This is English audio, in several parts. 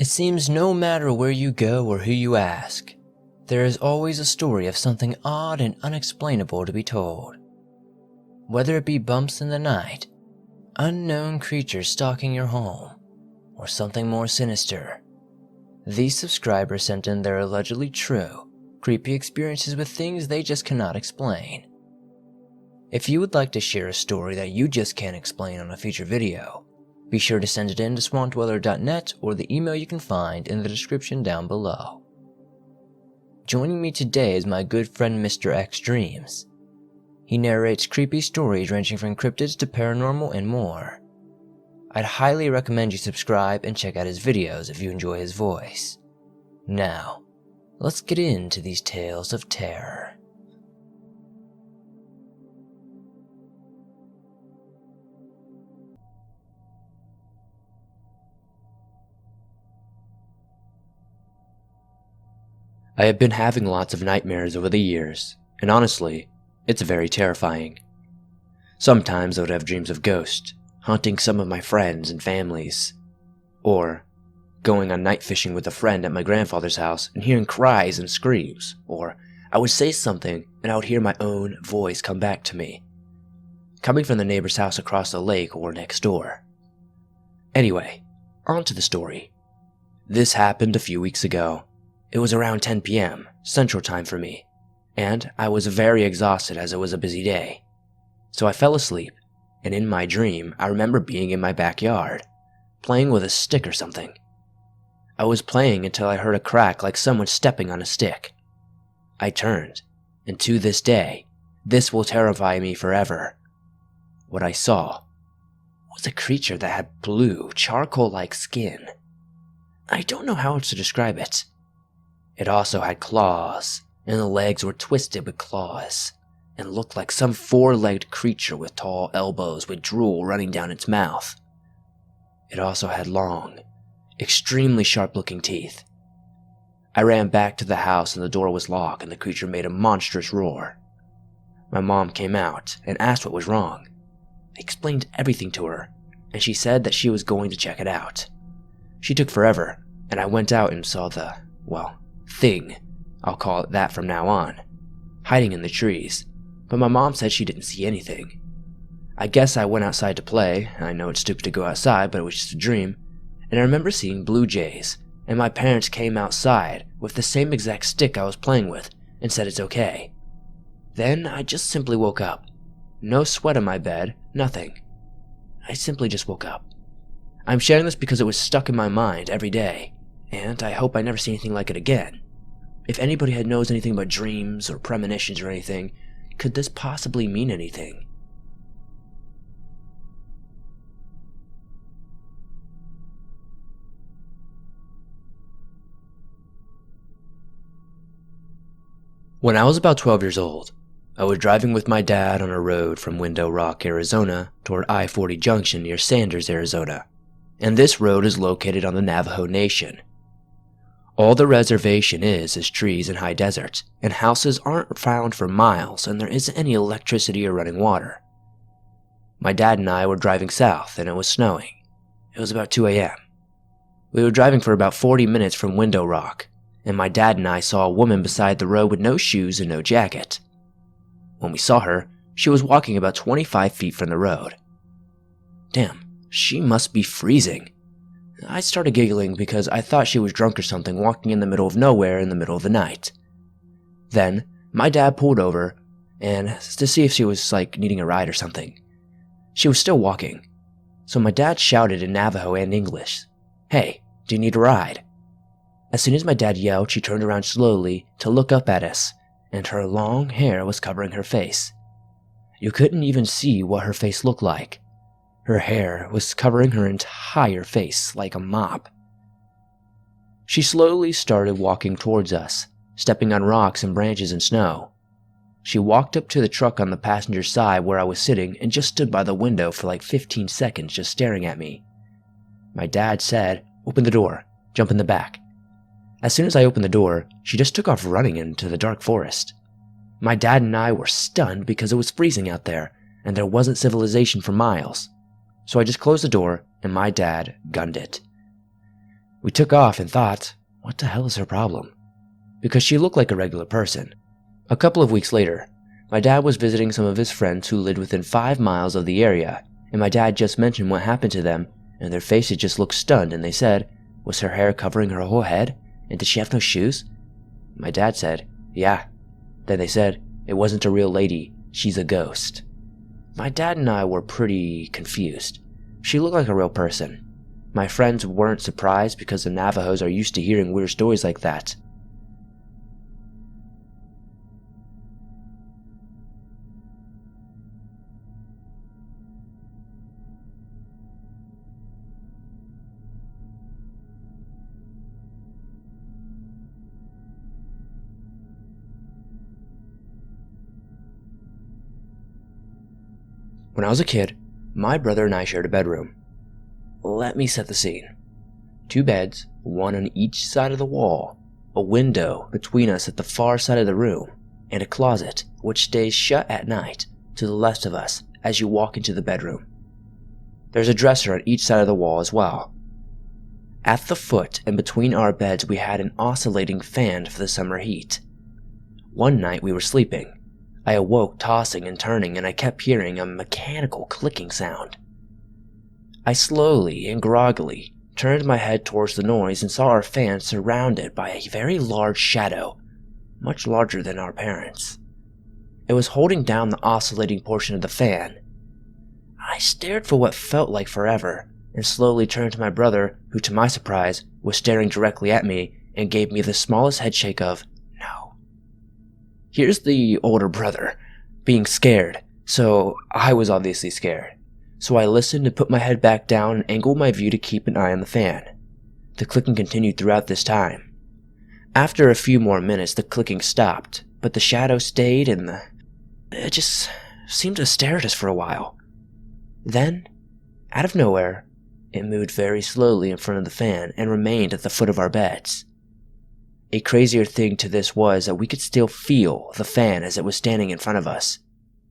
It seems no matter where you go or who you ask, there is always a story of something odd and unexplainable to be told. Whether it be bumps in the night, unknown creatures stalking your home, or something more sinister, these subscribers sent in their allegedly true, creepy experiences with things they just cannot explain. If you would like to share a story that you just can't explain on a future video, be sure to send it in to swampdweller.net or the email you can find in the description down below. Joining me today is my good friend Mr. X Dreams. He narrates creepy stories ranging from cryptids to paranormal and more. I'd highly recommend you subscribe and check out his videos if you enjoy his voice. Now, let's get into these tales of terror. I have been having lots of nightmares over the years, and honestly, it's very terrifying. Sometimes I would have dreams of ghosts, haunting some of my friends and families, or going on night fishing with a friend at my grandfather's house and hearing cries and screams, or I would say something and I would hear my own voice come back to me, coming from the neighbor's house across the lake or next door. Anyway, on to the story. This happened a few weeks ago. It was around 10 p.m. Central Time for me, and I was very exhausted as it was a busy day. So I fell asleep, and in my dream, I remember being in my backyard, playing with a stick or something. I was playing until I heard a crack like someone stepping on a stick. I turned, and to this day, this will terrify me forever. What I saw was a creature that had blue, charcoal-like skin. I don't know how else to describe it. It also had claws, and the legs were twisted with claws, and looked like some four-legged creature with tall elbows with drool running down its mouth. It also had long, extremely sharp-looking teeth. I ran back to the house and the door was locked and the creature made a monstrous roar. My mom came out and asked what was wrong. I explained everything to her, and she said that she was going to check it out. She took forever, and I went out and saw the, thing, I'll call it that from now on, hiding in the trees, but my mom said she didn't see anything. I guess I went outside to play. I know it's stupid to go outside, but it was just a dream, and I remember seeing blue jays, and my parents came outside with the same exact stick I was playing with and said it's okay. Then I just simply woke up. No sweat on my bed, nothing. I simply just woke up. I'm sharing this because it was stuck in my mind every day, and I hope I never see anything like it again. If anybody knows anything about dreams or premonitions or anything, could this possibly mean anything? When I was about 12 years old, I was driving with my dad on a road from Window Rock, Arizona toward I-40 Junction near Sanders, Arizona, and this road is located on the Navajo Nation. All the reservation is trees and high desert, and houses aren't found for miles, and there isn't any electricity or running water. My dad and I were driving south, and it was snowing. It was about 2 a.m. We were driving for about 40 minutes from Window Rock, and my dad and I saw a woman beside the road with no shoes and no jacket. When we saw her, she was walking about 25 feet from the road. Damn, she must be freezing. I started giggling because I thought she was drunk or something walking in the middle of nowhere in the middle of the night. Then, my dad pulled over and to see if she was needing a ride or something. She was still walking, so my dad shouted in Navajo and English, "Hey, do you need a ride?" As soon as my dad yelled, she turned around slowly to look up at us, and her long hair was covering her face. You couldn't even see what her face looked like. Her hair was covering her entire face like a mop. She slowly started walking towards us, stepping on rocks and branches and snow. She walked up to the truck on the passenger side where I was sitting and just stood by the window for 15 seconds just staring at me. My dad said, "Open the door, jump in the back." As soon as I opened the door, she just took off running into the dark forest. My dad and I were stunned because it was freezing out there and there wasn't civilization for miles. So I just closed the door and my dad gunned it. We took off and thought, what the hell is her problem? Because she looked like a regular person. A couple of weeks later, my dad was visiting some of his friends who lived within 5 miles of the area, and my dad just mentioned what happened to them, and their faces just looked stunned, and they said, was her hair covering her whole head? And did she have no shoes? My dad said, yeah. Then they said, it wasn't a real lady, she's a ghost. My dad and I were pretty confused. She looked like a real person. My friends weren't surprised because the Navajos are used to hearing weird stories like that. When I was a kid, my brother and I shared a bedroom. Let me set the scene. 2 beds, one on each side of the wall, a window between us at the far side of the room, and a closet which stays shut at night to the left of us as you walk into the bedroom. There's a dresser on each side of the wall as well. At the foot and between our beds we had an oscillating fan for the summer heat. One night we were sleeping. I awoke tossing and turning, and I kept hearing a mechanical clicking sound. I slowly and groggily turned my head towards the noise and saw our fan surrounded by a very large shadow, much larger than our parents. It was holding down the oscillating portion of the fan. I stared for what felt like forever, and slowly turned to my brother, who to my surprise was staring directly at me and gave me the smallest headshake of no. Here's the older brother, being scared, so I was obviously scared. So I listened and put my head back down and angled my view to keep an eye on the fan. The clicking continued throughout this time. After a few more minutes, the clicking stopped, but the shadow stayed and it just seemed to stare at us for a while. Then, out of nowhere, it moved very slowly in front of the fan and remained at the foot of our beds. A crazier thing to this was that we could still feel the fan as it was standing in front of us.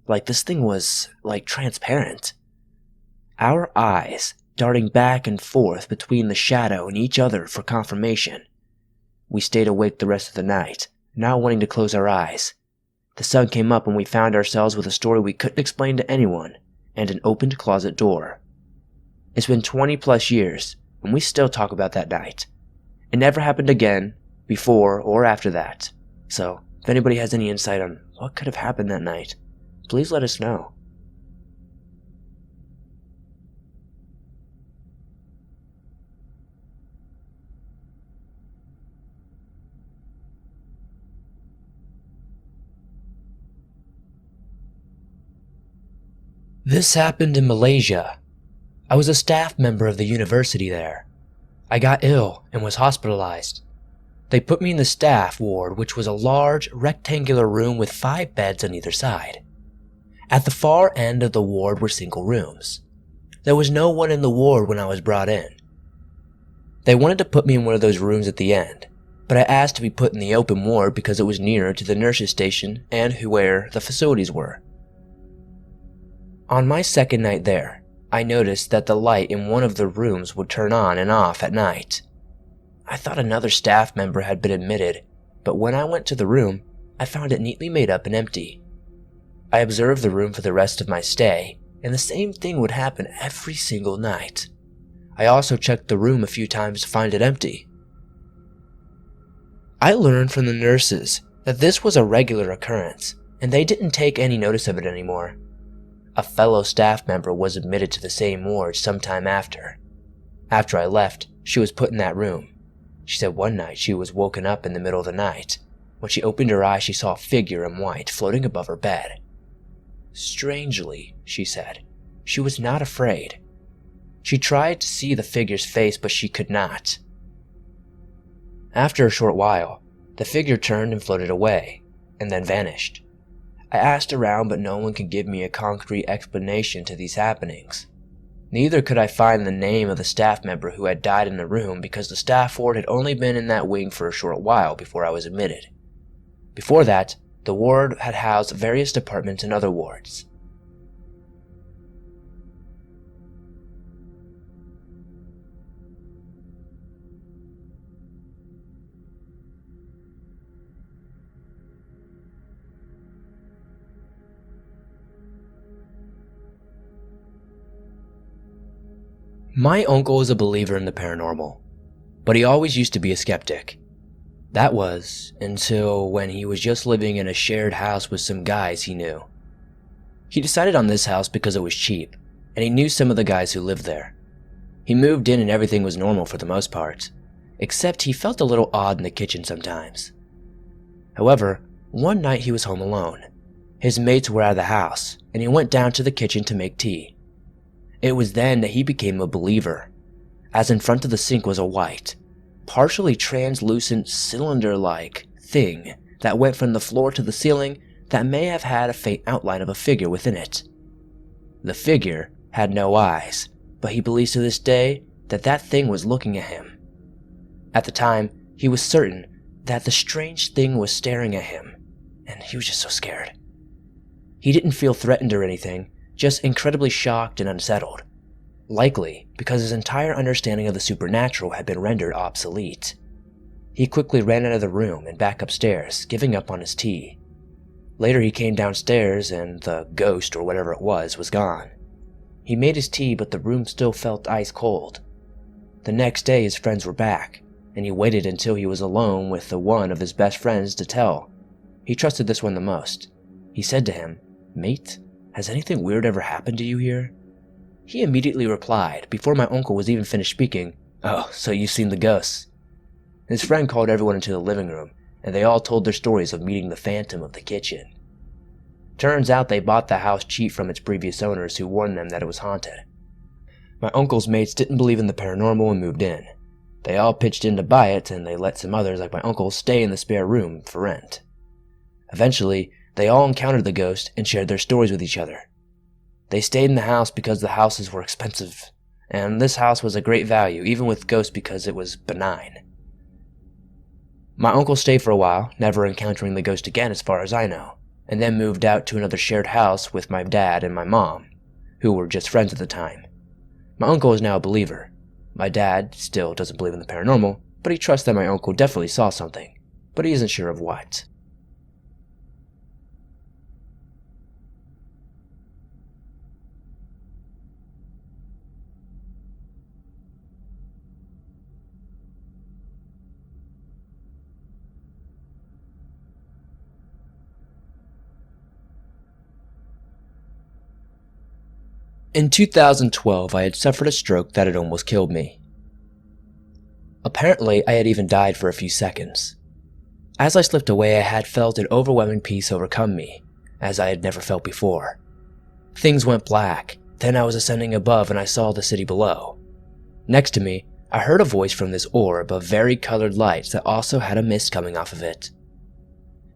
Like this thing was, transparent. Our eyes darting back and forth between the shadow and each other for confirmation. We stayed awake the rest of the night, not wanting to close our eyes. The sun came up and we found ourselves with a story we couldn't explain to anyone, and an opened closet door. It's been 20 plus years, and we still talk about that night. It never happened again, before or after that. So, if anybody has any insight on what could have happened that night, please let us know. This happened in Malaysia. I was a staff member of the university there. I got ill and was hospitalized. They put me in the staff ward, which was a large, rectangular room with 5 beds on either side. At the far end of the ward were single rooms. There was no one in the ward when I was brought in. They wanted to put me in one of those rooms at the end, but I asked to be put in the open ward because it was nearer to the nurses' station and where the facilities were. On my second night there, I noticed that the light in one of the rooms would turn on and off at night. I thought another staff member had been admitted, but when I went to the room, I found it neatly made up and empty. I observed the room for the rest of my stay, and the same thing would happen every single night. I also checked the room a few times to find it empty. I learned from the nurses that this was a regular occurrence, and they didn't take any notice of it anymore. A fellow staff member was admitted to the same ward sometime after. After I left, she was put in that room. She said one night she was woken up in the middle of the night. When she opened her eyes, she saw a figure in white floating above her bed. Strangely, she said, she was not afraid. She tried to see the figure's face, but she could not. After a short while, the figure turned and floated away, and then vanished. I asked around, but no one could give me a concrete explanation to these happenings. Neither could I find the name of the staff member who had died in the room because the staff ward had only been in that wing for a short while before I was admitted. Before that, the ward had housed various departments and other wards. My uncle is a believer in the paranormal, but he always used to be a skeptic. That was until when he was just living in a shared house with some guys he knew. He decided on this house because it was cheap, and he knew some of the guys who lived there. He moved in and everything was normal for the most part, except he felt a little odd in the kitchen sometimes. However, one night he was home alone. His mates were out of the house, and he went down to the kitchen to make tea. It was then that he became a believer, as in front of the sink was a white, partially translucent cylinder-like thing that went from the floor to the ceiling that may have had a faint outline of a figure within it. The figure had no eyes, but he believes to this day that that thing was looking at him. At the time, he was certain that the strange thing was staring at him, and he was just so scared. He didn't feel threatened or anything, just incredibly shocked and unsettled, likely because his entire understanding of the supernatural had been rendered obsolete. He quickly ran out of the room and back upstairs, giving up on his tea. Later he came downstairs and the ghost, or whatever it was gone. He made his tea, but the room still felt ice cold. The next day his friends were back, and he waited until he was alone with the one of his best friends to tell. He trusted this one the most. He said to him, "Mate, has anything weird ever happened to you here?" He immediately replied, before my uncle was even finished speaking, "Oh, so you've seen the ghosts." His friend called everyone into the living room, and they all told their stories of meeting the phantom of the kitchen. Turns out they bought the house cheap from its previous owners, who warned them that it was haunted. My uncle's mates didn't believe in the paranormal and moved in. They all pitched in to buy it, and they let some others, like my uncle, stay in the spare room for rent. Eventually, they all encountered the ghost and shared their stories with each other. They stayed in the house because the houses were expensive, and this house was a great value, even with ghosts, because it was benign. My uncle stayed for a while, never encountering the ghost again as far as I know, and then moved out to another shared house with my dad and my mom, who were just friends at the time. My uncle is now a believer. My dad still doesn't believe in the paranormal, but he trusts that my uncle definitely saw something, but he isn't sure of what. In 2012, I had suffered a stroke that had almost killed me. Apparently, I had even died for a few seconds. As I slipped away, I had felt an overwhelming peace overcome me, as I had never felt before. Things went black, then I was ascending above and I saw the city below. Next to me, I heard a voice from this orb of vari-colored lights that also had a mist coming off of it.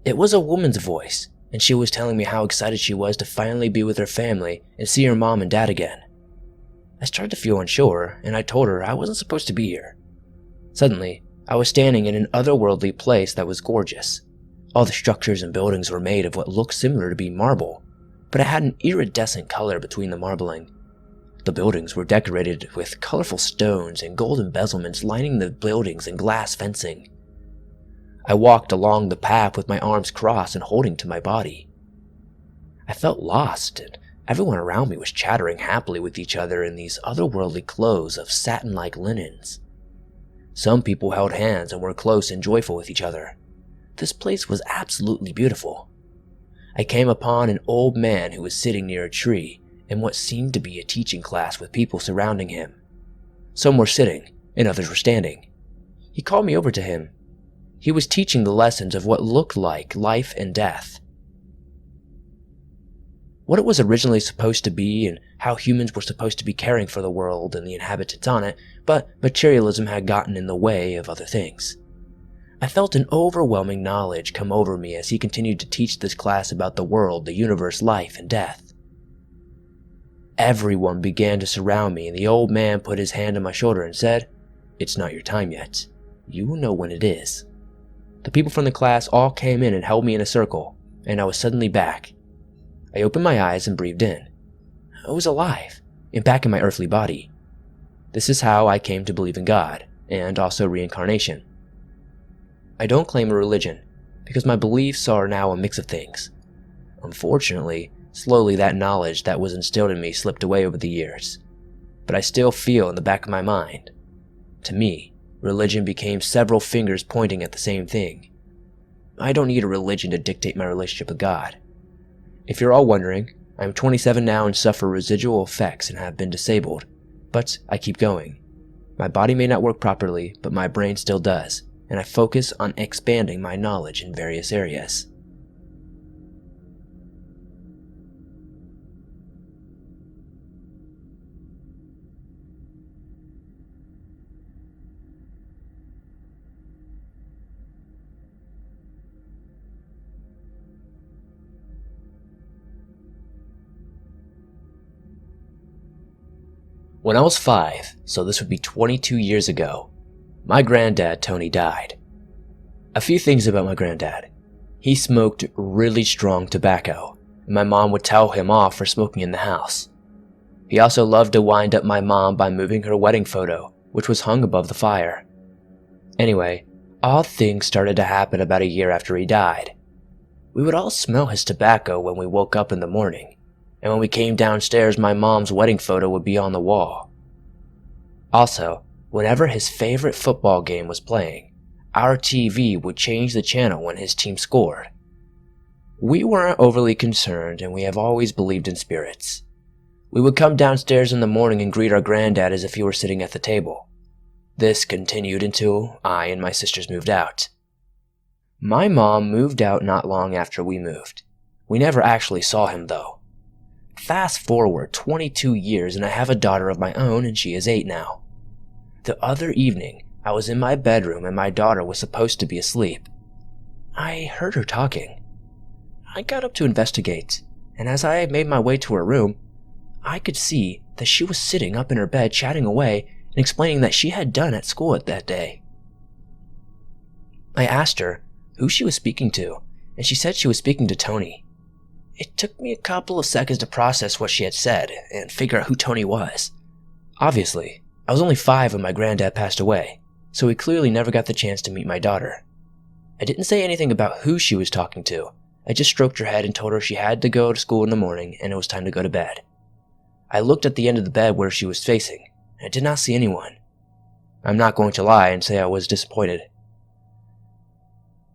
It was a woman's voice, and she was telling me how excited she was to finally be with her family and see her mom and dad again. I started to feel unsure, and I told her I wasn't supposed to be here. Suddenly, I was standing in an otherworldly place that was gorgeous. All the structures and buildings were made of what looked similar to be marble, but it had an iridescent color between the marbling. The buildings were decorated with colorful stones and gold embezzlements lining the buildings and glass fencing. I walked along the path with my arms crossed and holding to my body. I felt lost, and everyone around me was chattering happily with each other in these otherworldly clothes of satin-like linens. Some people held hands and were close and joyful with each other. This place was absolutely beautiful. I came upon an old man who was sitting near a tree in what seemed to be a teaching class with people surrounding him. Some were sitting, and others were standing. He called me over to him. He was teaching the lessons of what looked like life and death. What it was originally supposed to be and how humans were supposed to be caring for the world and the inhabitants on it, but materialism had gotten in the way of other things. I felt an overwhelming knowledge come over me as he continued to teach this class about the world, the universe, life, and death. Everyone began to surround me, and the old man put his hand on my shoulder and said, "It's not your time yet. You will know when it is." The people from the class all came in and held me in a circle, and I was suddenly back. I opened my eyes and breathed in. I was alive, and back in my earthly body. This is how I came to believe in God, and also reincarnation. I don't claim a religion, because my beliefs are now a mix of things. Unfortunately, slowly that knowledge that was instilled in me slipped away over the years. but I still feel in the back of my mind. To me, religion became several fingers pointing at the same thing. I don't need a religion to dictate my relationship with God. If you're all wondering, I am 27 now and suffer residual effects and have been disabled, but I keep going. My body may not work properly, but my brain still does, and I focus on expanding my knowledge in various areas. When I was 5, so this would be 22 years ago, my granddad, Tony, died. A few things about my granddad. He smoked really strong tobacco, and my mom would tell him off for smoking in the house. He also loved to wind up my mom by moving her wedding photo, which was hung above the fire. Anyway, odd things started to happen about a year after he died. We would all smell his tobacco when we woke up in the morning, and when we came downstairs, my mom's wedding photo would be on the wall. Also, whenever his favorite football game was playing, our TV would change the channel when his team scored. We weren't overly concerned, and we have always believed in spirits. We would come downstairs in the morning and greet our granddad as if he were sitting at the table. This continued until I and my sisters moved out. My mom moved out not long after we moved. We never actually saw him though. Fast forward 22 years and I have a daughter of my own and she is 8 now. The other evening, I was in my bedroom and my daughter was supposed to be asleep. I heard her talking. I got up to investigate, and as I made my way to her room, I could see that she was sitting up in her bed chatting away and explaining that she had done at school that day. I asked her who she was speaking to, and she said she was speaking to Tony. It took me a couple of seconds to process what she had said and figure out who Tony was. Obviously, I was only 5 when my granddad passed away, so we clearly never got the chance to meet my daughter. I didn't say anything about who she was talking to. I just stroked her head and told her she had to go to school in the morning and it was time to go to bed. I looked at the end of the bed where she was facing, and I did not see anyone. I'm not going to lie and say I was disappointed.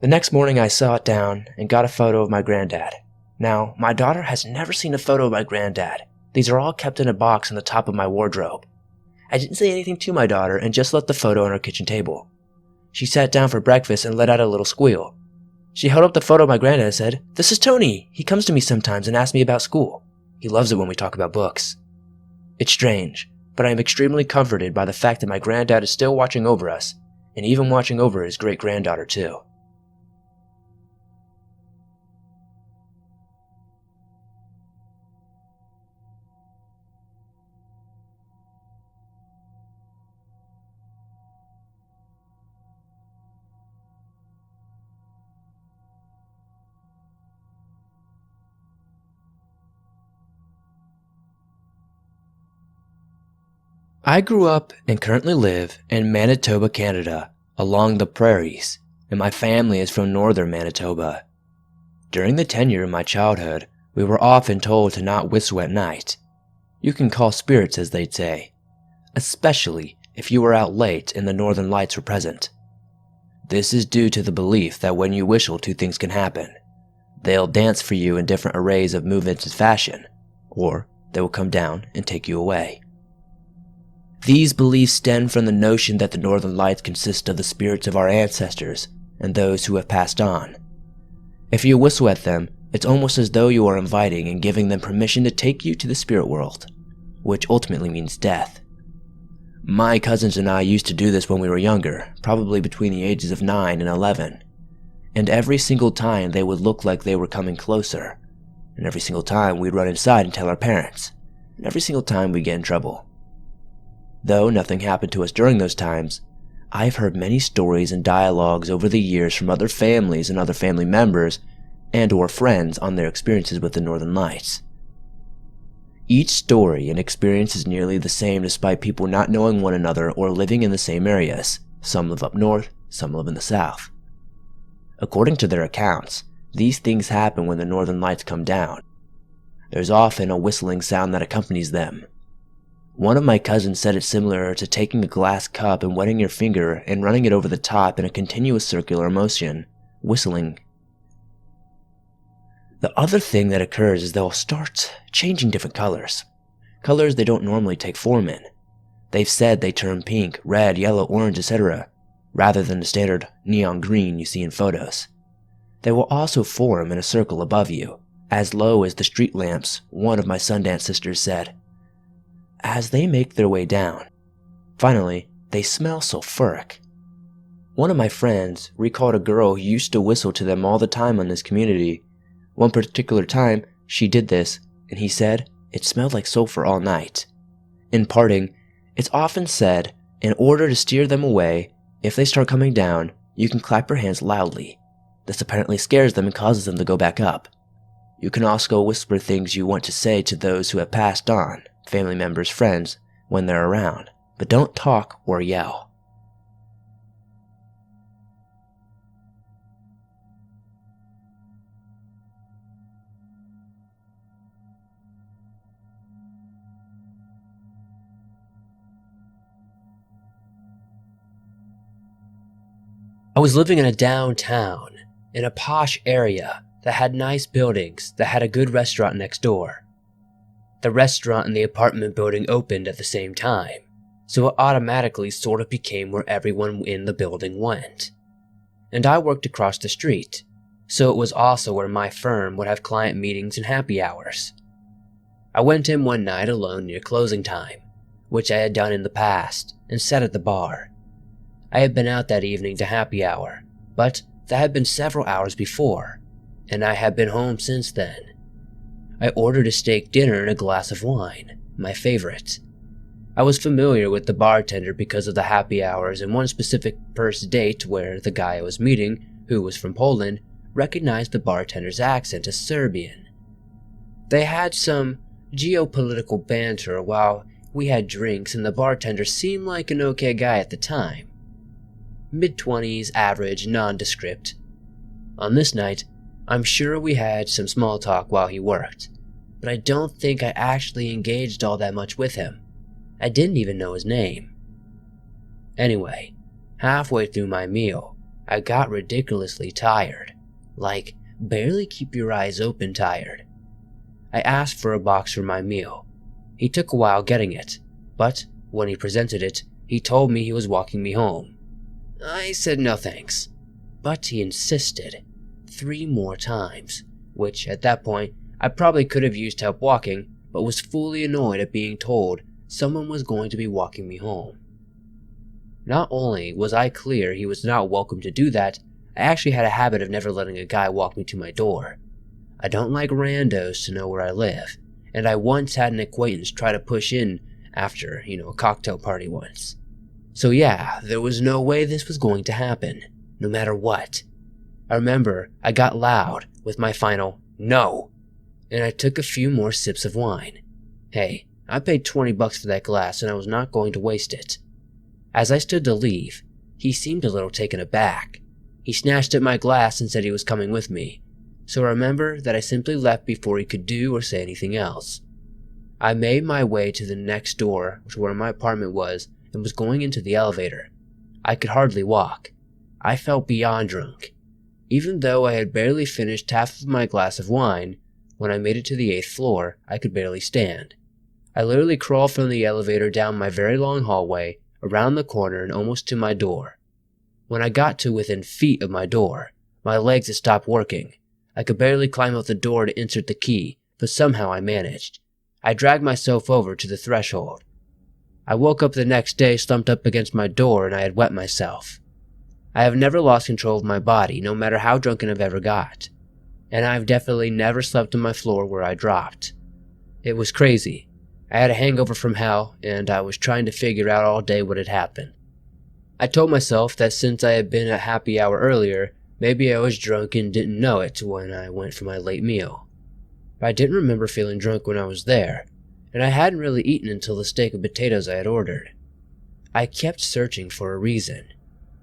The next morning I sat down and got a photo of my granddad. Now, my daughter has never seen a photo of my granddad. These are all kept in a box on the top of my wardrobe. I didn't say anything to my daughter and just left the photo on her kitchen table. She sat down for breakfast and let out a little squeal. She held up the photo of my granddad and said, "This is Tony. He comes to me sometimes and asks me about school. He loves it when we talk about books." It's strange, but I am extremely comforted by the fact that my granddad is still watching over us, and even watching over his great-granddaughter too. I grew up and currently live in Manitoba, Canada, along the prairies, and my family is from northern Manitoba. During the tenure of my childhood, we were often told to not whistle at night. You can call spirits, as they'd say, especially if you were out late and the northern lights were present. This is due to the belief that when you whistle, 2 things can happen. They'll dance for you in different arrays of movements and fashion, or they will come down and take you away. These beliefs stem from the notion that the northern lights consist of the spirits of our ancestors and those who have passed on. If you whistle at them, it's almost as though you are inviting and giving them permission to take you to the spirit world, which ultimately means death. My cousins and I used to do this when we were younger, probably between the ages of 9 and 11, and every single time they would look like they were coming closer, and every single time we'd run inside and tell our parents, and every single time we'd get in trouble. Though nothing happened to us during those times, I've heard many stories and dialogues over the years from other families and other family members and or friends on their experiences with the Northern Lights. Each story and experience is nearly the same despite people not knowing one another or living in the same areas. Some live up north, some live in the south. According to their accounts, these things happen when the Northern Lights come down. There's often a whistling sound that accompanies them. One of my cousins said it's similar to taking a glass cup and wetting your finger and running it over the top in a continuous circular motion, whistling. The other thing that occurs is they'll start changing different colors. Colors they don't normally take form in. They've said they turn pink, red, yellow, orange, etc., rather than the standard neon green you see in photos. They will also form in a circle above you, as low as the street lamps, one of my Sundance sisters said. As they make their way down, finally, they smell sulfuric. One of my friends recalled a girl who used to whistle to them all the time on this community. One particular time, she did this, and he said it smelled like sulfur all night. In parting, it's often said, in order to steer them away, if they start coming down, you can clap your hands loudly. This apparently scares them and causes them to go back up. You can also whisper things you want to say to those who have passed on, family members, friends, when they're around, but don't talk or yell. I was living in a downtown, in a posh area that had nice buildings that had a good restaurant next door. The restaurant and the apartment building opened at the same time, so it automatically sort of became where everyone in the building went. And I worked across the street, so it was also where my firm would have client meetings and happy hours. I went in one night alone near closing time, which I had done in the past, and sat at the bar. I had been out that evening to happy hour, but that had been several hours before, and I had been home since then. I ordered a steak dinner and a glass of wine, my favorite. I was familiar with the bartender because of the happy hours and one specific first date where the guy I was meeting, who was from Poland, recognized the bartender's accent as Serbian. They had some geopolitical banter while we had drinks, and the bartender seemed like an okay guy at the time. Mid-20s, average, nondescript. On this night, I'm sure we had some small talk while he worked, but I don't think I actually engaged all that much with him. I didn't even know his name. Anyway, halfway through my meal, I got ridiculously tired. Like, barely keep your eyes open tired. I asked for a box for my meal. He took a while getting it, but when he presented it, he told me he was walking me home. I said no thanks, but he insisted 3 more times, which at that point I probably could have used help walking, but was fully annoyed at being told someone was going to be walking me home. Not only was I clear he was not welcome to do that, I actually had a habit of never letting a guy walk me to my door. I don't like randos to know where I live, and I once had an acquaintance try to push in after, a cocktail party once. So yeah, there was no way this was going to happen, no matter what. I remember I got loud with my final no, and I took a few more sips of wine. Hey, I paid $20 for that glass and I was not going to waste it. As I stood to leave, he seemed a little taken aback. He snatched at my glass and said he was coming with me, so I remember that I simply left before he could do or say anything else. I made my way to the next door to where my apartment was and was going into the elevator. I could hardly walk. I felt beyond drunk. Even though I had barely finished half of my glass of wine, when I made it to the 8th floor, I could barely stand. I literally crawled from the elevator down my very long hallway, around the corner and almost to my door. When I got to within feet of my door, my legs had stopped working. I could barely climb up the door to insert the key, but somehow I managed. I dragged myself over to the threshold. I woke up the next day slumped up against my door and I had wet myself. I have never lost control of my body, no matter how drunken I've ever got. And I've definitely never slept on my floor where I dropped. It was crazy. I had a hangover from hell, and I was trying to figure out all day what had happened. I told myself that since I had been at happy hour earlier, maybe I was drunk and didn't know it when I went for my late meal. But I didn't remember feeling drunk when I was there, and I hadn't really eaten until the steak and potatoes I had ordered. I kept searching for a reason.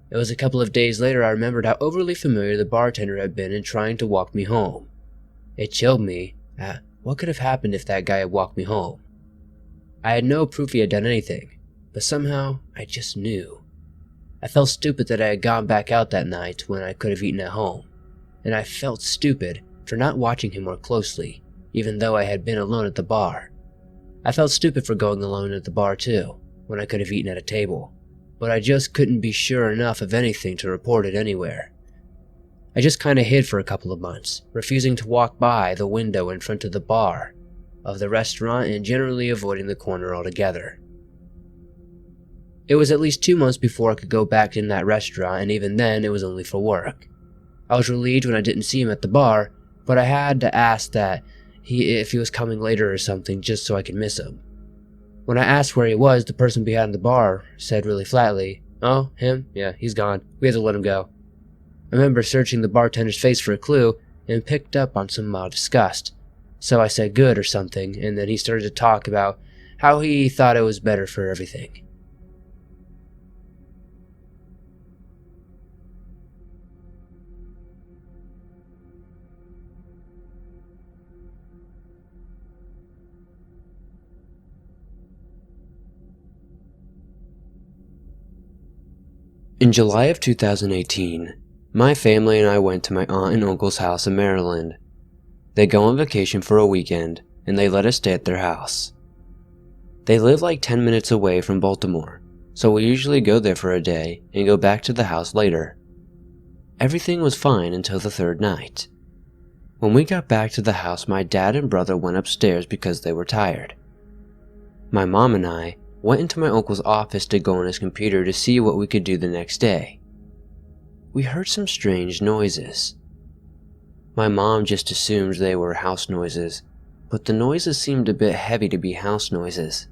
It was a couple of days later I remembered how overly familiar the bartender had been in trying to walk me home. It chilled me at what could have happened if that guy had walked me home. I had no proof he had done anything, but somehow I just knew. I felt stupid that I had gone back out that night when I could have eaten at home, and I felt stupid for not watching him more closely, even though I had been alone at the bar. I felt stupid for going alone at the bar too, when I could have eaten at a table, but I just couldn't be sure enough of anything to report it anywhere. I just kinda hid for a couple of months, refusing to walk by the window in front of the bar of the restaurant and generally avoiding the corner altogether. It was at least 2 months before I could go back in that restaurant, and even then it was only for work. I was relieved when I didn't see him at the bar, but I had to ask if he was coming later or something just so I could miss him. When I asked where he was, the person behind the bar said really flatly, "Oh, him? Yeah, he's gone. We have to let him go." I remember searching the bartender's face for a clue and picked up on some mild disgust. So I said good or something, and then he started to talk about how he thought it was better for everything. In July of 2018, my family and I went to my aunt and uncle's house in Maryland. They go on vacation for a weekend, and they let us stay at their house. They live like 10 minutes away from Baltimore, so we usually go there for a day and go back to the house later. Everything was fine until the third night. When we got back to the house, my dad and brother went upstairs because they were tired. My mom and I went into my uncle's office to go on his computer to see what we could do the next day. We heard some strange noises. My mom just assumed they were house noises, but the noises seemed a bit heavy to be house noises.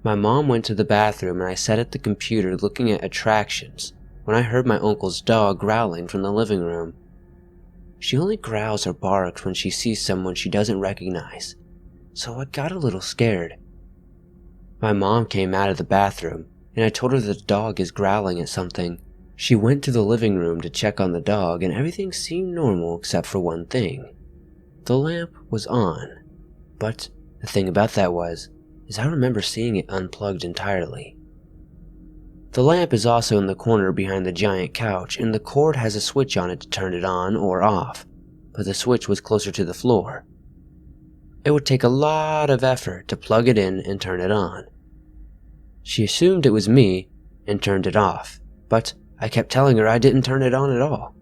My mom went to the bathroom and I sat at the computer looking at attractions when I heard my uncle's dog growling from the living room. She only growls or barks when she sees someone she doesn't recognize, so I got a little scared. My mom came out of the bathroom, and I told her the dog is growling at something. She went to the living room to check on the dog, and everything seemed normal except for one thing. The lamp was on, but the thing about that is I remember seeing it unplugged entirely. The lamp is also in the corner behind the giant couch, and the cord has a switch on it to turn it on or off, but the switch was closer to the floor. It would take a lot of effort to plug it in and turn it on. She assumed it was me and turned it off, but I kept telling her I didn't turn it on at all.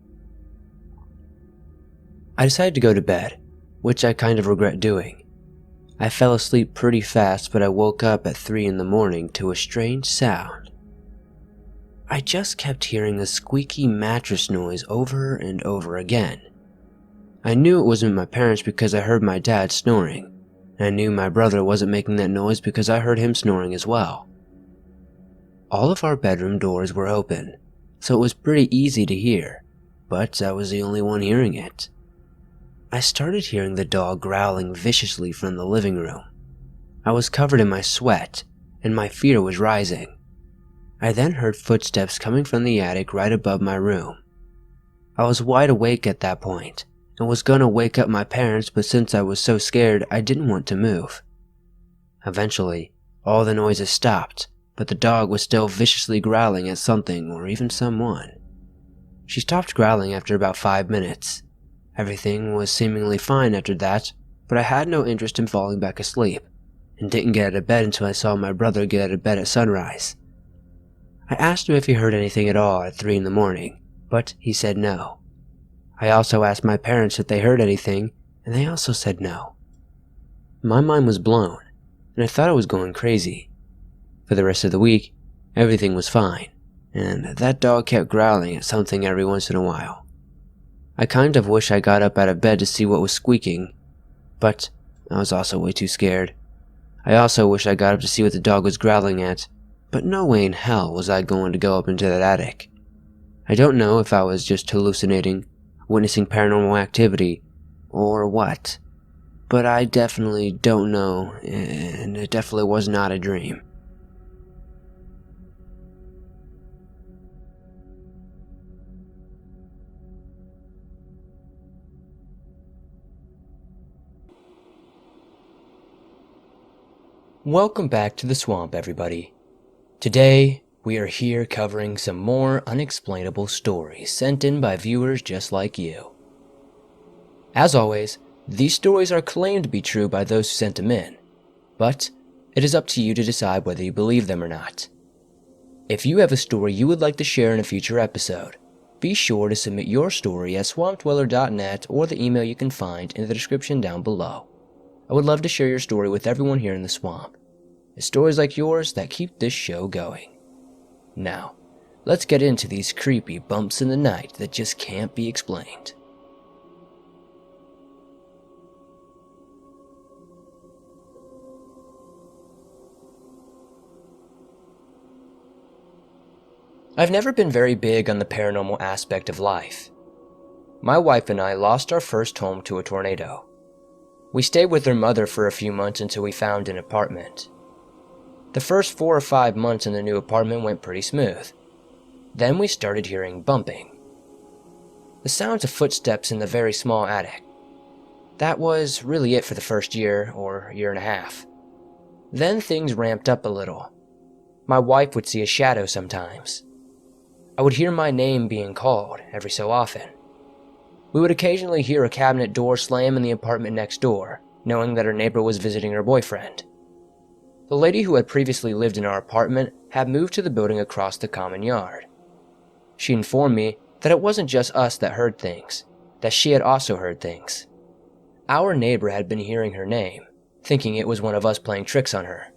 I decided to go to bed, which I kind of regret doing. I fell asleep pretty fast, but I woke up at 3 in the morning to a strange sound. I just kept hearing the squeaky mattress noise over and over again. I knew it wasn't my parents because I heard my dad snoring. I knew my brother wasn't making that noise because I heard him snoring as well. All of our bedroom doors were open, so it was pretty easy to hear, but I was the only one hearing it. I started hearing the dog growling viciously from the living room. I was covered in my sweat, and my fear was rising. I then heard footsteps coming from the attic right above my room. I was wide awake at that point, and was gonna wake up my parents, but since I was so scared, I didn't want to move. Eventually, all the noises stopped, but the dog was still viciously growling at something or even someone. She stopped growling after about 5 minutes. Everything was seemingly fine after that, but I had no interest in falling back asleep, and didn't get out of bed until I saw my brother get out of bed at sunrise. I asked him if he heard anything at all at 3 in the morning, but he said no. I also asked my parents if they heard anything, and they also said no. My mind was blown, and I thought I was going crazy. For the rest of the week, everything was fine, and that dog kept growling at something every once in a while. I kind of wish I got up out of bed to see what was squeaking, but I was also way too scared. I also wish I got up to see what the dog was growling at, but no way in hell was I going to go up into that attic. I don't know if I was just hallucinating, witnessing paranormal activity, or what, but I definitely don't know, and it definitely was not a dream. Welcome back to the swamp, everybody. Today, we are here covering some more unexplainable stories sent in by viewers just like you. As always, these stories are claimed to be true by those who sent them in, but it is up to you to decide whether you believe them or not. If you have a story you would like to share in a future episode, be sure to submit your story at swampdweller.net or the email you can find in the description down below. I would love to share your story with everyone here in the swamp. It's stories like yours that keep this show going. Now, let's get into these creepy bumps in the night that just can't be explained. I've never been very big on the paranormal aspect of life. My wife and I lost our first home to a tornado. We stayed with her mother for a few months until we found an apartment. The first 4 or 5 months in the new apartment went pretty smooth. Then we started hearing bumping. The sounds of footsteps in the very small attic. That was really it for the first year or year and a half. Then things ramped up a little. My wife would see a shadow sometimes. I would hear my name being called every so often. We would occasionally hear a cabinet door slam in the apartment next door, knowing that her neighbor was visiting her boyfriend. The lady who had previously lived in our apartment had moved to the building across the common yard. She informed me that it wasn't just us that heard things, that she had also heard things. Our neighbor had been hearing her name, thinking it was one of us playing tricks on her.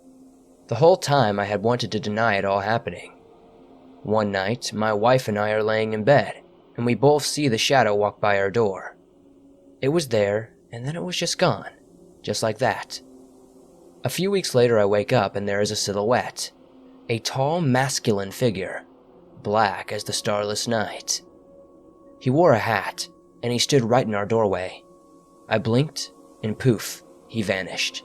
The whole time I had wanted to deny it all happening. One night, my wife and I are laying in bed, and we both see the shadow walk by our door. It was there, and then it was just gone, just like that. A few weeks later I wake up and there is a silhouette, a tall masculine figure, black as the starless night. He wore a hat, and he stood right in our doorway. I blinked, and poof, he vanished.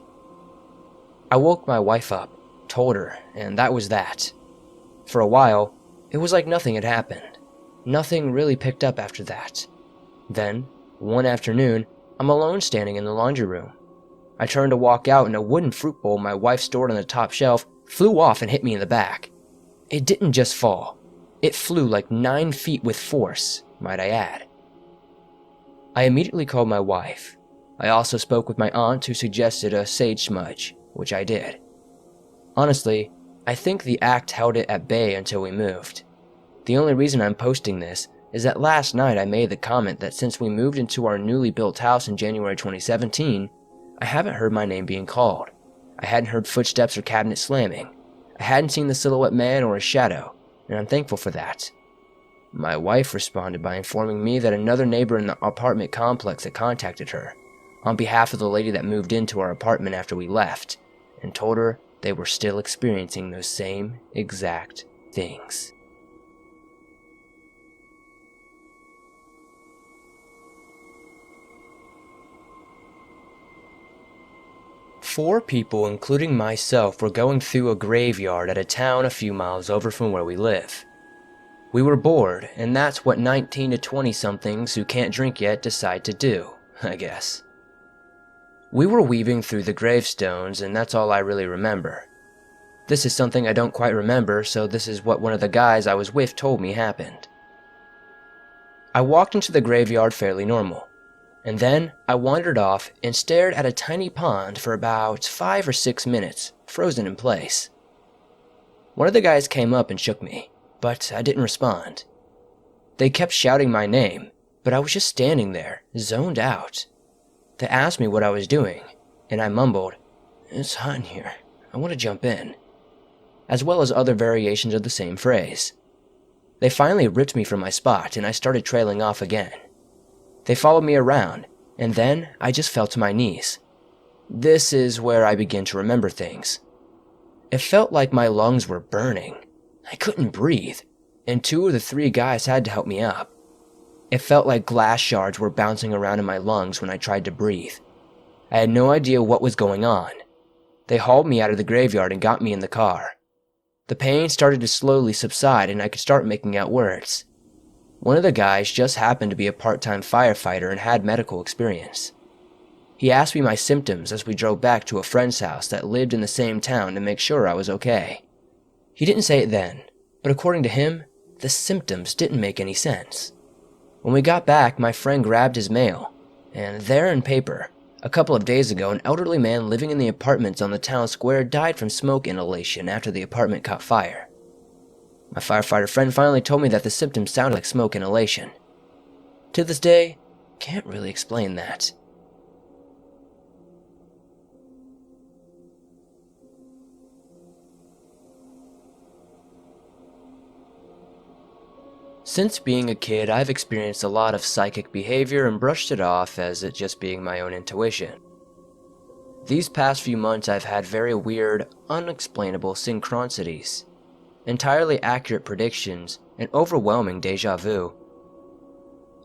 I woke my wife up, told her, and that was that. For a while, it was like nothing had happened. Nothing really picked up after that. Then, one afternoon, I'm alone standing in the laundry room. I turned to walk out and a wooden fruit bowl my wife stored on the top shelf flew off and hit me in the back. It didn't just fall. It flew like 9 feet with force, might I add. I immediately called my wife. I also spoke with my aunt who suggested a sage smudge, which I did. Honestly, I think the act held it at bay until we moved. The only reason I'm posting this is that last night I made the comment that since we moved into our newly built house in January 2017, I haven't heard my name being called. I hadn't heard footsteps or cabinet slamming. I hadn't seen the silhouette man or a shadow, and I'm thankful for that. My wife responded by informing me that another neighbor in the apartment complex had contacted her, on behalf of the lady that moved into our apartment after we left, and told her they were still experiencing those same exact things. Four people, including myself, were going through a graveyard at a town a few miles over from where we live. We were bored, and that's what 19 to 20-somethings who can't drink yet decide to do, I guess. We were weaving through the gravestones, and that's all I really remember. This is something I don't quite remember, so this is what one of the guys I was with told me happened. I walked into the graveyard fairly normal. And then I wandered off and stared at a tiny pond for about 5 or 6 minutes, frozen in place. One of the guys came up and shook me, but I didn't respond. They kept shouting my name, but I was just standing there, zoned out. They asked me what I was doing, and I mumbled, "It's hot in here, I want to jump in," as well as other variations of the same phrase. They finally ripped me from my spot, and I started trailing off again. They followed me around, and then I just fell to my knees. This is where I began to remember things. It felt like my lungs were burning. I couldn't breathe, and 2 of the 3 guys had to help me up. It felt like glass shards were bouncing around in my lungs when I tried to breathe. I had no idea what was going on. They hauled me out of the graveyard and got me in the car. The pain started to slowly subside and I could start making out words. One of the guys just happened to be a part-time firefighter and had medical experience. He asked me my symptoms as we drove back to a friend's house that lived in the same town to make sure I was okay. He didn't say it then, but according to him, the symptoms didn't make any sense. When we got back, my friend grabbed his mail, and there in paper, a couple of days ago, an elderly man living in the apartments on the town square died from smoke inhalation after the apartment caught fire. My firefighter friend finally told me that the symptoms sounded like smoke inhalation. To this day, can't really explain that. Since being a kid, I've experienced a lot of psychic behavior and brushed it off as it just being my own intuition. These past few months I've had very weird, unexplainable synchronicities, entirely accurate predictions, and overwhelming deja vu.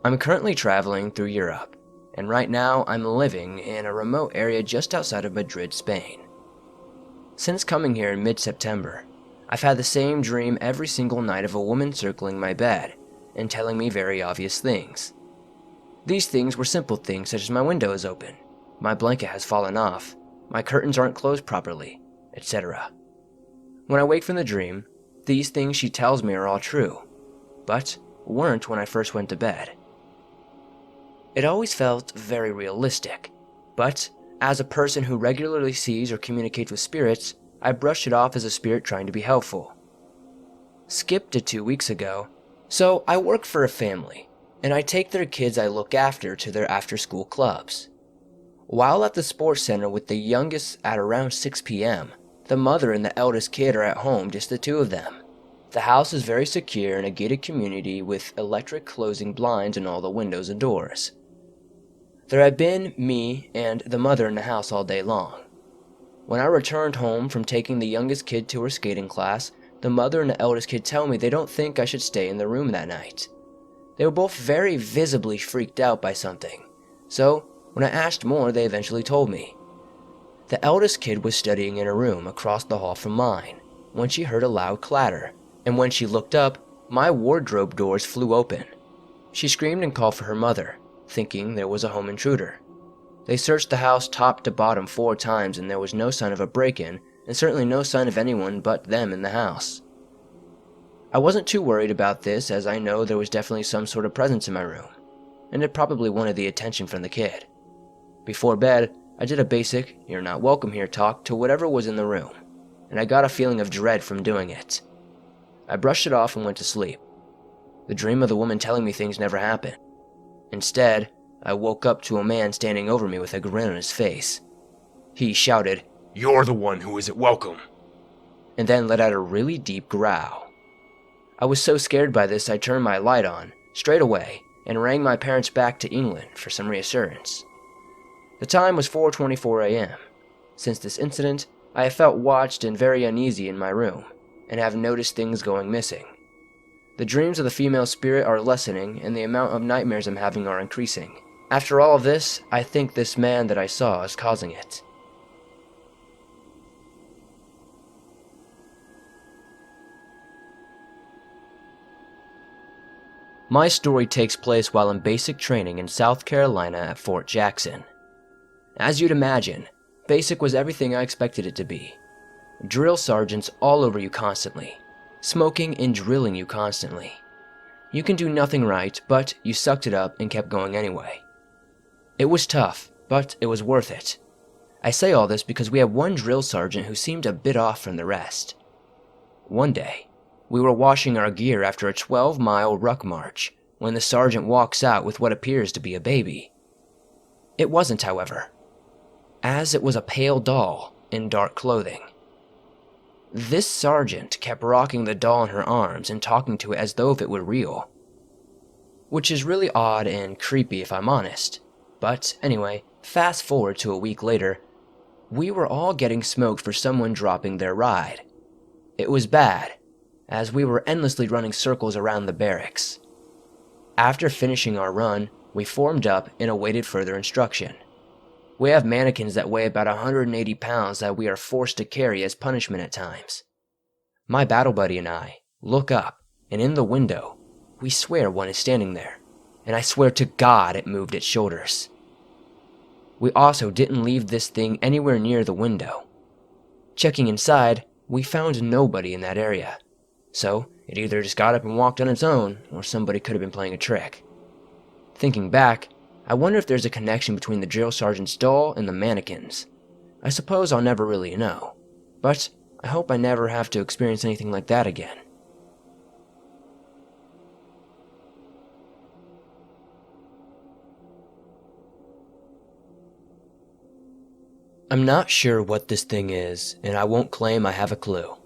I'm currently traveling through Europe, and right now I'm living in a remote area just outside of Madrid, Spain. Since coming here in mid-September, I've had the same dream every single night of a woman circling my bed and telling me very obvious things. These things were simple things such as my window is open, my blanket has fallen off, my curtains aren't closed properly, etc. When I wake from the dream, these things she tells me are all true, but weren't when I first went to bed. It always felt very realistic, but as a person who regularly sees or communicates with spirits, I brushed it off as a spirit trying to be helpful. Skip to 2 weeks ago. So I work for a family, and I take their kids I look after to their after-school clubs. While at the sports center with the youngest at around 6 p.m., the mother and the eldest kid are at home, just the two of them. The house is very secure in a gated community with electric closing blinds in all the windows and doors. There had been me and the mother in the house all day long. When I returned home from taking the youngest kid to her skating class, the mother and the eldest kid tell me they don't think I should stay in the room that night. They were both very visibly freaked out by something, so when I asked more, they eventually told me. The eldest kid was studying in a room across the hall from mine when she heard a loud clatter, and when she looked up, my wardrobe doors flew open. She screamed and called for her mother, thinking there was a home intruder. They searched the house top to bottom 4 times and there was no sign of a break-in, and certainly no sign of anyone but them in the house. I wasn't too worried about this as I know there was definitely some sort of presence in my room, and it probably wanted the attention from the kid. Before bed, I did a basic, "you're not welcome here" talk to whatever was in the room, and I got a feeling of dread from doing it. I brushed it off and went to sleep. The dream of the woman telling me things never happened. Instead, I woke up to a man standing over me with a grin on his face. He shouted, "You're the one who isn't welcome," and then let out a really deep growl. I was so scared by this I turned my light on, straight away, and rang my parents back to England for some reassurance. The time was 4:24 a.m. Since this incident, I have felt watched and very uneasy in my room, and have noticed things going missing. The dreams of the female spirit are lessening, and the amount of nightmares I'm having are increasing. After all of this, I think this man that I saw is causing it. My story takes place while in basic training in South Carolina at Fort Jackson. As you'd imagine, basic was everything I expected it to be. Drill sergeants all over you constantly, smoking and drilling you constantly. You can do nothing right, but you sucked it up and kept going anyway. It was tough, but it was worth it. I say all this because we had one drill sergeant who seemed a bit off from the rest. One day, we were washing our gear after a 12-mile ruck march when the sergeant walks out with what appears to be a baby. It wasn't, however, as it was a pale doll in dark clothing. This sergeant kept rocking the doll in her arms and talking to it as though if it were real, which is really odd and creepy if I'm honest. But anyway, fast forward to a week later, we were all getting smoked for someone dropping their ride. It was bad, as we were endlessly running circles around the barracks. After finishing our run, we formed up and awaited further instruction. We have mannequins that weigh about 180 pounds that we are forced to carry as punishment at times. My battle buddy and I look up, and in the window, we swear one is standing there, and I swear to God it moved its shoulders. We also didn't leave this thing anywhere near the window. Checking inside, we found nobody in that area. So, it either just got up and walked on its own, or somebody could have been playing a trick. Thinking back, I wonder if there's a connection between the drill sergeant's doll and the mannequins. I suppose I'll never really know, but I hope I never have to experience anything like that again. I'm not sure what this thing is, and I won't claim I have a clue.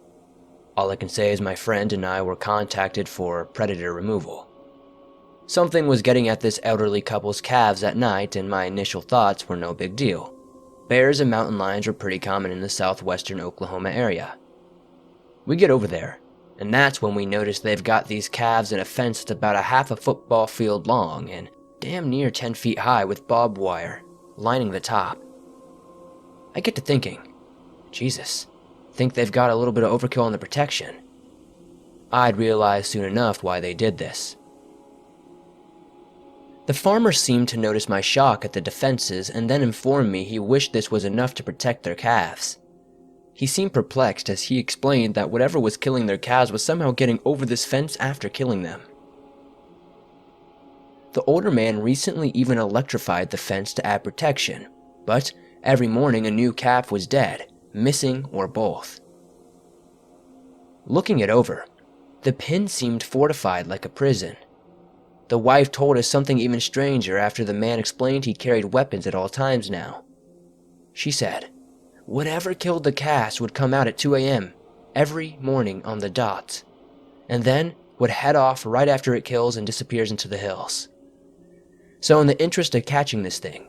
All I can say is my friend and I were contacted for predator removal. Something was getting at this elderly couple's calves at night, and my initial thoughts were no big deal. Bears and mountain lions were pretty common in the southwestern Oklahoma area. We get over there, and that's when we notice they've got these calves in a fence that's about a half a football field long and damn near 10 feet high with barbed wire lining the top. I get to thinking, Jesus, think they've got a little bit of overkill on the protection. I'd realize soon enough why they did this. The farmer seemed to notice my shock at the defenses and then informed me he wished this was enough to protect their calves. He seemed perplexed as he explained that whatever was killing their calves was somehow getting over this fence after killing them. The older man recently even electrified the fence to add protection, but every morning a new calf was dead, missing, or both. Looking it over, the pen seemed fortified like a prison. The wife told us something even stranger after the man explained he carried weapons at all times now. She said, whatever killed the calves would come out at 2 a.m. every morning on the dot, and then would head off right after it kills and disappears into the hills. So in the interest of catching this thing,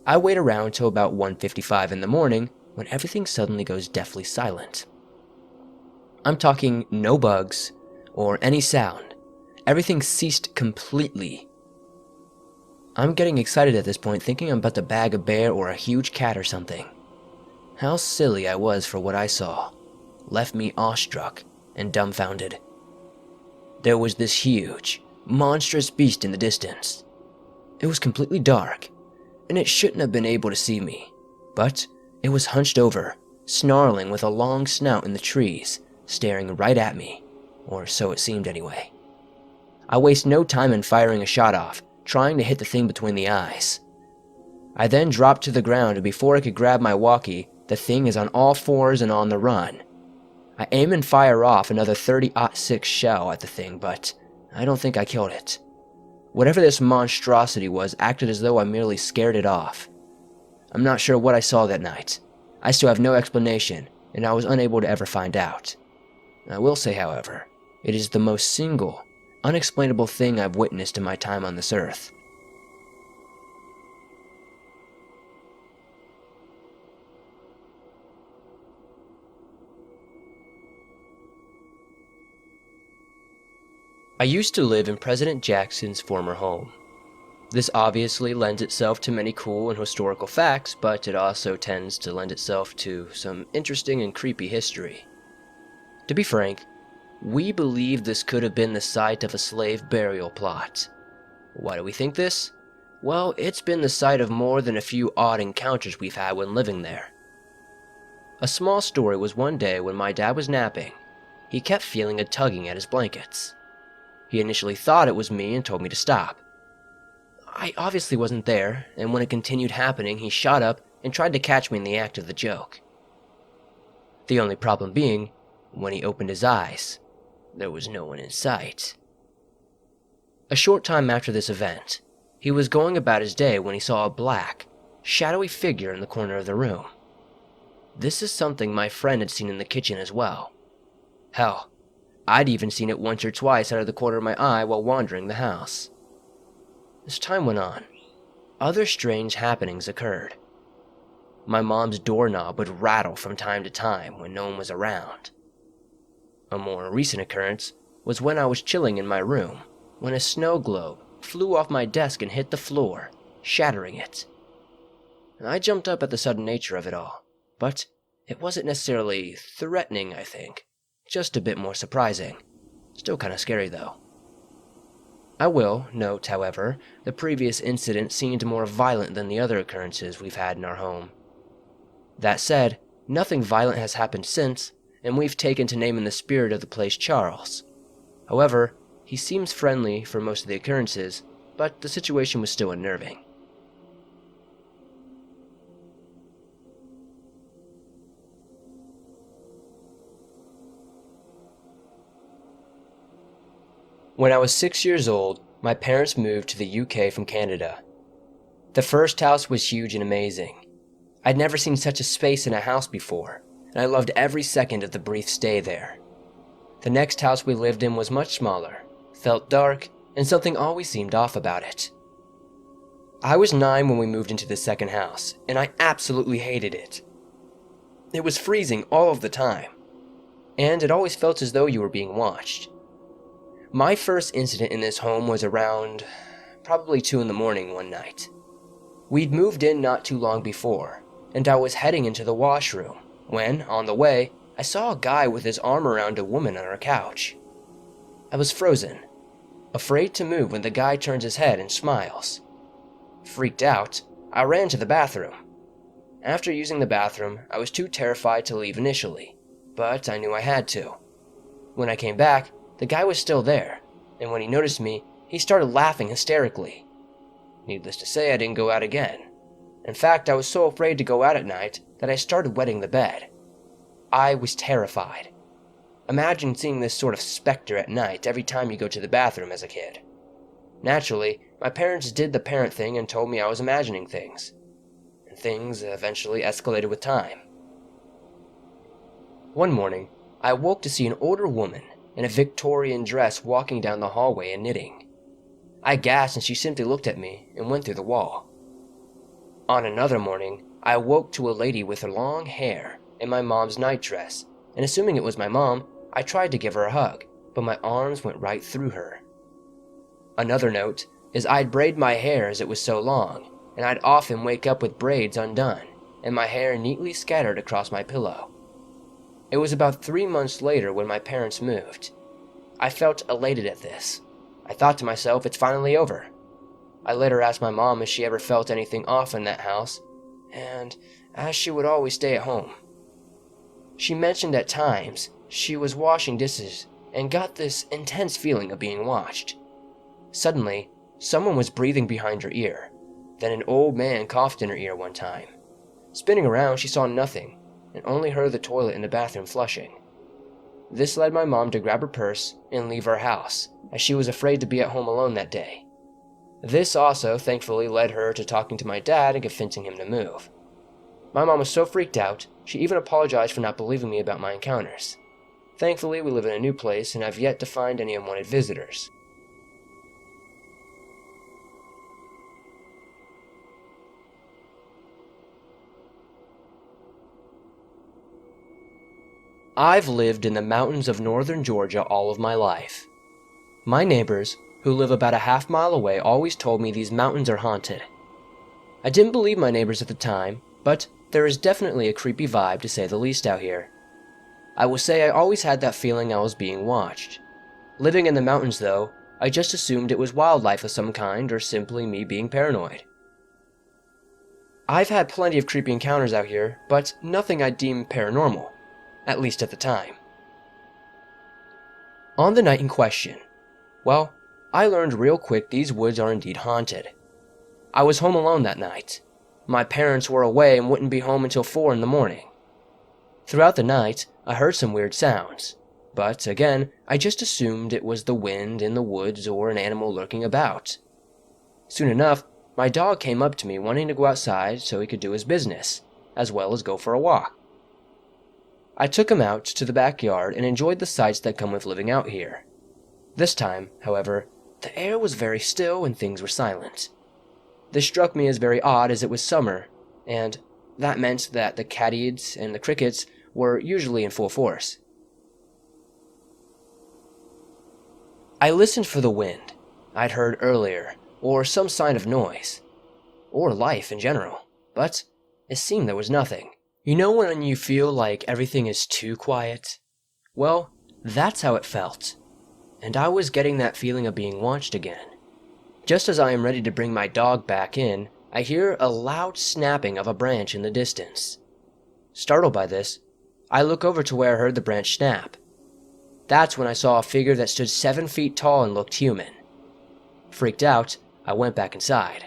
I wait around till about 1:55 in the morning when everything suddenly goes deathly silent. I'm talking no bugs or any sound. Everything ceased completely. I'm getting excited at this point, thinking I'm about to bag a bear or a huge cat or something. How silly I was for what I saw. Left me awestruck and dumbfounded. There was this huge, monstrous beast in the distance. It was completely dark, and it shouldn't have been able to see me, but it was hunched over, snarling with a long snout in the trees, staring right at me, or so it seemed anyway. I waste no time in firing a shot off, trying to hit the thing between the eyes. I then drop to the ground, and before I could grab my walkie, the thing is on all fours and on the run. I aim and fire off another 30-06 shell at the thing, but I don't think I killed it. Whatever this monstrosity was acted as though I merely scared it off. I'm not sure what I saw that night. I still have no explanation, and I was unable to ever find out. I will say, however, it is the most single, unexplainable thing I've witnessed in my time on this earth. I used to live in President Jackson's former home. This obviously lends itself to many cool and historical facts, but it also tends to lend itself to some interesting and creepy history. To be frank, we believe this could have been the site of a slave burial plot. Why do we think this? Well, it's been the site of more than a few odd encounters we've had when living there. A small story was one day when my dad was napping. He kept feeling a tugging at his blankets. He initially thought it was me and told me to stop. I obviously wasn't there, and when it continued happening, he shot up and tried to catch me in the act of the joke. The only problem being, when he opened his eyes, there was no one in sight. A short time after this event, he was going about his day when he saw a black, shadowy figure in the corner of the room. This is something my friend had seen in the kitchen as well. Hell, I'd even seen it once or twice out of the corner of my eye while wandering the house. As time went on, other strange happenings occurred. My mom's doorknob would rattle from time to time when no one was around. A more recent occurrence was when I was chilling in my room, when a snow globe flew off my desk and hit the floor, shattering it. I jumped up at the sudden nature of it all, but it wasn't necessarily threatening, I think. Just a bit more surprising. Still kinda scary though. I will note, however, the previous incident seemed more violent than the other occurrences we've had in our home. That said, nothing violent has happened since, and we've taken to naming the spirit of the place Charles. However, he seems friendly for most of the occurrences, but the situation was still unnerving. When I was 6 years old, my parents moved to the UK from Canada. The first house was huge and amazing. I'd never seen such a space in a house before, and I loved every second of the brief stay there. The next house we lived in was much smaller, felt dark, and something always seemed off about it. I was 9 when we moved into the second house, and I absolutely hated it. It was freezing all of the time, and it always felt as though you were being watched. My first incident in this home was around probably 2 in the morning one night. We'd moved in not too long before, and I was heading into the washroom when, on the way, I saw a guy with his arm around a woman on her couch. I was frozen, afraid to move when the guy turns his head and smiles. Freaked out, I ran to the bathroom. After using the bathroom, I was too terrified to leave initially, but I knew I had to. When I came back, the guy was still there, and when he noticed me, he started laughing hysterically. Needless to say, I didn't go out again. In fact, I was so afraid to go out at night that I started wetting the bed. I was terrified. Imagine seeing this sort of specter at night every time you go to the bathroom as a kid. Naturally, my parents did the parent thing and told me I was imagining things. And things eventually escalated with time. One morning, I awoke to see an older woman in a Victorian dress walking down the hallway and knitting. I gasped and she simply looked at me and went through the wall. On another morning, I awoke to a lady with her long hair in my mom's nightdress, and assuming it was my mom, I tried to give her a hug, but my arms went right through her. Another note is I'd braid my hair as it was so long, and I'd often wake up with braids undone, and my hair neatly scattered across my pillow. It was about 3 months later when my parents moved. I felt elated at this. I thought to myself, it's finally over. I later asked my mom if she ever felt anything off in that house, and as she would always stay at home. She mentioned at times she was washing dishes and got this intense feeling of being watched. Suddenly, someone was breathing behind her ear. Then an old man coughed in her ear one time. Spinning around, she saw nothing, and only heard the toilet in the bathroom flushing. This led my mom to grab her purse and leave her house, as she was afraid to be at home alone that day. This also, thankfully, led her to talking to my dad and convincing him to move. My mom was so freaked out, she even apologized for not believing me about my encounters. Thankfully, we live in a new place and have yet to find any unwanted visitors. I've lived in the mountains of northern Georgia all of my life. My neighbors, who live about a half-mile away, always told me these mountains are haunted. I didn't believe my neighbors at the time, but there is definitely a creepy vibe to say the least out here. I will say I always had that feeling I was being watched. Living in the mountains though, I just assumed it was wildlife of some kind or simply me being paranoid. I've had plenty of creepy encounters out here, but nothing I'd deem paranormal. At least at the time. On the night in question, well, I learned real quick these woods are indeed haunted. I was home alone that night. My parents were away and wouldn't be home until 4 in the morning. Throughout the night, I heard some weird sounds, but again, I just assumed it was the wind in the woods or an animal lurking about. Soon enough, my dog came up to me wanting to go outside so he could do his business, as well as go for a walk. I took him out to the backyard and enjoyed the sights that come with living out here. This time, however, the air was very still and things were silent. This struck me as very odd as it was summer, and that meant that the katydids and the crickets were usually in full force. I listened for the wind I'd heard earlier, or some sign of noise, or life in general, but it seemed there was nothing. You know when you feel like everything is too quiet? Well, that's how it felt. and I was getting that feeling of being watched again. Just as I am ready to bring my dog back in, I hear a loud snapping of a branch in the distance. Startled by this, I look over to where I heard the branch snap. That's when I saw a figure that stood 7 feet tall and looked human. Freaked out, I went back inside.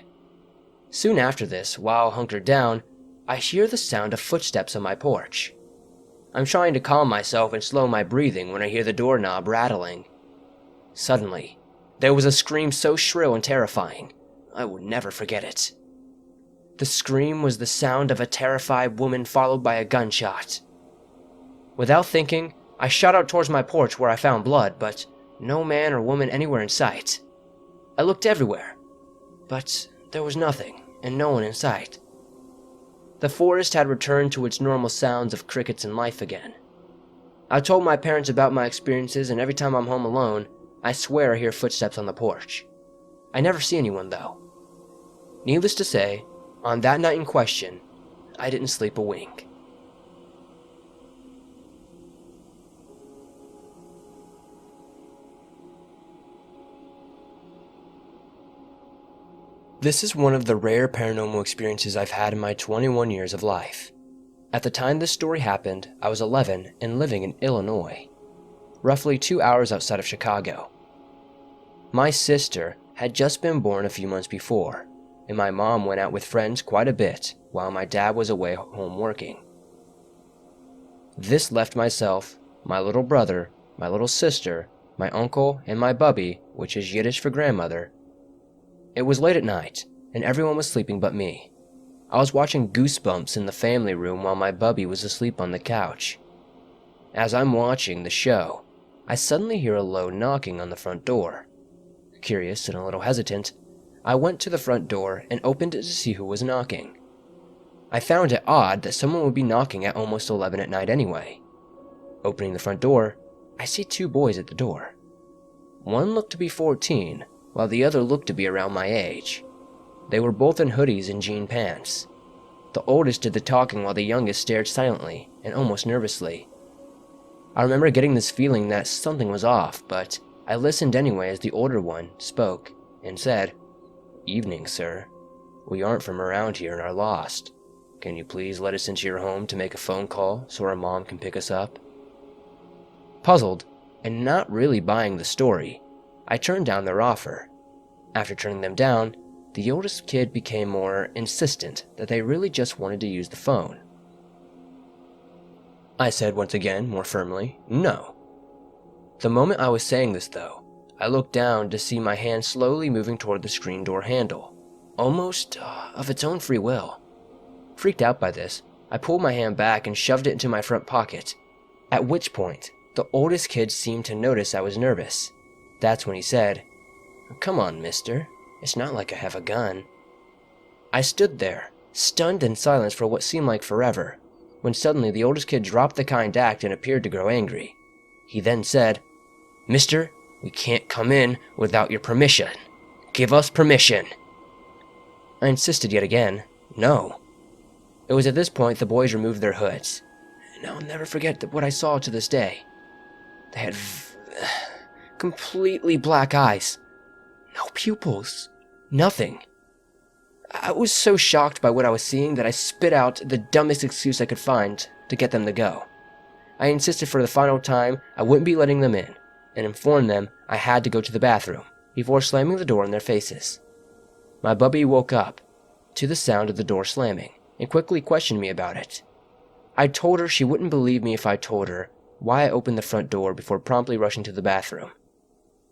Soon after this, while hunkered down, I hear the sound of footsteps on my porch. I'm trying to calm myself and slow my breathing when I hear the doorknob rattling. Suddenly, there was a scream so shrill and terrifying, I will never forget it. The scream was the sound of a terrified woman followed by a gunshot. Without thinking, I shot out towards my porch where I found blood, but no man or woman anywhere in sight. I looked everywhere, but there was nothing and no one in sight. The forest had returned to its normal sounds of crickets and life again. I told my parents about my experiences, and every time I'm home alone, I swear I hear footsteps on the porch. I never see anyone though. Needless to say, on that night in question, I didn't sleep a wink. This is one of the rare paranormal experiences I've had in my 21 years of life. At the time this story happened, I was 11 and living in Illinois, roughly 2 hours outside of Chicago. My sister had just been born a few months before, and my mom went out with friends quite a bit while my dad was away home working. This left myself, my little brother, my little sister, my uncle, and my bubby, which is Yiddish for grandmother. It was late at night, and everyone was sleeping but me. I was watching Goosebumps in the family room while my bubby was asleep on the couch. As I'm watching the show, I suddenly hear a low knocking on the front door. Curious and a little hesitant, I went to the front door and opened it to see who was knocking. I found it odd that someone would be knocking at almost 11 at night anyway. Opening the front door, I see 2 boys at the door. One looked to be 14, while the other looked to be around my age. They were both in hoodies and jean pants. The oldest did the talking while the youngest stared silently and almost nervously. I remember getting this feeling that something was off, but I listened anyway as the older one spoke and said, "Evening, sir. We aren't from around here and are lost. Can you please let us into your home to make a phone call so our mom can pick us up?" Puzzled, and not really buying the story, I turned down their offer. After turning them down, the oldest kid became more insistent that they really just wanted to use the phone. I said once again, more firmly, no. The moment I was saying this though, I looked down to see my hand slowly moving toward the screen door handle, almost of its own free will. Freaked out by this, I pulled my hand back and shoved it into my front pocket, at which point, the oldest kid seemed to notice I was nervous. That's when he said, "Come on, mister. It's not like I have a gun." I stood there, stunned in silence for what seemed like forever, when suddenly the oldest kid dropped the kind act and appeared to grow angry. He then said, "Mister, we can't come in without your permission. Give us permission." I insisted yet again, no. It was at this point the boys removed their hoods, and I'll never forget what I saw to this day. They had completely black eyes. No pupils. Nothing. I was so shocked by what I was seeing that I spit out the dumbest excuse I could find to get them to go. I insisted for the final time I wouldn't be letting them in, and informed them I had to go to the bathroom before slamming the door in their faces. My bubby woke up to the sound of the door slamming and quickly questioned me about it. I told her she wouldn't believe me if I told her why I opened the front door before promptly rushing to the bathroom.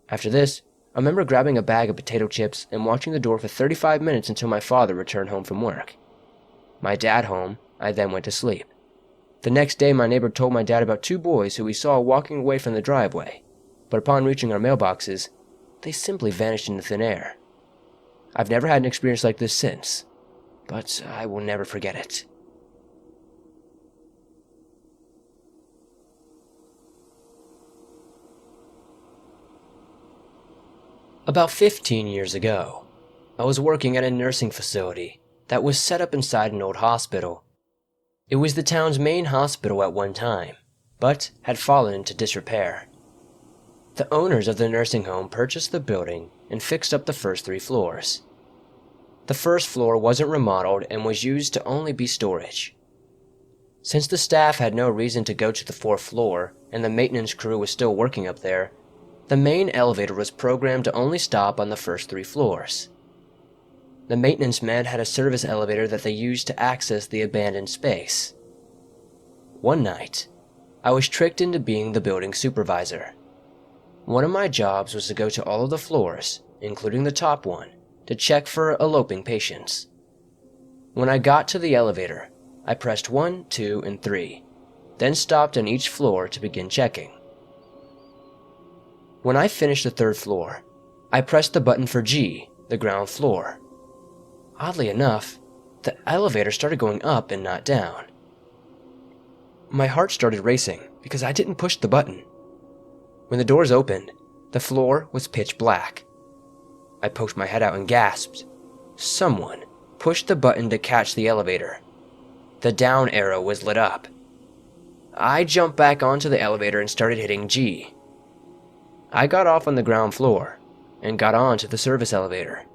After this, I remember grabbing a bag of potato chips and watching the door for 35 minutes until my father returned home from work. My dad home, I then went to sleep. The next day, my neighbor told my dad about 2 boys who we saw walking away from the driveway, but upon reaching our mailboxes, they simply vanished into thin air. I've never had an experience like this since, but I will never forget it. About 15 years ago, I was working at a nursing facility that was set up inside an old hospital. It was the town's main hospital at one time, but had fallen into disrepair. The owners of the nursing home purchased the building and fixed up the first 3 floors. The first floor wasn't remodeled and was used to only be storage. Since the staff had no reason to go to the 4th floor and the maintenance crew was still working up there, the main elevator was programmed to only stop on the first 3 floors. The maintenance men had a service elevator that they used to access the abandoned space. One night, I was tricked into being the building supervisor. One of my jobs was to go to all of the floors, including the top one, to check for eloping patients. When I got to the elevator, I pressed 1, 2, and 3, then stopped on each floor to begin checking. When I finished the 3rd floor, I pressed the button for G, the ground floor. Oddly enough, the elevator started going up and not down. My heart started racing because I didn't push the button. When the doors opened, the floor was pitch black. I poked my head out and gasped. Someone pushed the button to catch the elevator. The down arrow was lit up. I jumped back onto the elevator and started hitting G. I got off on the ground floor and got on to the service elevator.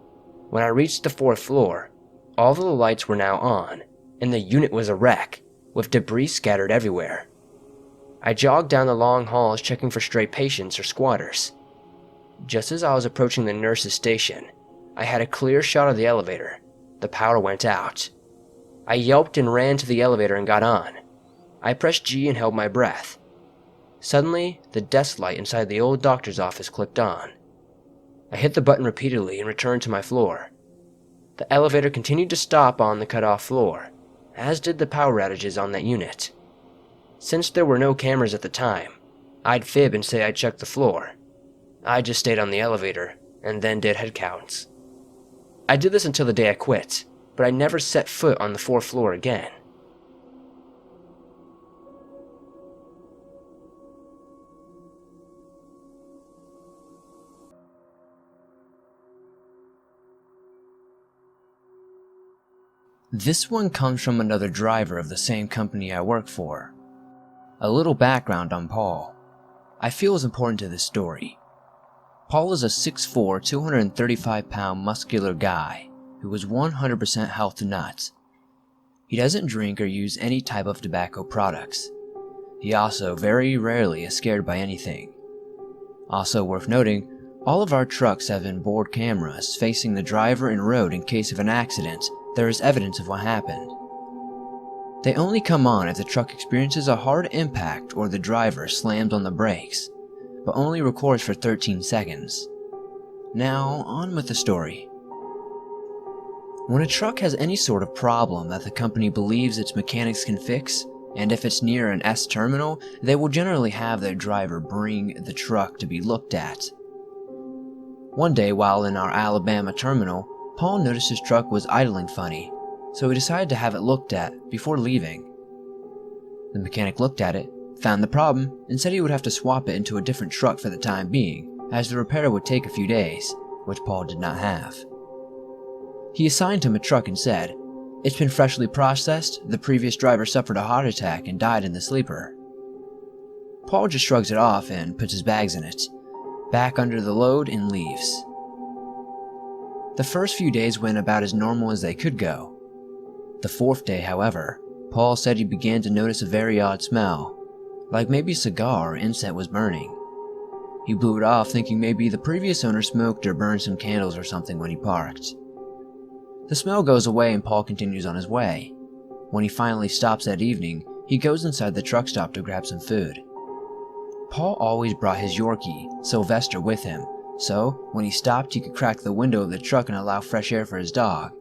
When I reached the 4th floor, all of the lights were now on, and the unit was a wreck, with debris scattered everywhere. I jogged down the long halls checking for stray patients or squatters. Just as I was approaching the nurse's station, I had a clear shot of the elevator. The power went out. I yelped and ran to the elevator and got on. I pressed G and held my breath. Suddenly, the desk light inside the old doctor's office clicked on. I hit the button repeatedly and returned to my floor. The elevator continued to stop on the cut-off floor, as did the power outages on that unit. Since there were no cameras at the time, I'd fib and say I checked the floor. I just stayed on the elevator and then did head counts. I did this until the day I quit, but I never set foot on the 4th floor again. This one comes from another driver of the same company I work for. A little background on Paul. I feel is important to this story. Paul is a 6'4", 235-pound muscular guy who is 100% health nuts. He doesn't drink or use any type of tobacco products. He also very rarely is scared by anything. Also worth noting, all of our trucks have inboard cameras facing the driver and road in case of an accident. There is evidence of what happened. They only come on if the truck experiences a hard impact or the driver slams on the brakes, but only records for 13 seconds. Now, on with the story. When a truck has any sort of problem that the company believes its mechanics can fix, and if it's near an S terminal, they will generally have their driver bring the truck to be looked at. One day while in our Alabama terminal, Paul noticed his truck was idling funny, so he decided to have it looked at before leaving. The mechanic looked at it, found the problem, and said he would have to swap it into a different truck for the time being, as the repair would take a few days, which Paul did not have. He assigned him a truck and said, "It's been freshly processed, the previous driver suffered a heart attack and died in the sleeper." Paul just shrugs it off and puts his bags in it, back under the load, and leaves. The first few days went about as normal as they could go. The 4th day, however, Paul said he began to notice a very odd smell, like maybe a cigar or incense was burning. He blew it off thinking maybe the previous owner smoked or burned some candles or something when he parked. The smell goes away and Paul continues on his way. When he finally stops that evening, he goes inside the truck stop to grab some food. Paul always brought his Yorkie, Sylvester, with him, so when he stopped he could crack the window of the truck and allow fresh air for his dog.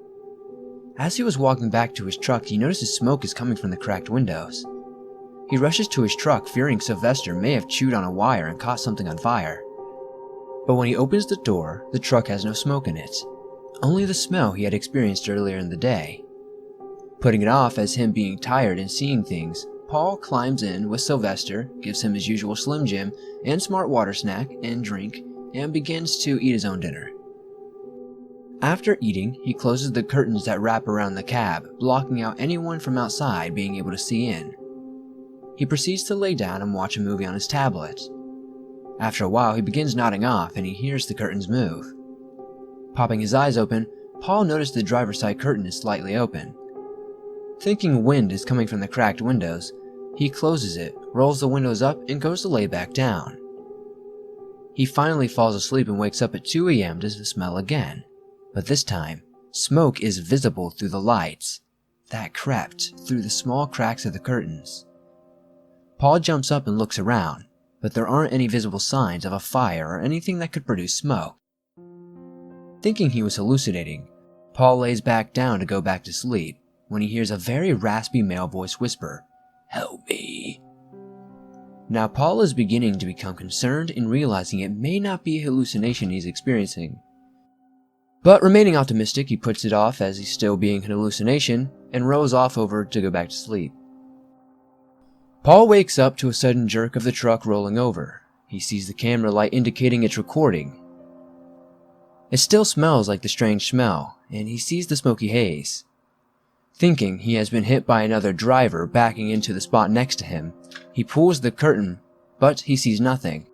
As he was walking back to his truck, he notices smoke is coming from the cracked windows. He rushes to his truck, fearing Sylvester may have chewed on a wire and caught something on fire. But when he opens the door, the truck has no smoke in it, only the smell he had experienced earlier in the day. Putting it off as him being tired and seeing things, Paul climbs in with Sylvester, gives him his usual Slim Jim and smart water snack and drink, and begins to eat his own dinner. After eating, he closes the curtains that wrap around the cab, blocking out anyone from outside being able to see in. He proceeds to lay down and watch a movie on his tablet. After a while, he begins nodding off and he hears the curtains move. Popping his eyes open, Paul noticed the driver's side curtain is slightly open. Thinking wind is coming from the cracked windows, he closes it, rolls the windows up, and goes to lay back down. He finally falls asleep and wakes up at 2 a.m. to the smell again, but this time, smoke is visible through the lights that crept through the small cracks of the curtains. Paul jumps up and looks around, but there aren't any visible signs of a fire or anything that could produce smoke. Thinking he was hallucinating, Paul lays back down to go back to sleep when he hears a very raspy male voice whisper, "Help me." Now Paul is beginning to become concerned and realizing it may not be a hallucination he's experiencing. But remaining optimistic, he puts it off as he's still being an hallucination and rolls off over to go back to sleep. Paul wakes up to a sudden jerk of the truck rolling over. He sees the camera light indicating it's recording. It still smells like the strange smell, and he sees the smoky haze. Thinking he has been hit by another driver backing into the spot next to him, he pulls the curtain, but he sees nothing.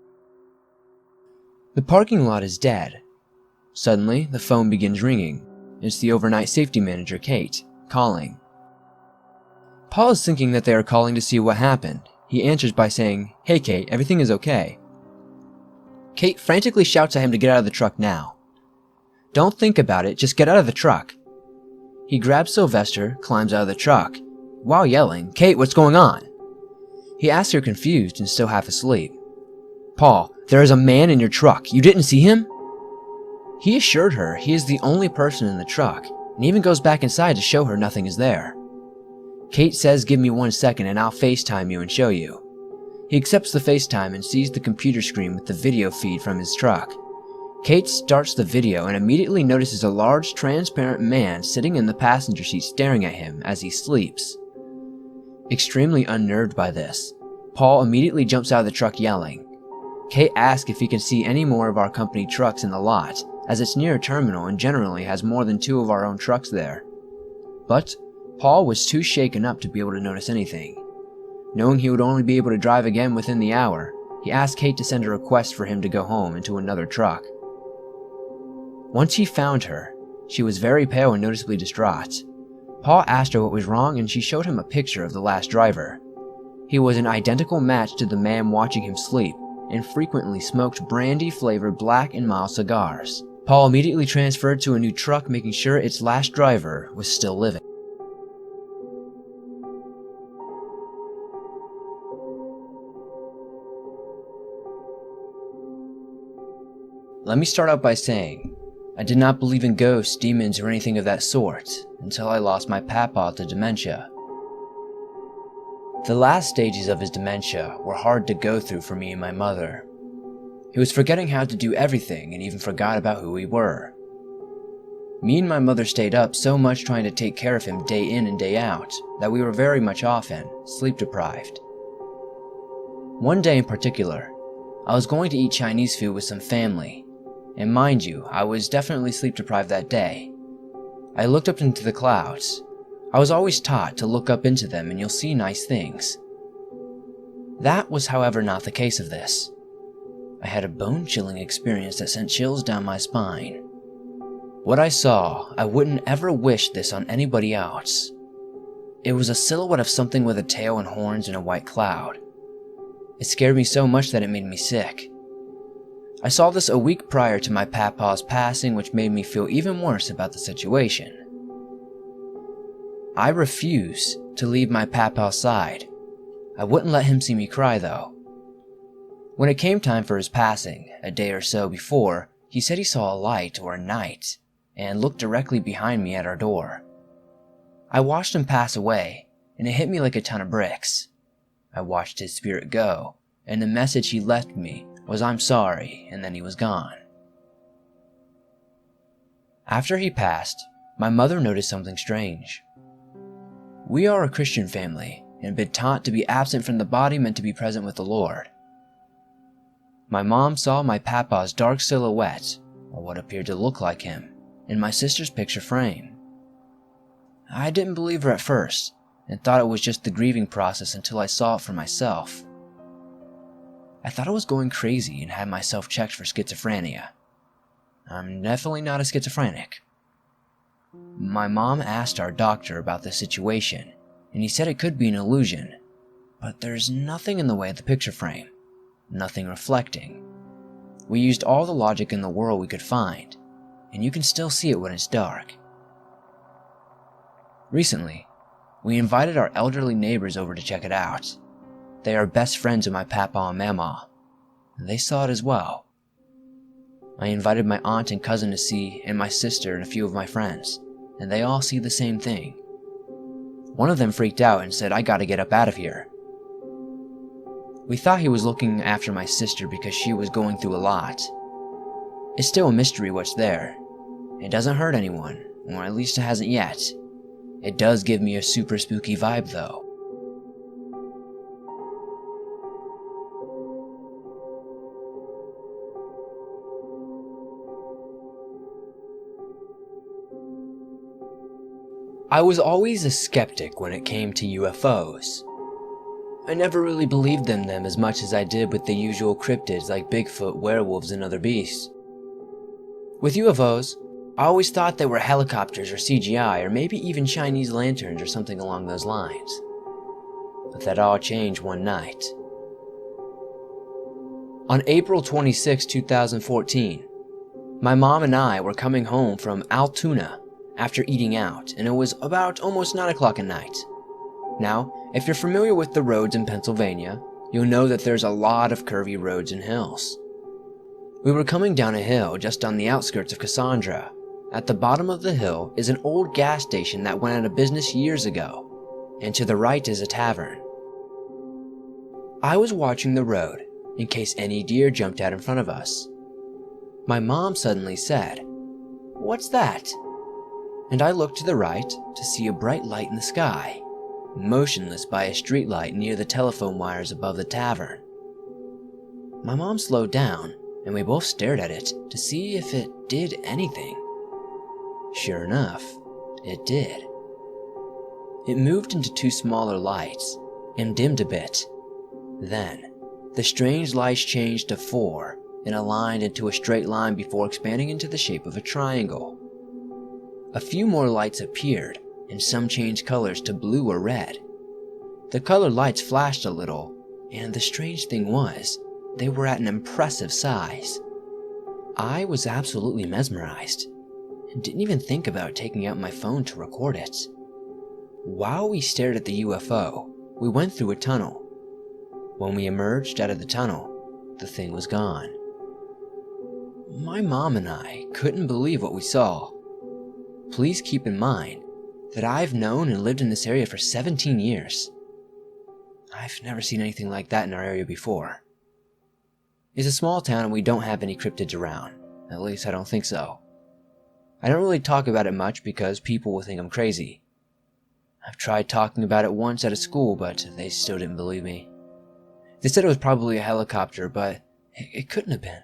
The parking lot is dead. Suddenly, the phone begins ringing. It's the overnight safety manager, Kate, calling. Paul is thinking that they are calling to see what happened. He answers by saying, "Hey Kate, everything is okay." Kate frantically shouts at him to get out of the truck now. "Don't think about it, just get out of the truck." He grabs Sylvester, climbs out of the truck, while yelling, "Kate, what's going on?" He asks her confused and still half asleep. "Paul, there is a man in your truck. You didn't see him?" He assured her he is the only person in the truck, and even goes back inside to show her nothing is there. Kate says, "Give me 1 second and I'll FaceTime you and show you." He accepts the FaceTime and sees the computer screen with the video feed from his truck. Kate starts the video and immediately notices a large transparent man sitting in the passenger seat staring at him as he sleeps. Extremely unnerved by this, Paul immediately jumps out of the truck yelling. Kate asks if he can see any more of our company trucks in the lot, as it's near a terminal and generally has more than 2 of our own trucks there. But Paul was too shaken up to be able to notice anything. Knowing he would only be able to drive again within the hour, he asked Kate to send a request for him to go home into another truck. Once he found her, she was very pale and noticeably distraught. Paul asked her what was wrong and she showed him a picture of the last driver. He was an identical match to the man watching him sleep and frequently smoked brandy-flavored Black and Mild cigars. Paul immediately transferred to a new truck, making sure its last driver was still living. Let me start out by saying, I did not believe in ghosts, demons, or anything of that sort until I lost my papa to dementia. The last stages of his dementia were hard to go through for me and my mother. He was forgetting how to do everything and even forgot about who we were. Me and my mother stayed up so much trying to take care of him day in and day out that we were very much often sleep deprived. One day in particular, I was going to eat Chinese food with some family. And mind you, I was definitely sleep deprived that day. I looked up into the clouds. I was always taught to look up into them and you'll see nice things. That was, however, not the case of this. I had a bone-chilling experience that sent chills down my spine. What I saw, I wouldn't ever wish this on anybody else. It was a silhouette of something with a tail and horns in a white cloud. It scared me so much that it made me sick. I saw this a week prior to my papa's passing, which made me feel even worse about the situation. I refused to leave my papa's side. I wouldn't let him see me cry though. When it came time for his passing, a day or so before, he said he saw a light or a knight and looked directly behind me at our door. I watched him pass away, and it hit me like a ton of bricks. I watched his spirit go, and the message he left me was "I'm sorry," and then he was gone. After he passed, my mother noticed something strange. We are a Christian family, and been taught to be absent from the body meant to be present with the Lord. My mom saw my papa's dark silhouette, or what appeared to look like him, in my sister's picture frame. I didn't believe her at first, and thought it was just the grieving process until I saw it for myself. I thought I was going crazy and had myself checked for schizophrenia. I'm definitely not a schizophrenic. My mom asked our doctor about the situation, and he said it could be an illusion, but there's nothing in the way of the picture frame, nothing reflecting. We used all the logic in the world we could find, and you can still see it when it's dark. Recently, we invited our elderly neighbors over to check it out. They are best friends of my papa and mama, and they saw it as well. I invited my aunt and cousin to see, and my sister and a few of my friends, and they all see the same thing. One of them freaked out and said, "I gotta get up out of here." We thought he was looking after my sister because she was going through a lot. It's still a mystery what's there. It doesn't hurt anyone, or at least it hasn't yet. It does give me a super spooky vibe though. I was always a skeptic when it came to UFOs. I never really believed in them as much as I did with the usual cryptids like Bigfoot, werewolves, and other beasts. With UFOs, I always thought they were helicopters or CGI or maybe even Chinese lanterns or something along those lines. But that all changed one night. On April 26, 2014, my mom and I were coming home from Altoona after eating out, and it was about almost 9 o'clock at night. Now, if you're familiar with the roads in Pennsylvania, you'll know that there's a lot of curvy roads and hills. We were coming down a hill just on the outskirts of Cassandra. At the bottom of the hill is an old gas station that went out of business years ago, and to the right is a tavern. I was watching the road in case any deer jumped out in front of us. My mom suddenly said, "What's that?" And I looked to the right to see a bright light in the sky, motionless by a streetlight near the telephone wires above the tavern. My mom slowed down, and we both stared at it to see if it did anything. Sure enough, it did. It moved into 2 smaller lights and dimmed a bit. Then, the strange lights changed to 4 and aligned into a straight line before expanding into the shape of a triangle. A few more lights appeared, and some changed colors to blue or red. The colored lights flashed a little, and the strange thing was, they were at an impressive size. I was absolutely mesmerized, and didn't even think about taking out my phone to record it. While we stared at the UFO, we went through a tunnel. When we emerged out of the tunnel, the thing was gone. My mom and I couldn't believe what we saw. Please keep in mind that I've known and lived in this area for 17 years. I've never seen anything like that in our area before. It's a small town and we don't have any cryptids around. At least I don't think so. I don't really talk about it much because people will think I'm crazy. I've tried talking about it once at a school, but they still didn't believe me. They said it was probably a helicopter, but it couldn't have been.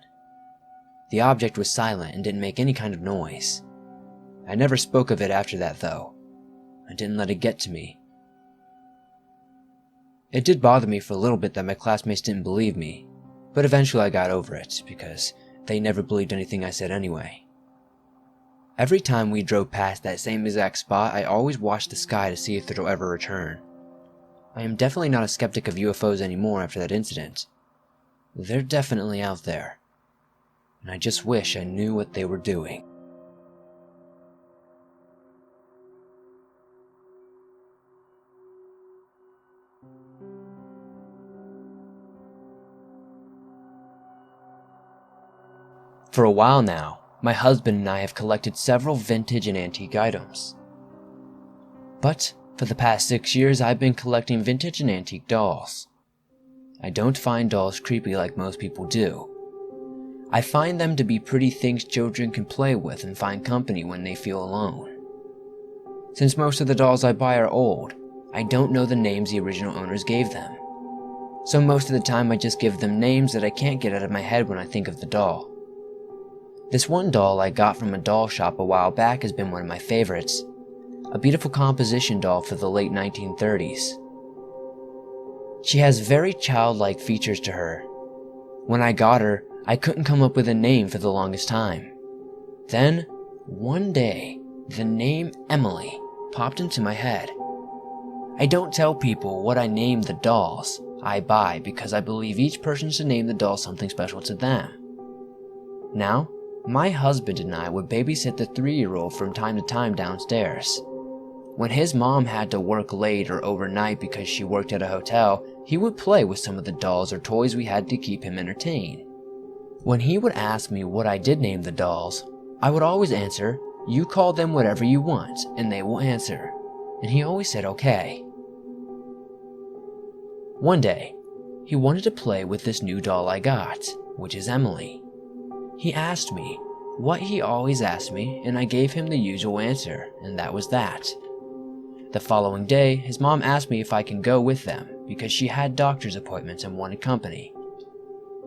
The object was silent and didn't make any kind of noise. I never spoke of it after that, though. I didn't let it get to me. It did bother me for a little bit that my classmates didn't believe me, but eventually I got over it because they never believed anything I said anyway. Every time we drove past that same exact spot, I always watched the sky to see if it'll ever return. I am definitely not a skeptic of UFOs anymore after that incident. They're definitely out there, and I just wish I knew what they were doing. For a while now, my husband and I have collected several vintage and antique items. But for the past 6 years, I've been collecting vintage and antique dolls. I don't find dolls creepy like most people do. I find them to be pretty things children can play with and find company when they feel alone. Since most of the dolls I buy are old, I don't know the names the original owners gave them. So most of the time I just give them names that I can't get out of my head when I think of the doll. This one doll I got from a doll shop a while back has been one of my favorites. A beautiful composition doll for the late 1930s. She has very childlike features to her, When I got her, I couldn't come up with a name for the longest time. Then, one day, the name Emily popped into my head. I don't tell people what I name the dolls I buy because I believe each person should name the doll something special to them. Now, my husband and I would babysit the 3-year-old from time to time downstairs. When his mom had to work late or overnight because she worked at a hotel, he would play with some of the dolls or toys we had to keep him entertained. When he would ask me what I did name the dolls, I would always answer, "You call them whatever you want, and they will answer." And he always said okay. One day, he wanted to play with this new doll I got, which is Emily. He asked me what he always asked me, and I gave him the usual answer, and that was that. The following day, his mom asked me if I can go with them because she had doctor's appointments and wanted company.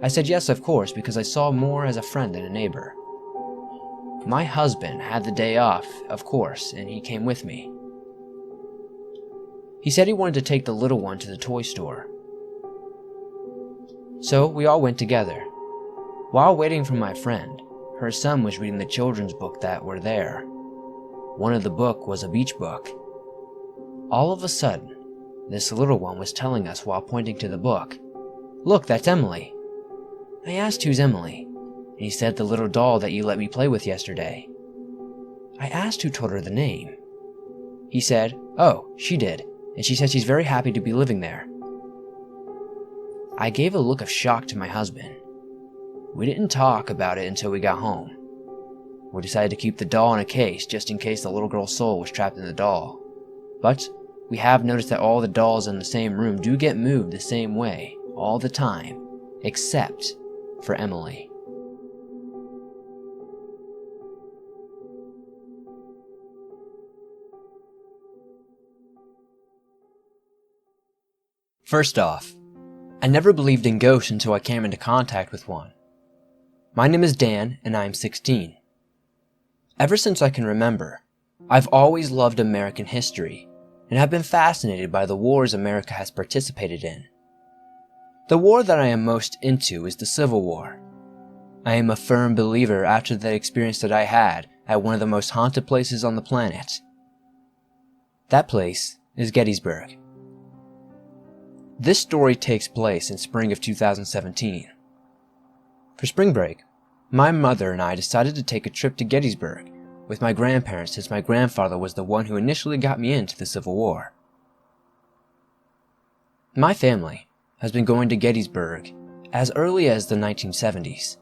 I said yes, of course, because I saw more as a friend than a neighbor. My husband had the day off, of course, and he came with me. He said he wanted to take the little one to the toy store. So we all went together. While waiting for my friend, her son was reading the children's book that were there. One of the book was a beach book. All of a sudden, this little one was telling us while pointing to the book, "Look, that's Emily." I asked who's Emily, and he said the little doll that you let me play with yesterday. I asked who told her the name. He said, "Oh, she did, and she said she's very happy to be living there." I gave a look of shock to my husband. We didn't talk about it until we got home. We decided to keep the doll in a case just in case the little girl's soul was trapped in the doll. But we have noticed that all the dolls in the same room do get moved the same way all the time, except for Emily. First off, I never believed in ghosts until I came into contact with one. My name is Dan, and I am 16. Ever since I can remember, I've always loved American history, and have been fascinated by the wars America has participated in. The war that I am most into is the Civil War. I am a firm believer after the experience that I had at one of the most haunted places on the planet. That place is Gettysburg. This story takes place in spring of 2017. For spring break, my mother and I decided to take a trip to Gettysburg with my grandparents since my grandfather was the one who initially got me into the Civil War. My family has been going to Gettysburg as early as the 1970s,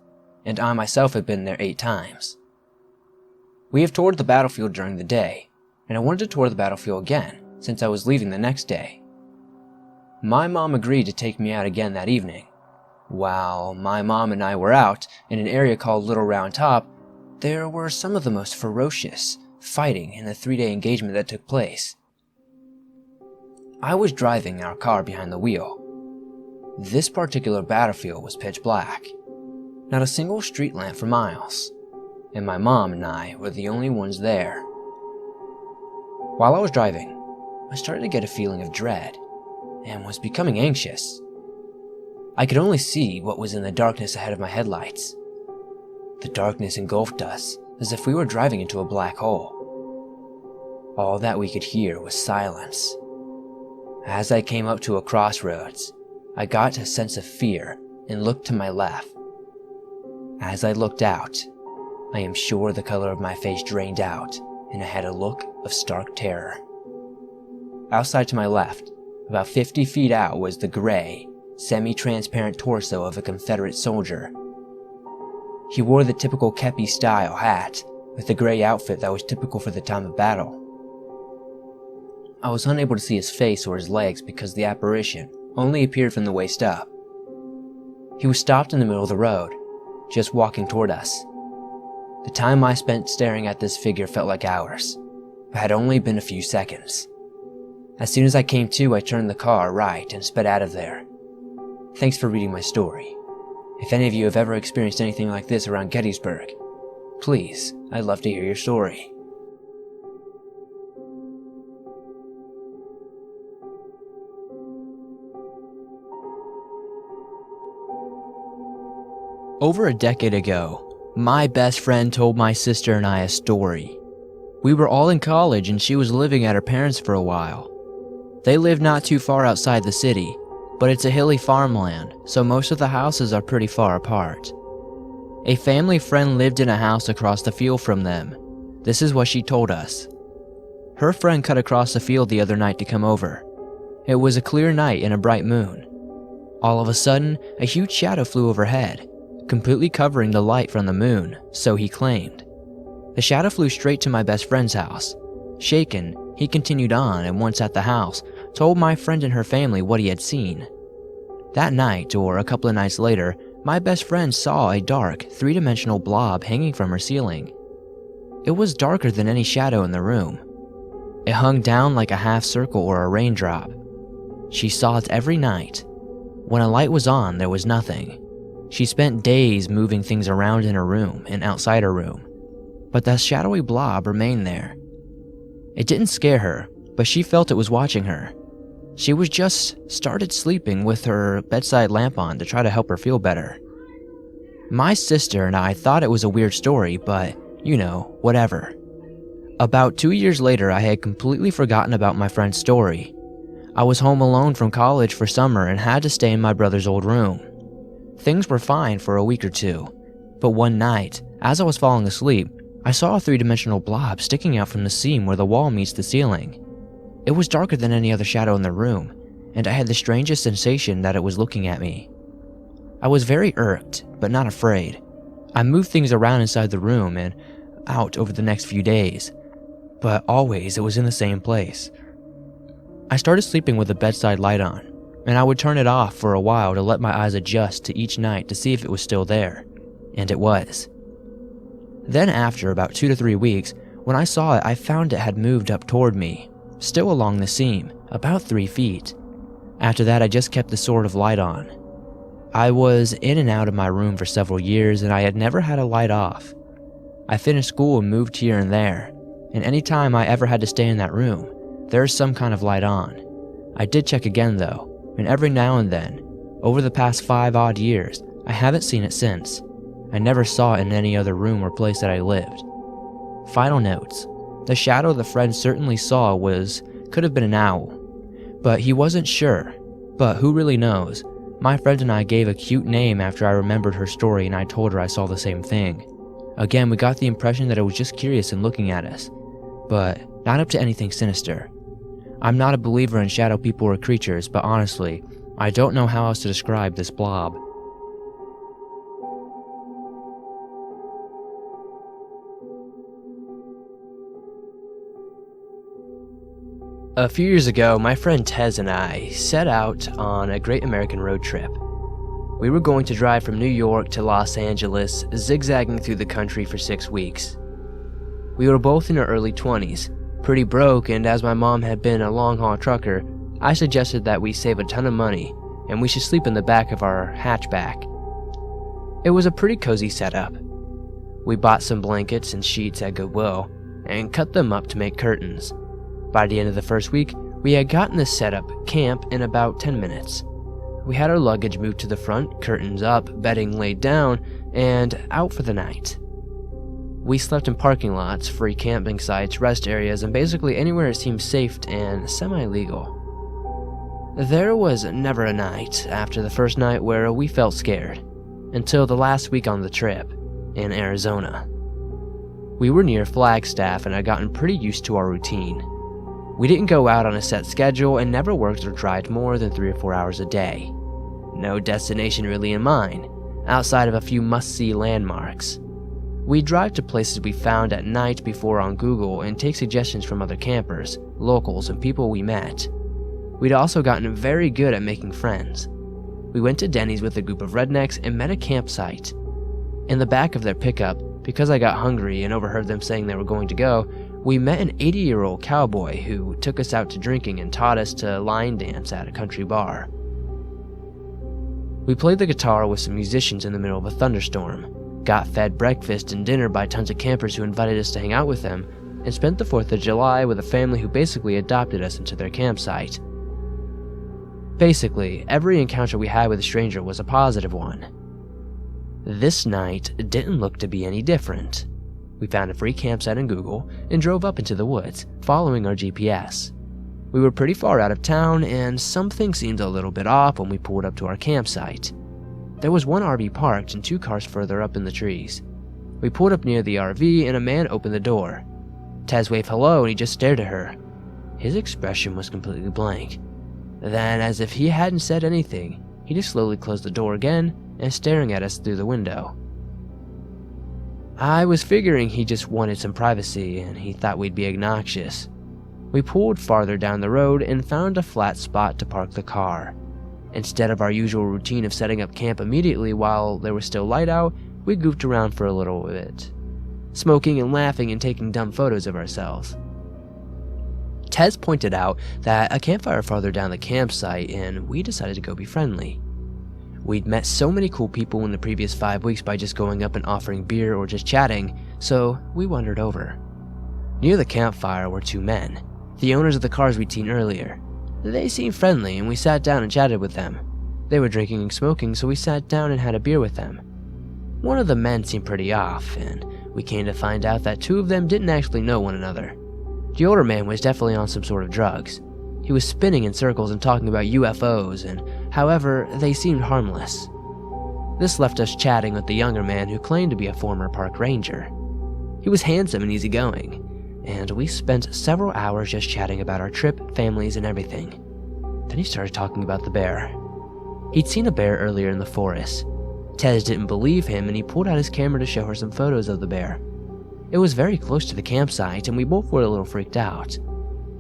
and I myself have been there 8 times. We have toured the battlefield during the day, and I wanted to tour the battlefield again since I was leaving the next day. My mom agreed to take me out again that evening. While my mom and I were out in an area called Little Round Top, there were some of the most ferocious fighting in the 3-day engagement that took place. I was driving our car behind the wheel. This particular battlefield was pitch black, not a single street lamp for miles, and my mom and I were the only ones there. While I was driving, I started to get a feeling of dread and was becoming anxious. I could only see what was in the darkness ahead of my headlights. The darkness engulfed us as if we were driving into a black hole. All that we could hear was silence. As I came up to a crossroads, I got a sense of fear and looked to my left. As I looked out, I am sure the color of my face drained out and I had a look of stark terror. Outside to my left, about 50 feet out, was the gray, semi-transparent torso of a Confederate soldier. He wore the typical kepi-style hat with the gray outfit that was typical for the time of battle. I was unable to see his face or his legs because the apparition only appeared from the waist up. He was stopped in the middle of the road, just walking toward us. The time I spent staring at this figure felt like hours, but had only been a few seconds. As soon as I came to, I turned the car right and sped out of there. Thanks for reading my story. If any of you have ever experienced anything like this around Gettysburg, please, I'd love to hear your story. Over a decade ago, my best friend told my sister and I a story. We were all in college and she was living at her parents' for a while. They live not too far outside the city, but it's a hilly farmland, so most of the houses are pretty far apart. A family friend lived in a house across the field from them. This is what she told us. Her friend cut across the field the other night to come over. It was a clear night and a bright moon. All of a sudden, a huge shadow flew overhead, completely covering the light from the moon, so he claimed. The shadow flew straight to my best friend's house. Shaken, he continued on and once at the house, told my friend and her family what he had seen. That night, or a couple of nights later, my best friend saw a dark, three-dimensional blob hanging from her ceiling. It was darker than any shadow in the room. It hung down like a half circle or a raindrop. She saw it every night. When a light was on, there was nothing. She spent days moving things around in her room and outside her room, but that shadowy blob remained there. It didn't scare her, but she felt it was watching her. She was just started sleeping with her bedside lamp on to try to help her feel better. My sister and I thought it was a weird story, but, whatever. About 2 years later, I had completely forgotten about my friend's story. I was home alone from college for summer and had to stay in my brother's old room. Things were fine for a week or two, but one night, as I was falling asleep, I saw a three-dimensional blob sticking out from the seam where the wall meets the ceiling. It was darker than any other shadow in the room, and I had the strangest sensation that it was looking at me. I was very irked, but not afraid. I moved things around inside the room and out over the next few days, but always it was in the same place. I started sleeping with the bedside light on, and I would turn it off for a while to let my eyes adjust to each night to see if it was still there, and it was. Then after about 2 to 3 weeks, when I saw it, I found it had moved up toward me, still along the seam, about 3 feet. After that, I just kept the sort of light on. I was in and out of my room for several years, and I had never had a light off. I finished school and moved here and there, and any time I ever had to stay in that room, there's some kind of light on. I did check again though, and every now and then, over the past 5 odd years, I haven't seen it since. I never saw it in any other room or place that I lived. Final notes. The shadow the friend certainly saw could have been an owl, but he wasn't sure. But who really knows? My friend and I gave a cute name after I remembered her story and I told her I saw the same thing. Again, we got the impression that it was just curious and looking at us, but not up to anything sinister. I'm not a believer in shadow people or creatures, but honestly, I don't know how else to describe this blob. A few years ago, my friend Tez and I set out on a great American road trip. We were going to drive from New York to Los Angeles, zigzagging through the country for 6 weeks. We were both in our early 20s, pretty broke, and as my mom had been a long-haul trucker, I suggested that we save a ton of money and we should sleep in the back of our hatchback. It was a pretty cozy setup. We bought some blankets and sheets at Goodwill and cut them up to make curtains. By the end of the first week, we had gotten this setup camp in about 10 minutes. We had our luggage moved to the front, curtains up, bedding laid down, and out for the night. We slept in parking lots, free camping sites, rest areas, and basically anywhere it seemed safe and semi-legal. There was never a night after the first night where we felt scared, until the last week on the trip, in Arizona. We were near Flagstaff and had gotten pretty used to our routine. We didn't go out on a set schedule and never worked or drive more than 3 or 4 hours a day. No destination really in mind, outside of a few must-see landmarks. We'd drive to places we found at night before on Google and take suggestions from other campers, locals, and people we met. We'd also gotten very good at making friends. We went to Denny's with a group of rednecks and met a campsite. In the back of their pickup, because I got hungry and overheard them saying they were going to go, we met an 80-year-old cowboy who took us out to drinking and taught us to line dance at a country bar. We played the guitar with some musicians in the middle of a thunderstorm, got fed breakfast and dinner by tons of campers who invited us to hang out with them, and spent the 4th of July with a family who basically adopted us into their campsite. Basically, every encounter we had with a stranger was a positive one. This night didn't look to be any different. We found a free campsite on Google and drove up into the woods, following our GPS. We were pretty far out of town, and something seemed a little bit off when we pulled up to our campsite. There was one RV parked and 2 cars further up in the trees. We pulled up near the RV and a man opened the door. Tez waved hello and he just stared at her. His expression was completely blank. Then, as if he hadn't said anything, he just slowly closed the door again and staring at us through the window. I was figuring he just wanted some privacy and he thought we'd be obnoxious. We pulled farther down the road and found a flat spot to park the car. Instead of our usual routine of setting up camp immediately while there was still light out, we goofed around for a little bit, smoking and laughing and taking dumb photos of ourselves. Tez pointed out that a campfire farther down the campsite, and we decided to go be friendly. We'd met so many cool people in the previous 5 weeks by just going up and offering beer or just chatting, so we wandered over. Near the campfire were 2 men, the owners of the cars we'd seen earlier. They seemed friendly and we sat down and chatted with them. They were drinking and smoking, so we sat down and had a beer with them. One of the men seemed pretty off, and we came to find out that 2 of them didn't actually know one another. The older man was definitely on some sort of drugs. He was spinning in circles and talking about UFOs, and however, they seemed harmless. This left us chatting with the younger man who claimed to be a former park ranger. He was handsome and easygoing, and we spent several hours just chatting about our trip, families, and everything. Then he started talking about the bear. He'd seen a bear earlier in the forest. Tez didn't believe him and he pulled out his camera to show her some photos of the bear. It was very close to the campsite and we both were a little freaked out.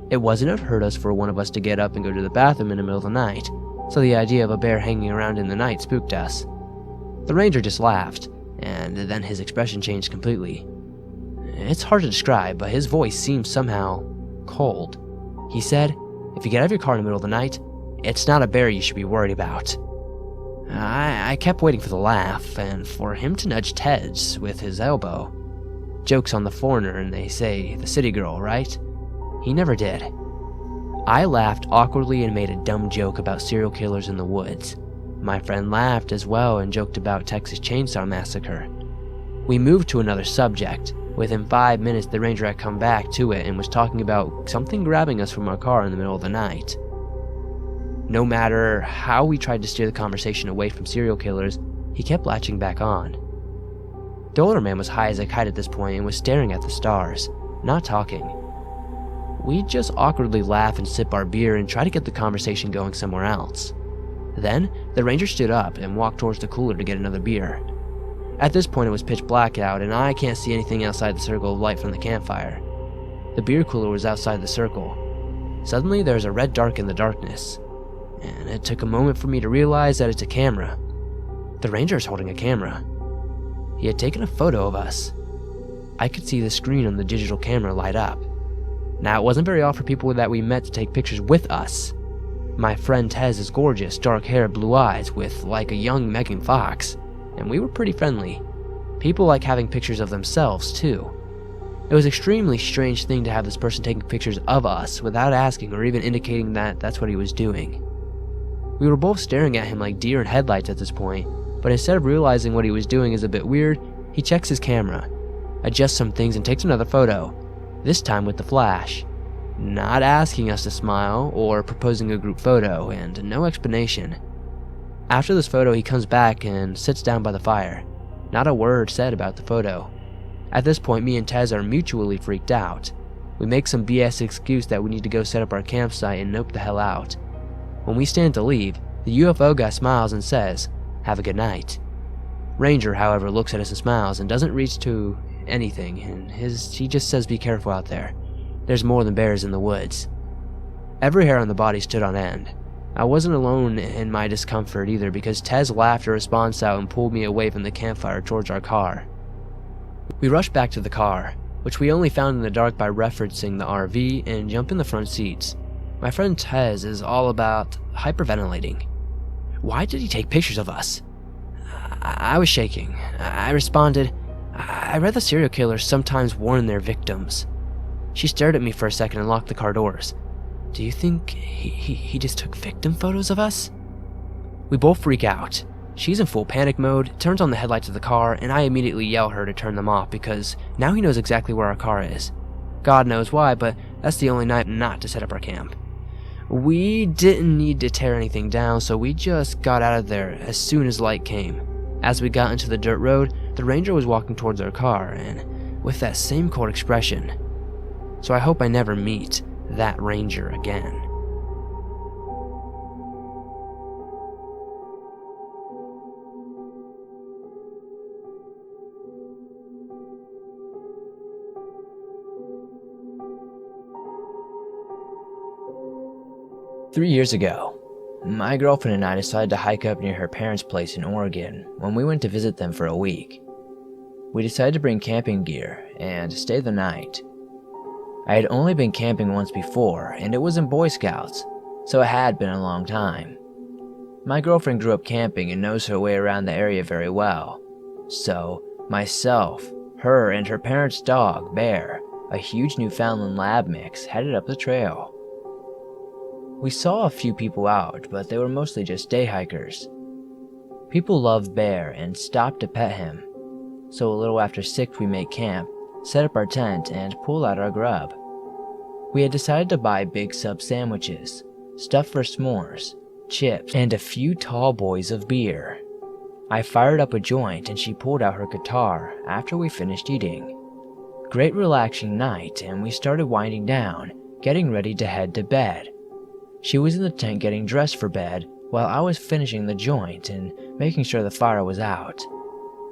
It wasn't unheard of for one of us to get up and go to the bathroom in the middle of the night, so the idea of a bear hanging around in the night spooked us. The ranger just laughed, and then his expression changed completely. It's hard to describe, but his voice seemed somehow cold. He said, "If you get out of your car in the middle of the night, it's not a bear you should be worried about." I kept waiting for the laugh, and for him to nudge Ted's with his elbow. Joke's on the foreigner, and they say the city girl, right? He never did. I laughed awkwardly and made a dumb joke about serial killers in the woods. My friend laughed as well and joked about Texas Chainsaw Massacre. We moved to another subject. Within 5 minutes, the ranger had come back to it and was talking about something grabbing us from our car in the middle of the night. No matter how we tried to steer the conversation away from serial killers, he kept latching back on. The older man was high as a kite at this point and was staring at the stars, not talking. We'd just awkwardly laugh and sip our beer and try to get the conversation going somewhere else. Then, the ranger stood up and walked towards the cooler to get another beer. At this point it was pitch black out and I can't see anything outside the circle of light from the campfire. The beer cooler was outside the circle. Suddenly there was a red dark in the darkness, and it took a moment for me to realize that it's a camera. The ranger is holding a camera. He had taken a photo of us. I could see the screen on the digital camera light up. Now, it wasn't very odd for people that we met to take pictures with us. My friend Tez is gorgeous, dark hair, blue eyes, with like a young Megan Fox, and we were pretty friendly. People like having pictures of themselves, too. It was an extremely strange thing to have this person taking pictures of us without asking or even indicating that that's what he was doing. We were both staring at him like deer in headlights at this point, but instead of realizing what he was doing is a bit weird, he checks his camera, adjusts some things, and takes another photo, this time with the flash, not asking us to smile or proposing a group photo, and no explanation. After this photo, he comes back and sits down by the fire. Not a word said about the photo. At this point, me and Tez are mutually freaked out. We make some BS excuse that we need to go set up our campsite and nope the hell out. When we stand to leave, the UFO guy smiles and says, "Have a good night." Ranger, however, looks at us and smiles and doesn't reach to anything, and he just says, "Be careful out there. There's more than bears in the woods." Every hair on the body stood on end. I wasn't alone in my discomfort either, because Tez laughed a response out and pulled me away from the campfire towards our car. We rushed back to the car, which we only found in the dark by referencing the RV, and jump in the front seats. My friend Tez is all about hyperventilating. Why did he take pictures of us? I was shaking. I responded, "I read the serial killers sometimes warn their victims." She stared at me for a second and locked the car doors. "Do you think he just took victim photos of us?" We both freak out. She's in full panic mode, turns on the headlights of the car, and I immediately yell her to turn them off because now he knows exactly where our car is. God knows why, but that's the only night not to set up our camp. We didn't need to tear anything down, so we just got out of there as soon as light came. As we got into the dirt road, the ranger was walking towards our car, and with that same cold expression. So I hope I never meet that ranger again. Three years ago, my girlfriend and I decided to hike up near her parents' place in Oregon when we went to visit them for a week. We decided to bring camping gear and stay the night. I had only been camping once before, and it was in Boy Scouts, so it had been a long time. My girlfriend grew up camping and knows her way around the area very well. So, myself, her, and her parents' dog, Bear, a huge Newfoundland lab mix, headed up the trail. We saw a few people out, but they were mostly just day hikers. People loved Bear and stopped to pet him, so a little after 6 we made camp, set up our tent, and pulled out our grub. We had decided to buy big sub sandwiches, stuff for s'mores, chips, and a few tall boys of beer. I fired up a joint and she pulled out her guitar after we finished eating. Great relaxing night, and we started winding down, getting ready to head to bed. She was in the tent getting dressed for bed while I was finishing the joint and making sure the fire was out.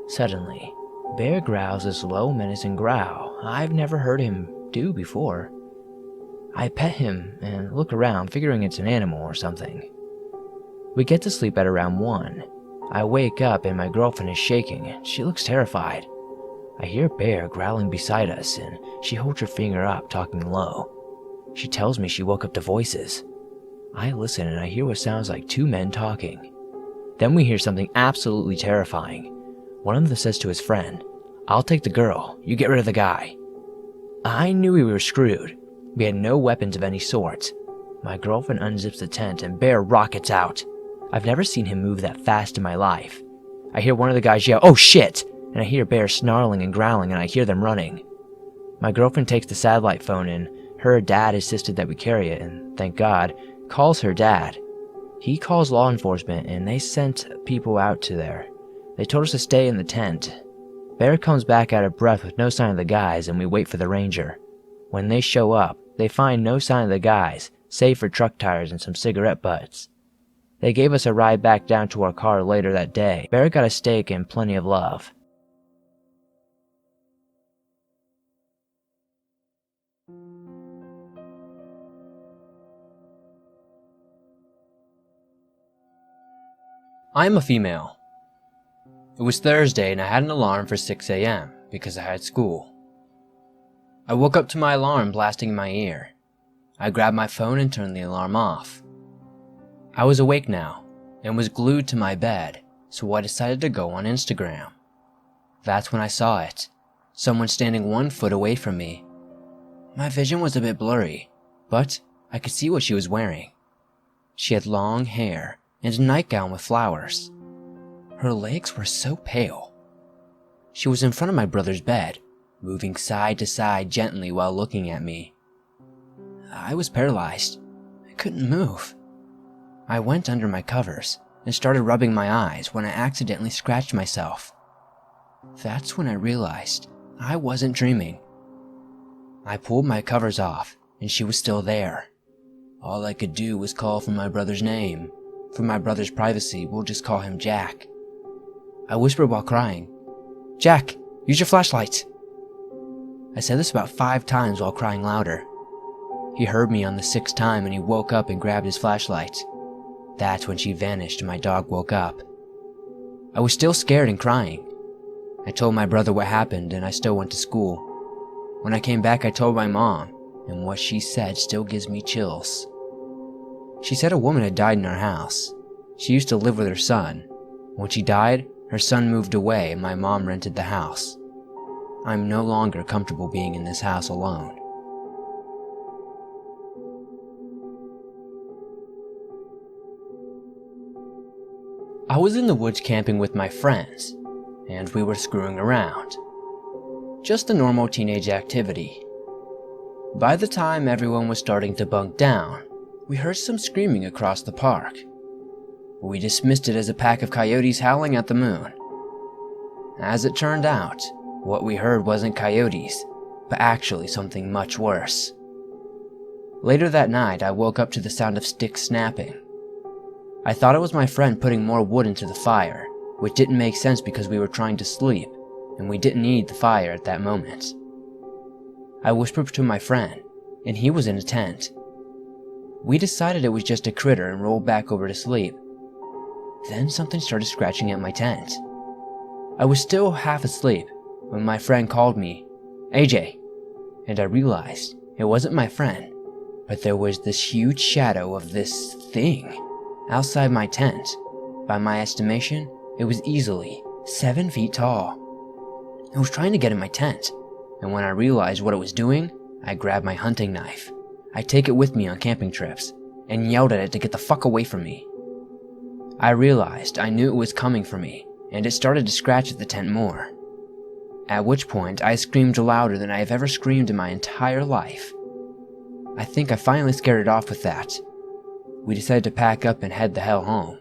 Suddenly, Bear growls this low menacing growl I've never heard him do before. I pet him and look around figuring it's an animal or something. We get to sleep at around 1. I wake up and my girlfriend is shaking and she looks terrified. I hear Bear growling beside us and she holds her finger up talking low. She tells me she woke up to voices. I listen and I hear what sounds like 2 men talking. Then we hear something absolutely terrifying. One of them says to his friend, "I'll take the girl, you get rid of the guy." I knew we were screwed. We had no weapons of any sort. My girlfriend unzips the tent and Bear rockets out. I've never seen him move that fast in my life. I hear one of the guys yell, "Oh shit!" and I hear Bear snarling and growling and I hear them running. My girlfriend takes the satellite phone and her dad insisted that we carry it and, thank God, calls her dad. He calls law enforcement and they sent people out to there. They told us to stay in the tent. Bear comes back out of breath with no sign of the guys and we wait for the ranger. When they show up, they find no sign of the guys, save for truck tires and some cigarette butts. They gave us a ride back down to our car later that day. Bear got a steak and plenty of love. I am a female. It was Thursday and I had an alarm for 6 a.m. because I had school. I woke up to my alarm blasting in my ear. I grabbed my phone and turned the alarm off. I was awake now and was glued to my bed, so I decided to go on Instagram. That's when I saw it. Someone standing 1 foot away from me. My vision was a bit blurry, but I could see what she was wearing. She had long hair and a nightgown with flowers. Her legs were so pale. She was in front of my brother's bed, moving side to side gently while looking at me. I was paralyzed. I couldn't move. I went under my covers and started rubbing my eyes when I accidentally scratched myself. That's when I realized I wasn't dreaming. I pulled my covers off and she was still there. All I could do was call for my brother's name. For my brother's privacy, we'll just call him Jack. I whispered while crying, "Jack, use your flashlight." I said this about 5 times while crying louder. He heard me on the 6th time and he woke up and grabbed his flashlight. That's when she vanished and my dog woke up. I was still scared and crying. I told my brother what happened and I still went to school. When I came back I told my mom, and what she said still gives me chills. She said a woman had died in our house. She used to live with her son. When she died, her son moved away and my mom rented the house. I'm no longer comfortable being in this house alone. I was in the woods camping with my friends, and we were screwing around. Just a normal teenage activity. By the time everyone was starting to bunk down, we heard some screaming across the park. We dismissed it as a pack of coyotes howling at the moon. As it turned out, what we heard wasn't coyotes, but actually something much worse. Later that night, I woke up to the sound of sticks snapping. I thought it was my friend putting more wood into the fire, which didn't make sense because we were trying to sleep, and we didn't need the fire at that moment. I whispered to my friend, and he was in a tent. We decided it was just a critter and rolled back over to sleep. Then something started scratching at my tent. I was still half asleep when my friend called me, AJ, and I realized it wasn't my friend, but there was this huge shadow of this thing outside my tent. By my estimation, it was easily 7 feet tall. It was trying to get in my tent, and when I realized what it was doing, I grabbed my hunting knife. I take it with me on camping trips, and yelled at it to get the fuck away from me. I realized I knew it was coming for me, and it started to scratch at the tent more. At which point, I screamed louder than I have ever screamed in my entire life. I think I finally scared it off with that. We decided to pack up and head the hell home.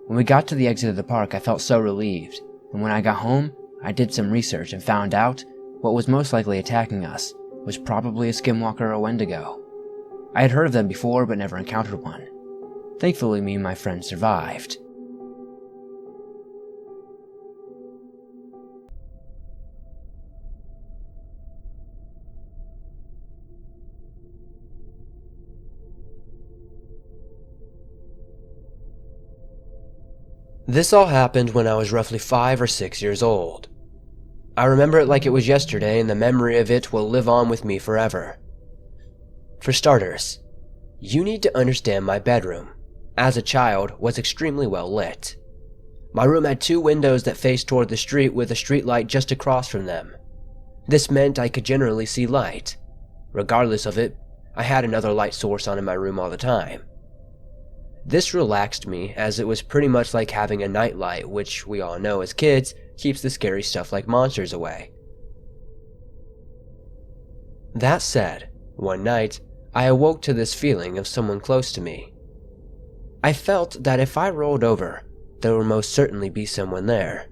When we got to the exit of the park, I felt so relieved, and when I got home, I did some research and found out what was most likely attacking us was probably a skinwalker or a wendigo. I had heard of them before but never encountered one. Thankfully, me and my friend survived. This all happened when I was roughly 5 or 6 years old. I remember it like it was yesterday, and the memory of it will live on with me forever. For starters, you need to understand my bedroom, as a child, was extremely well lit. My room had 2 windows that faced toward the street with a street light just across from them. This meant I could generally see light. Regardless of it, I had another light source on in my room all the time. This relaxed me, as it was pretty much like having a nightlight, which we all know as kids keeps the scary stuff like monsters away. That said, one night, I awoke to this feeling of someone close to me. I felt that if I rolled over, there would most certainly be someone there.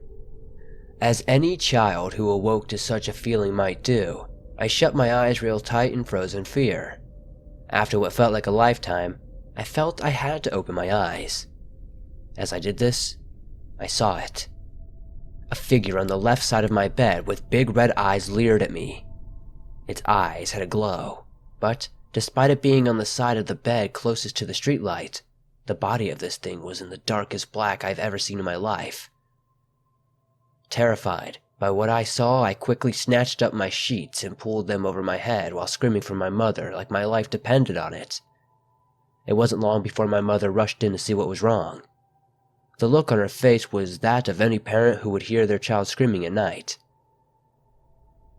As any child who awoke to such a feeling might do, I shut my eyes real tight and froze in fear. After what felt like a lifetime, I felt I had to open my eyes. As I did this, I saw it. A figure on the left side of my bed with big red eyes leered at me. Its eyes had a glow, but despite it being on the side of the bed closest to the streetlight, the body of this thing was in the darkest black I've ever seen in my life. Terrified by what I saw, I quickly snatched up my sheets and pulled them over my head while screaming for my mother like my life depended on it. It wasn't long before my mother rushed in to see what was wrong. The look on her face was that of any parent who would hear their child screaming at night.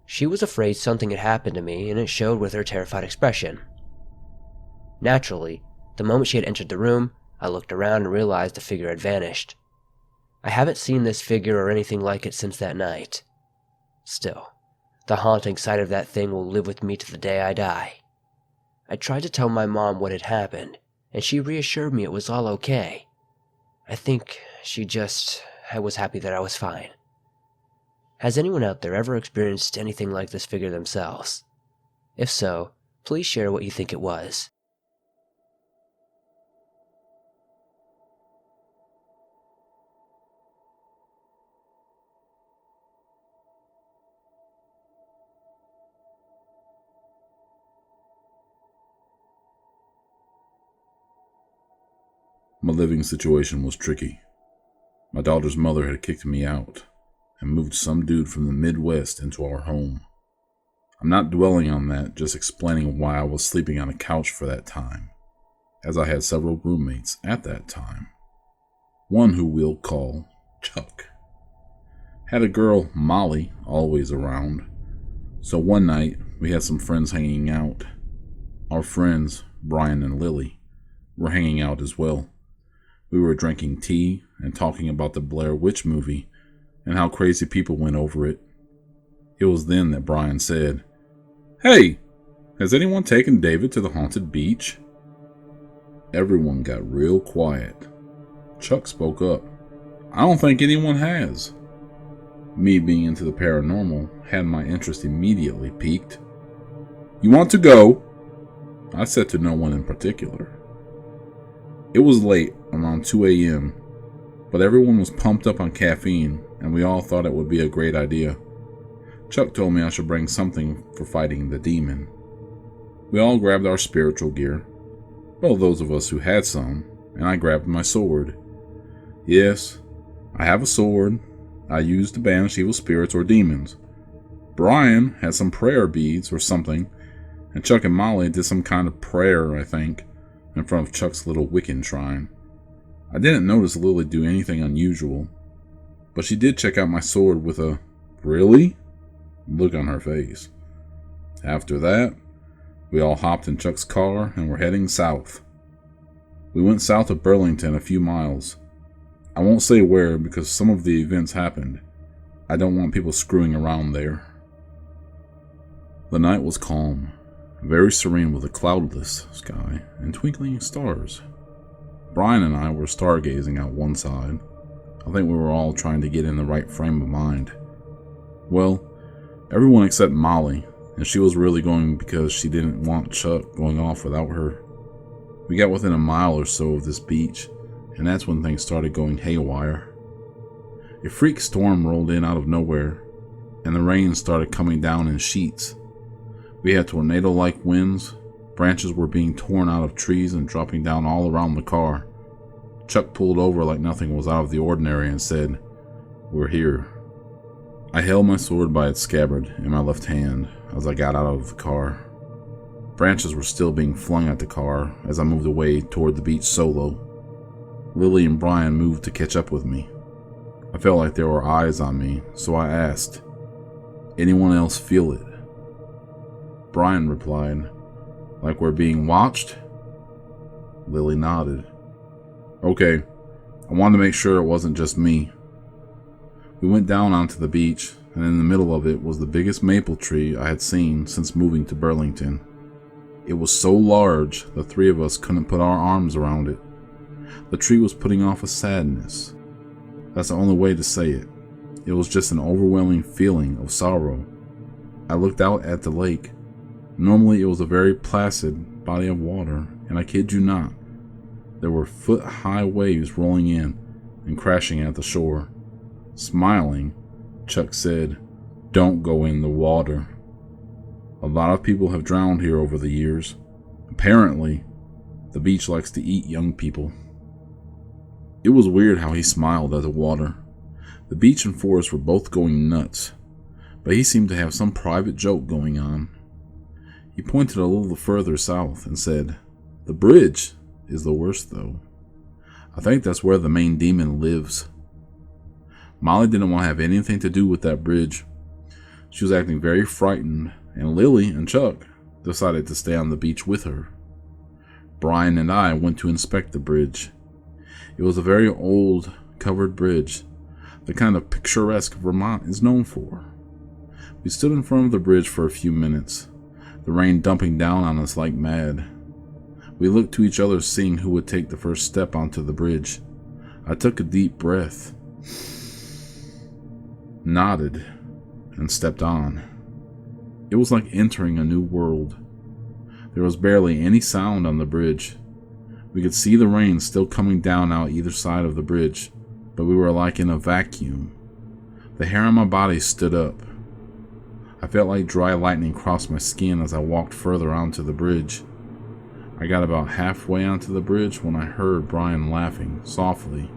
She was afraid something had happened to me, and it showed with her terrified expression. Naturally, the moment she had entered the room, I looked around and realized the figure had vanished. I haven't seen this figure or anything like it since that night. Still, the haunting sight of that thing will live with me to the day I die. I tried to tell my mom what had happened, and she reassured me it was all okay. I think she just was happy that I was fine. Has anyone out there ever experienced anything like this figure themselves? If so, please share what you think it was. My living situation was tricky. My daughter's mother had kicked me out and moved some dude from the Midwest into our home. I'm not dwelling on that, just explaining why I was sleeping on a couch for that time, as I had several roommates at that time. One who we'll call Chuck. Had a girl, Molly, always around. So one night, we had some friends hanging out. Our friends, Brian and Lily, were hanging out as well. We were drinking tea and talking about the Blair Witch movie and how crazy people went over it. It was then that Brian said, "Hey, has anyone taken David to the haunted beach?" Everyone got real quiet. Chuck spoke up. "I don't think anyone has." Me being into the paranormal had my interest immediately piqued. "You want to go?" I said to no one in particular. It was late, around 2 a.m., but everyone was pumped up on caffeine, and we all thought it would be a great idea. Chuck told me I should bring something for fighting the demon. We all grabbed our spiritual gear. Well, those of us who had some, and I grabbed my sword. Yes, I have a sword. I used to banish evil spirits or demons. Brian had some prayer beads or something, and Chuck and Molly did some kind of prayer, I think, in front of Chuck's little Wiccan shrine. I didn't notice Lily do anything unusual, but she did check out my sword with a "really?" look on her face. After that, we all hopped in Chuck's car and were heading south. We went south of Burlington a few miles. I won't say where because some of the events happened. I don't want people screwing around there. The night was calm, very serene with a cloudless sky and twinkling stars. Brian and I were stargazing out one side. I think we were all trying to get in the right frame of mind. Well, everyone except Molly, and she was really going because she didn't want Chuck going off without her. We got within a mile or so of this beach, and that's when things started going haywire. A freak storm rolled in out of nowhere, and the rain started coming down in sheets. We had tornado-like winds. Branches were being torn out of trees and dropping down all around the car. Chuck pulled over like nothing was out of the ordinary and said, "We're here." I held my sword by its scabbard in my left hand as I got out of the car. Branches were still being flung at the car as I moved away toward the beach solo. Lily and Brian moved to catch up with me. I felt like there were eyes on me, so I asked, "Anyone else feel it?" Brian replied, "Like we're being watched?" Lily nodded. "Okay, I wanted to make sure it wasn't just me." We went down onto the beach, and in the middle of it was the biggest maple tree I had seen since moving to Burlington. It was so large, the three of us couldn't put our arms around it. The tree was putting off a sadness. That's the only way to say it. It was just an overwhelming feeling of sorrow. I looked out at the lake. Normally it was a very placid body of water, and I kid you not, there were foot-high waves rolling in and crashing at the shore. Smiling, Chuck said, "Don't go in the water. A lot of people have drowned here over the years. Apparently, the beach likes to eat young people." It was weird how he smiled at the water. The beach and forest were both going nuts, but he seemed to have some private joke going on. He pointed a little further south and said, "The bridge is the worst though. I think that's where the main demon lives." Molly didn't want to have anything to do with that bridge. She was acting very frightened, and Lily and Chuck decided to stay on the beach with her. Brian and I went to inspect the bridge. It was a very old, covered bridge, the kind of picturesque Vermont is known for. We stood in front of the bridge for a few minutes, the rain dumping down on us like mad. We looked to each other, seeing who would take the first step onto the bridge. I took a deep breath, nodded, and stepped on. It was like entering a new world. There was barely any sound on the bridge. We could see the rain still coming down out either side of the bridge, but we were like in a vacuum. The hair on my body stood up. I felt like dry lightning crossed my skin as I walked further onto the bridge. I got about halfway onto the bridge when I heard Brian laughing softly,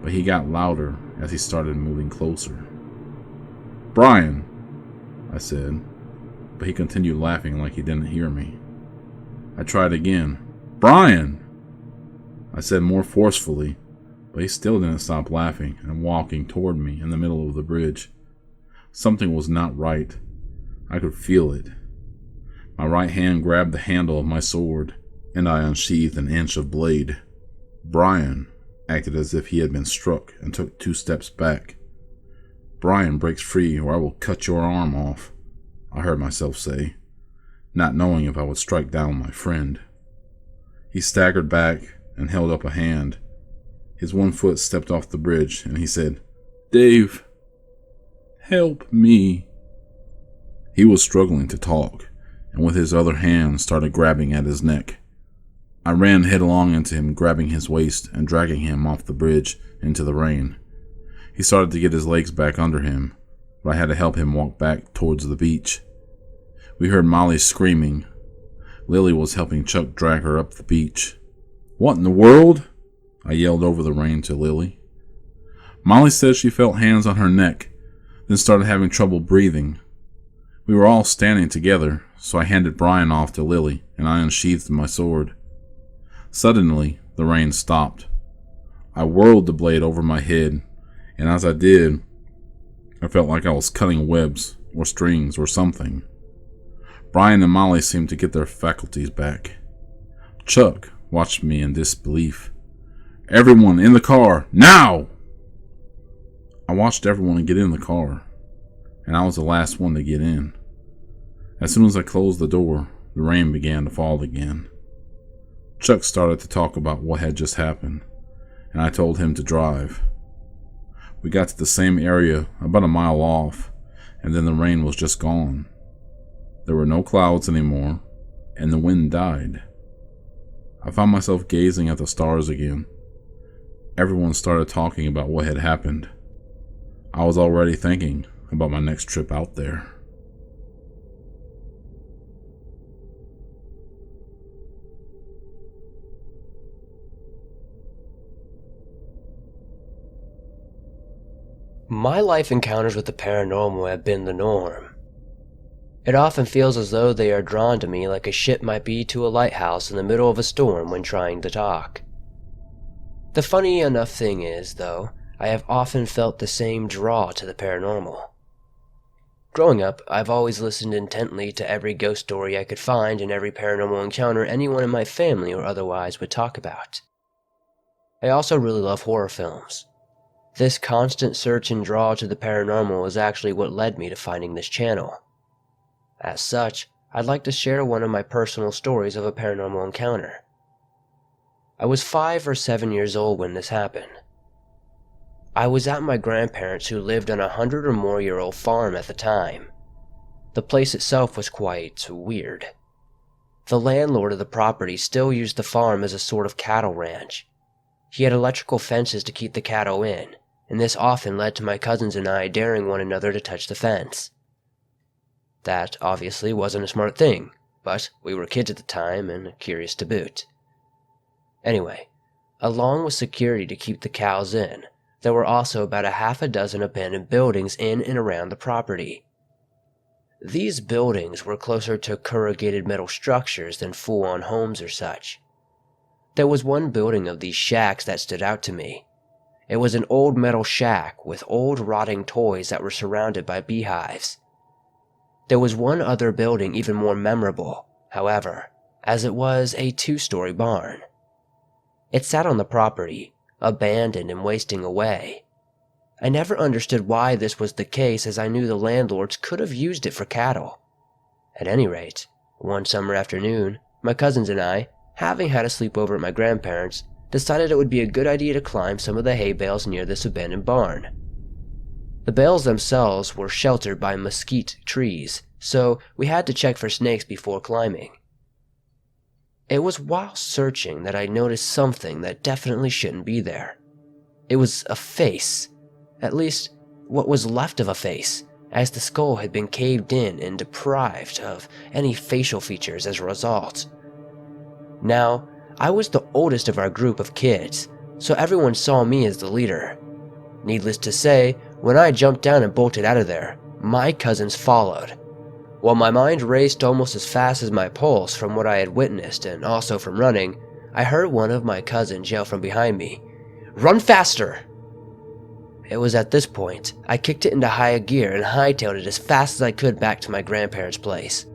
but he got louder as he started moving closer. "Brian," I said, but he continued laughing like he didn't hear me. I tried again. "Brian," I said more forcefully, but he still didn't stop laughing and walking toward me in the middle of the bridge. Something was not right. I could feel it. My right hand grabbed the handle of my sword, and I unsheathed an inch of blade. "Brian," acted as if he had been struck, and took 2 steps back. "Brian, breaks free, or I will cut your arm off," I heard myself say, not knowing if I would strike down my friend. He staggered back and held up a hand. His one foot stepped off the bridge, and he said, "Dave, help me." He was struggling to talk, and with his other hand started grabbing at his neck. I ran headlong into him, grabbing his waist and dragging him off the bridge into the rain. He started to get his legs back under him, but I had to help him walk back towards the beach. We heard Molly screaming. Lily was helping Chuck drag her up the beach. "What in the world?" I yelled over the rain to Lily. Molly said she felt hands on her neck, then started having trouble breathing. We were all standing together, so I handed Brian off to Lily and I unsheathed my sword. Suddenly, the rain stopped. I whirled the blade over my head, and as I did, I felt like I was cutting webs or strings or something. Brian and Molly seemed to get their faculties back. Chuck watched me in disbelief. "Everyone in the car, now!" I watched everyone get in the car, and I was the last one to get in. As soon as I closed the door, the rain began to fall again. Chuck started to talk about what had just happened, and I told him to drive. We got to the same area about a mile off, and then the rain was just gone. There were no clouds anymore, and the wind died. I found myself gazing at the stars again. Everyone started talking about what had happened. I was already thinking about my next trip out there. My life encounters with the paranormal have been the norm. It often feels as though they are drawn to me like a ship might be to a lighthouse in the middle of a storm when trying to dock. The funny enough thing is, though, I have often felt the same draw to the paranormal. Growing up, I've always listened intently to every ghost story I could find and every paranormal encounter anyone in my family or otherwise would talk about. I also really love horror films. This constant search and draw to the paranormal is actually what led me to finding this channel. As such, I'd like to share one of my personal stories of a paranormal encounter. I was 5 or 7 years old when this happened. I was at my grandparents who lived on a 100 or more year old farm at the time. The place itself was quite weird. The landlord of the property still used the farm as a sort of cattle ranch. He had electrical fences to keep the cattle in, and this often led to my cousins and I daring one another to touch the fence. That obviously wasn't a smart thing, but we were kids at the time and curious to boot. Anyway, along with security to keep the cows in, there were also about a half a dozen abandoned buildings in and around the property. These buildings were closer to corrugated metal structures than full-on homes or such. There was one building of these shacks that stood out to me. It was an old metal shack with old rotting toys that were surrounded by beehives. There was one other building even more memorable, however, as it was a 2-story barn. It sat on the property, abandoned and wasting away. I never understood why this was the case, as I knew the landlords could have used it for cattle. At any rate, one summer afternoon, my cousins and I, having had a sleepover at my grandparents', decided it would be a good idea to climb some of the hay bales near this abandoned barn. The bales themselves were sheltered by mesquite trees, so we had to check for snakes before climbing. It was while searching that I noticed something that definitely shouldn't be there. It was a face, at least what was left of a face, as the skull had been caved in and deprived of any facial features as a result. Now, I was the oldest of our group of kids, so everyone saw me as the leader. Needless to say, when I jumped down and bolted out of there, my cousins followed. While my mind raced almost as fast as my pulse from what I had witnessed and also from running, I heard one of my cousins yell from behind me, "Run faster!" It was at this point I kicked it into high gear and hightailed it as fast as I could back to my grandparents' place.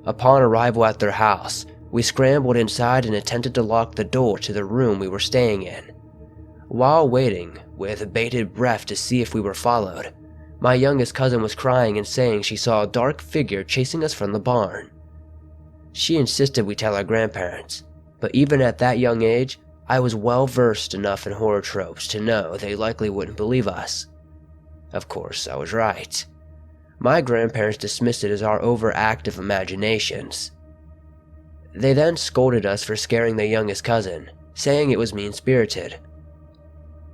Upon arrival at their house, we scrambled inside and attempted to lock the door to the room we were staying in. While waiting, with bated breath to see if we were followed, my youngest cousin was crying and saying she saw a dark figure chasing us from the barn. She insisted we tell our grandparents, but even at that young age, I was well versed enough in horror tropes to know they likely wouldn't believe us. Of course, I was right. My grandparents dismissed it as our overactive imaginations. They then scolded us for scaring their youngest cousin, saying it was mean-spirited.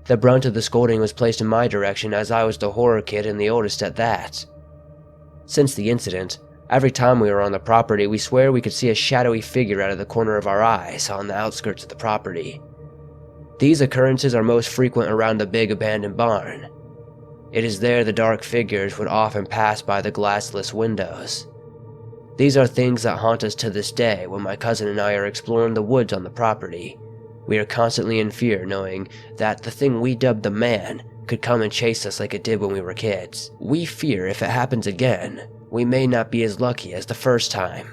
The brunt of the scolding was placed in my direction as I was the horror kid and the oldest at that. Since the incident, every time we were on the property, we swear we could see a shadowy figure out of the corner of our eyes on the outskirts of the property. These occurrences are most frequent around the big abandoned barn. It is there the dark figures would often pass by the glassless windows. These are things that haunt us to this day when my cousin and I are exploring the woods on the property. We are constantly in fear knowing that the thing we dubbed the man could come and chase us like it did when we were kids. We fear if it happens again, we may not be as lucky as the first time.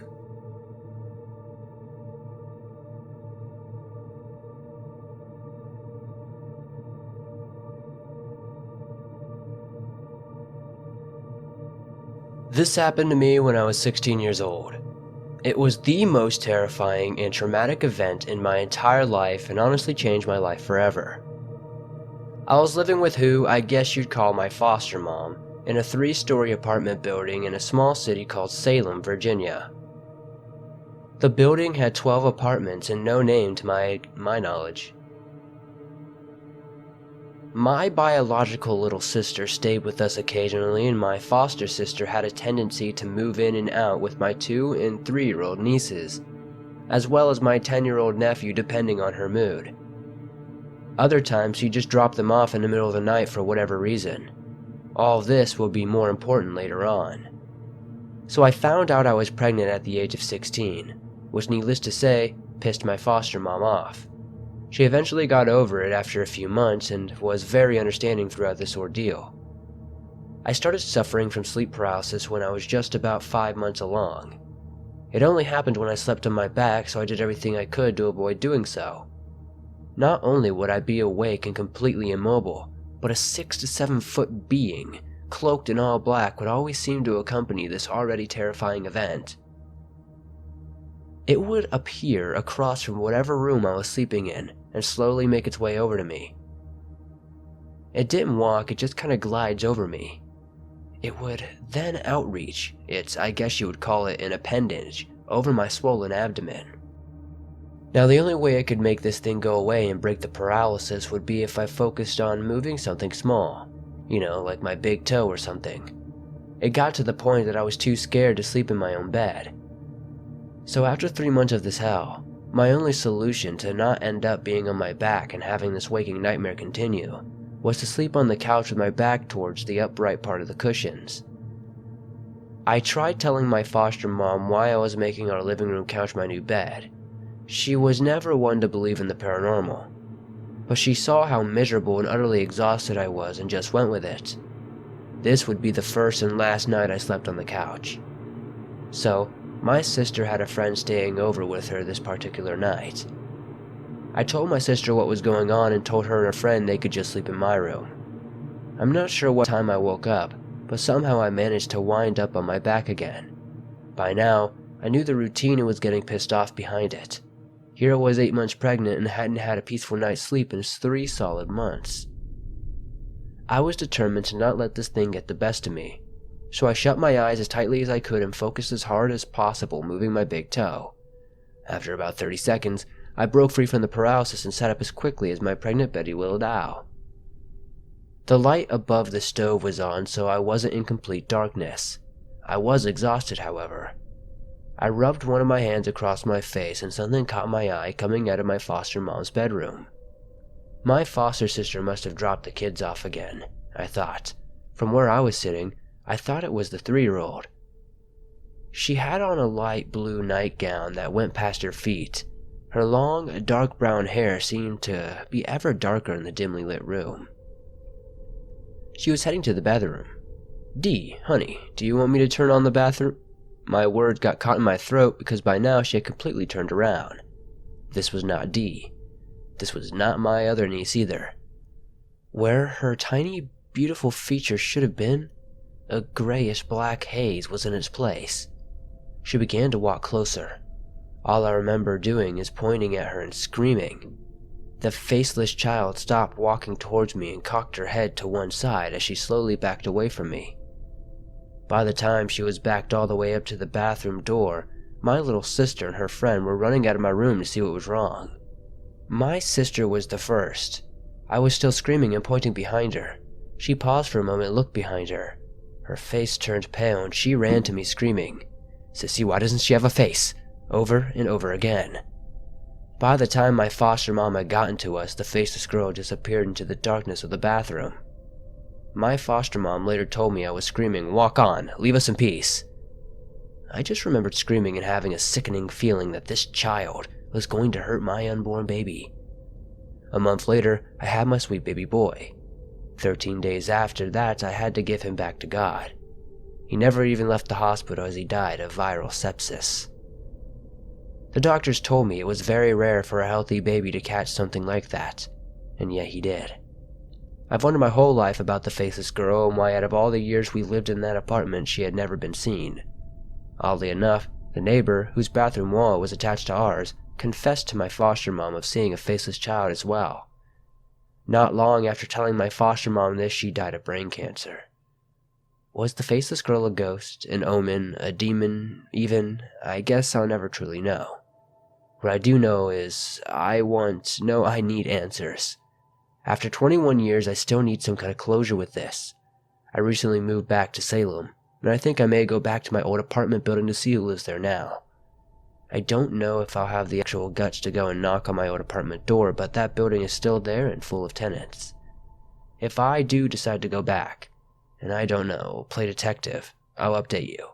This happened to me when I was 16 years old. It was the most terrifying and traumatic event in my entire life and honestly changed my life forever. I was living with who I guess you'd call my foster mom in a 3-story apartment building in a small city called Salem, Virginia. The building had 12 apartments and no name to my knowledge. My biological little sister stayed with us occasionally, and my foster sister had a tendency to move in and out with my 2- and 3-year-old nieces, as well as my 10-year-old nephew depending on her mood. Other times she just dropped them off in the middle of the night for whatever reason. All this will be more important later on. So I found out I was pregnant at the age of 16, which needless to say, pissed my foster mom off. She eventually got over it after a few months and was very understanding throughout this ordeal. I started suffering from sleep paralysis when I was just about 5 months along. It only happened when I slept on my back, so I did everything I could to avoid doing so. Not only would I be awake and completely immobile, but a 6 to 7 foot being, cloaked in all black, would always seem to accompany this already terrifying event. It would appear across from whatever room I was sleeping in and slowly make its way over to me. It didn't walk, it just kind of glides over me. It would then outreach its, I guess you would call it an appendage, over my swollen abdomen. Now the only way I could make this thing go away and break the paralysis would be if I focused on moving something small, like my big toe or something. It got to the point that I was too scared to sleep in my own bed. So after 3 months of this hell, my only solution to not end up being on my back and having this waking nightmare continue was to sleep on the couch with my back towards the upright part of the cushions. I tried telling my foster mom why I was making our living room couch my new bed. She was never one to believe in the paranormal, but she saw how miserable and utterly exhausted I was and just went with it. This would be the first and last night I slept on the couch. So, my sister had a friend staying over with her this particular night. I told my sister what was going on and told her and her friend they could just sleep in my room. I'm not sure what time I woke up, but somehow I managed to wind up on my back again. By now, I knew the routine and was getting pissed off behind it. Here I was 8 months pregnant and hadn't had a peaceful night's sleep in 3 solid months. I was determined to not let this thing get the best of me, so I shut my eyes as tightly as I could and focused as hard as possible moving my big toe. After about 30 seconds, I broke free from the paralysis and sat up as quickly as my pregnant Betty will allow. The light above the stove was on, so I wasn't in complete darkness. I was exhausted, however. I rubbed one of my hands across my face and something caught my eye coming out of my foster mom's bedroom. My foster sister must have dropped the kids off again, I thought. From where I was sitting, I thought it was the 3-year-old. She had on a light blue nightgown that went past her feet. Her long, dark brown hair seemed to be ever darker in the dimly lit room. She was heading to the bathroom. "Dee, honey, do you want me to turn on the bathroom?" My words got caught in my throat because by now she had completely turned around. This was not Dee. This was not my other niece either. Where her tiny, beautiful features should have been, a grayish-black haze was in its place. She began to walk closer. All I remember doing is pointing at her and screaming. The faceless child stopped walking towards me and cocked her head to one side as she slowly backed away from me. By the time she was backed all the way up to the bathroom door, my little sister and her friend were running out of my room to see what was wrong. My sister was the first. I was still screaming and pointing behind her. She paused for a moment and looked behind her. Her face turned pale and she ran to me screaming, "Sissy, why doesn't she have a face?" over and over again. By the time my foster mom had gotten to us, the faceless girl disappeared into the darkness of the bathroom. My foster mom later told me I was screaming, "Walk on, leave us in peace." I just remembered screaming and having a sickening feeling that this child was going to hurt my unborn baby. A month later, I had my sweet baby boy. 13 days after that, I had to give him back to God. He never even left the hospital as he died of viral sepsis. The doctors told me it was very rare for a healthy baby to catch something like that, and yet he did. I've wondered my whole life about the faceless girl and why out of all the years we lived in that apartment she had never been seen. Oddly enough, the neighbor, whose bathroom wall was attached to ours, confessed to my foster mom of seeing a faceless child as well. Not long after telling my foster mom this, she died of brain cancer. Was the faceless girl a ghost, an omen, a demon, even? I guess I'll never truly know. What I do know is I need answers. After 21 years, I still need some kind of closure with this. I recently moved back to Salem, and I think I may go back to my old apartment building to see who lives there now. I don't know if I'll have the actual guts to go and knock on my old apartment door, but that building is still there and full of tenants. If I do decide to go back, and I don't know, play detective, I'll update you.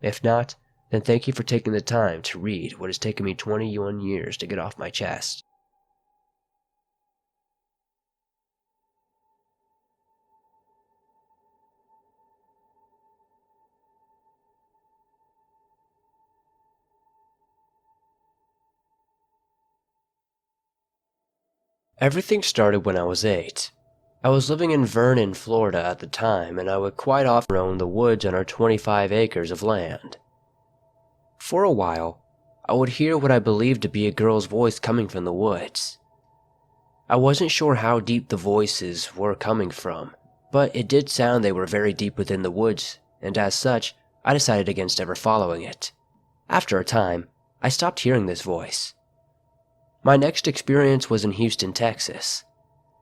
If not, then thank you for taking the time to read what has taken me 21 years to get off my chest. Everything started when I was 8. I was living in Vernon, Florida at the time, and I would quite often roam the woods on our 25 acres of land. For a while, I would hear what I believed to be a girl's voice coming from the woods. I wasn't sure how deep the voices were coming from, but it did sound they were very deep within the woods, and as such, I decided against ever following it. After a time, I stopped hearing this voice. My next experience was in Houston, Texas.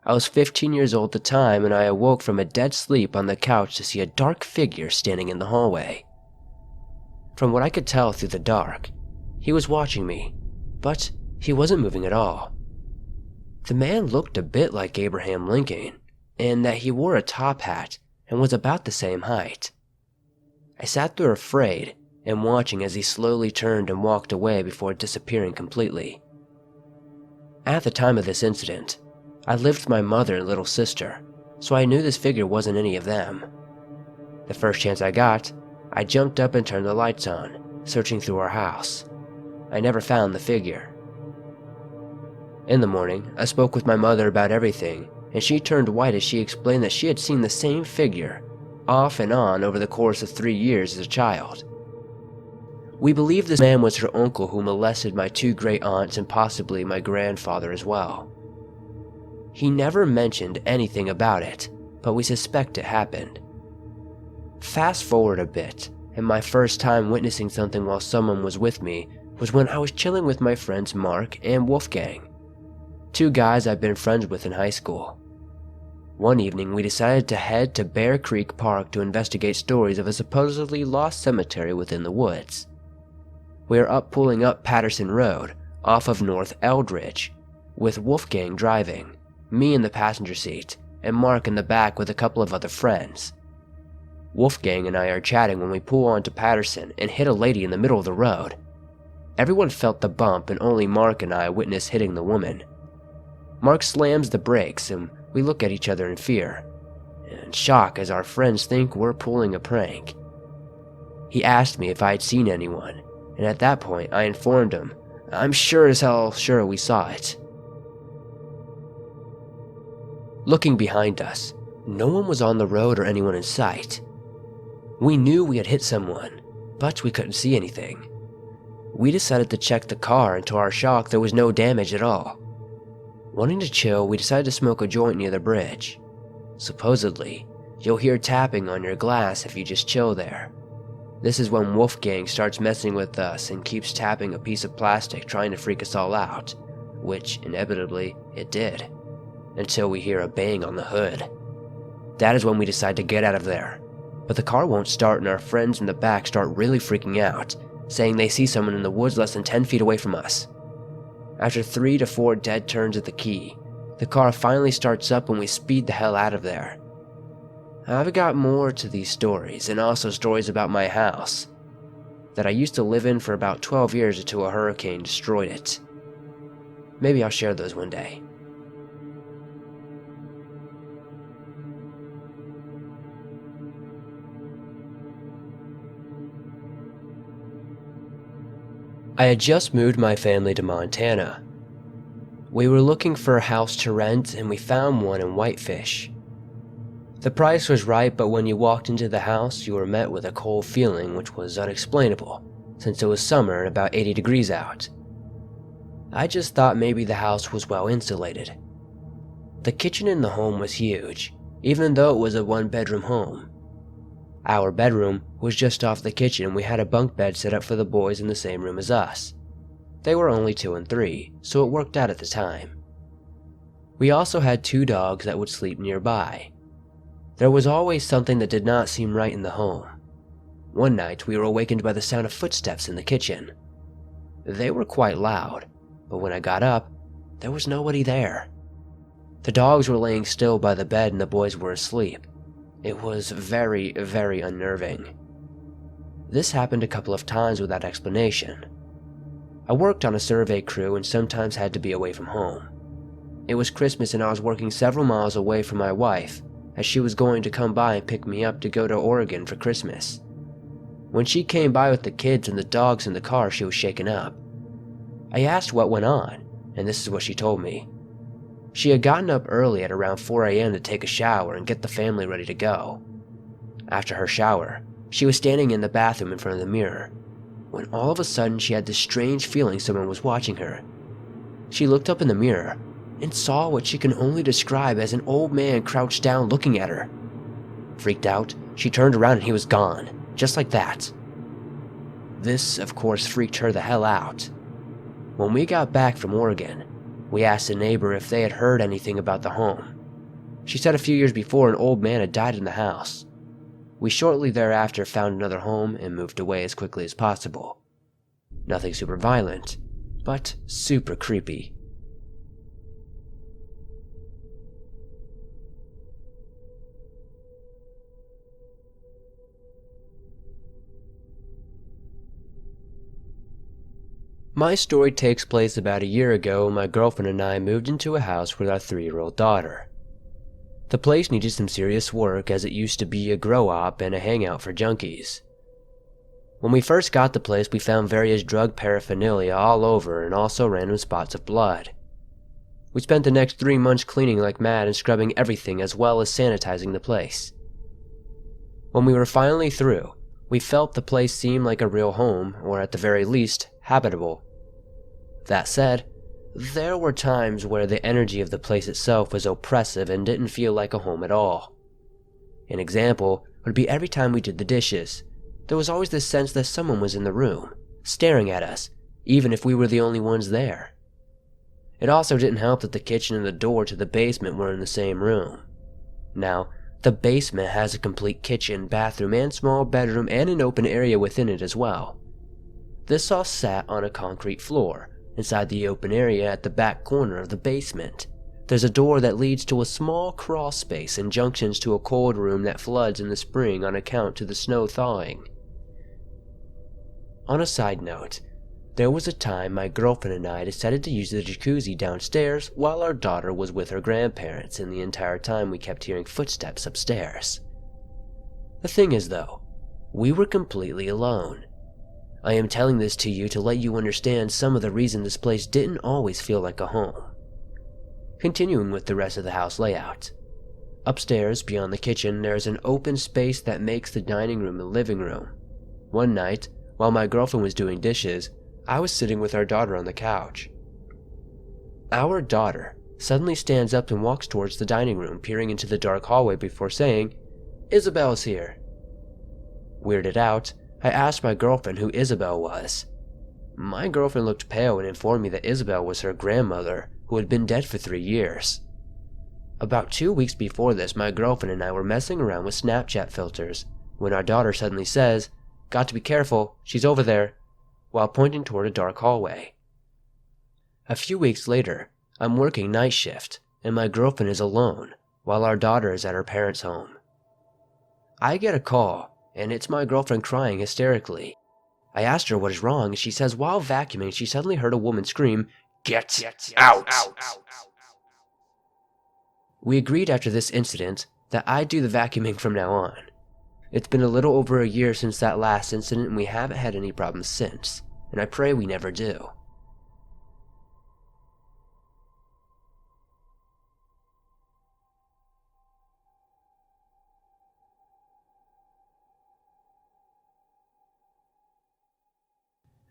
I was 15 years old at the time, and I awoke from a dead sleep on the couch to see a dark figure standing in the hallway. From what I could tell through the dark, he was watching me, but he wasn't moving at all. The man looked a bit like Abraham Lincoln, in that he wore a top hat and was about the same height. I sat there afraid and watching as he slowly turned and walked away before disappearing completely. At the time of this incident, I lived with my mother and little sister, so I knew this figure wasn't any of them. The first chance I got, I jumped up and turned the lights on, searching through our house. I never found the figure. In the morning, I spoke with my mother about everything, and she turned white as she explained that she had seen the same figure, off and on over the course of 3 years as a child. We believe this man was her uncle who molested my 2 great aunts and possibly my grandfather as well. He never mentioned anything about it, but we suspect it happened. Fast forward a bit, and my first time witnessing something while someone was with me was when I was chilling with my friends Mark and Wolfgang, 2 guys I'd been friends with in high school. One evening we decided to head to Bear Creek Park to investigate stories of a supposedly lost cemetery within the woods. We are pulling up Patterson Road, off of North Eldridge, with Wolfgang driving, me in the passenger seat, and Mark in the back with a couple of other friends. Wolfgang and I are chatting when we pull onto Patterson and hit a lady in the middle of the road. Everyone felt the bump and only Mark and I witnessed hitting the woman. Mark slams the brakes and we look at each other in fear and shock as our friends think we're pulling a prank. He asked me if I had seen anyone, and at that point I informed him, I'm sure as hell sure we saw it. Looking behind us, no one was on the road or anyone in sight. We knew we had hit someone, but we couldn't see anything. We decided to check the car, and to our shock, there was no damage at all. Wanting to chill, we decided to smoke a joint near the bridge. Supposedly, you'll hear tapping on your glass if you just chill there. This is when Wolfgang starts messing with us and keeps tapping a piece of plastic trying to freak us all out, which inevitably it did, until we hear a bang on the hood. That is when we decide to get out of there, but the car won't start and our friends in the back start really freaking out, saying they see someone in the woods less than 10 feet away from us. After 3 to 4 dead turns at the key, the car finally starts up and we speed the hell out of there. I've got more to these stories, and also stories about my house that I used to live in for about 12 years until a hurricane destroyed it. Maybe I'll share those one day. I had just moved my family to Montana. We were looking for a house to rent, and we found one in Whitefish. The price was right, but when you walked into the house, you were met with a cold feeling which was unexplainable, since it was summer and about 80 degrees out. I just thought maybe the house was well insulated. The kitchen in the home was huge, even though it was a one-bedroom home. Our bedroom was just off the kitchen, and we had a bunk bed set up for the boys in the same room as us. They were only 2 and 3, so it worked out at the time. We also had 2 dogs that would sleep nearby. There was always something that did not seem right in the home. One night, we were awakened by the sound of footsteps in the kitchen. They were quite loud, but when I got up, there was nobody there. The dogs were laying still by the bed and the boys were asleep. It was very, very unnerving. This happened a couple of times without explanation. I worked on a survey crew and sometimes had to be away from home. It was Christmas and I was working several miles away from my wife, as she was going to come by and pick me up to go to Oregon for Christmas. When she came by with the kids and the dogs in the car, she was shaken up. I asked what went on, and this is what she told me. She had gotten up early at around 4 a.m. to take a shower and get the family ready to go. After her shower, she was standing in the bathroom in front of the mirror, when all of a sudden she had this strange feeling someone was watching her. She looked up in the mirror and saw what she can only describe as an old man crouched down looking at her. Freaked out, she turned around and he was gone, just like that. This, of course, freaked her the hell out. When we got back from Oregon, we asked a neighbor if they had heard anything about the home. She said a few years before an old man had died in the house. We shortly thereafter found another home and moved away as quickly as possible. Nothing super violent, but super creepy. My story takes place about a year ago when my girlfriend and I moved into a house with our 3-year-old daughter. The place needed some serious work as it used to be a grow-op and a hangout for junkies. When we first got the place, we found various drug paraphernalia all over and also random spots of blood. We spent the next 3 months cleaning like mad and scrubbing everything as well as sanitizing the place. When we were finally through, we felt the place seemed like a real home, or at the very least, habitable. That said, there were times where the energy of the place itself was oppressive and didn't feel like a home at all. An example would be every time we did the dishes, there was always this sense that someone was in the room, staring at us, even if we were the only ones there. It also didn't help that the kitchen and the door to the basement were in the same room. Now, the basement has a complete kitchen, bathroom, and small bedroom and an open area within it as well. This all sat on a concrete floor. Inside the open area at the back corner of the basement, there's a door that leads to a small crawl space and junctions to a cold room that floods in the spring on account to the snow thawing. On a side note, there was a time my girlfriend and I decided to use the jacuzzi downstairs while our daughter was with her grandparents, and the entire time we kept hearing footsteps upstairs. The thing is though, we were completely alone. I am telling this to you to let you understand some of the reason this place didn't always feel like a home. Continuing with the rest of the house layout, Upstairs, beyond the kitchen, there is an open space that makes the dining room and living room. One night, while my girlfriend was doing dishes, I was sitting with our daughter on the couch. Our daughter suddenly stands up and walks towards the dining room, peering into the dark hallway before saying, "Isabel's here." Weirded out, I asked my girlfriend who Isabel was. My girlfriend looked pale and informed me that Isabel was her grandmother, who had been dead for 3 years. About 2 weeks before this, my girlfriend and I were messing around with Snapchat filters when our daughter suddenly says, "Got to be careful, she's over there," while pointing toward a dark hallway. A few weeks later, I'm working night shift, and my girlfriend is alone while our daughter is at her parents' home. I get a call, and it's my girlfriend crying hysterically. I asked her what is wrong, and she says while vacuuming she suddenly heard a woman scream, "Get out!" We agreed after this incident that I'd do the vacuuming from now on. It's been a little over a year since that last incident, and we haven't had any problems since, and I pray we never do.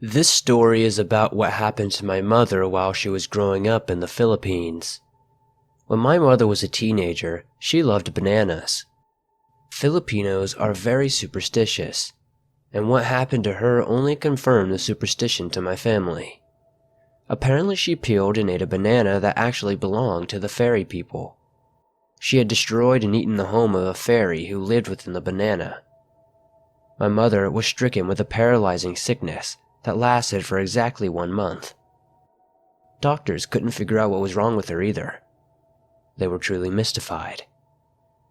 This story is about what happened to my mother while she was growing up in the Philippines. When my mother was a teenager, she loved bananas. Filipinos are very superstitious, and what happened to her only confirmed the superstition to my family. Apparently she peeled and ate a banana that actually belonged to the fairy people. She had destroyed and eaten the home of a fairy who lived within the banana. My mother was stricken with a paralyzing sickness that lasted for exactly 1 month. Doctors couldn't figure out what was wrong with her either. They were truly mystified.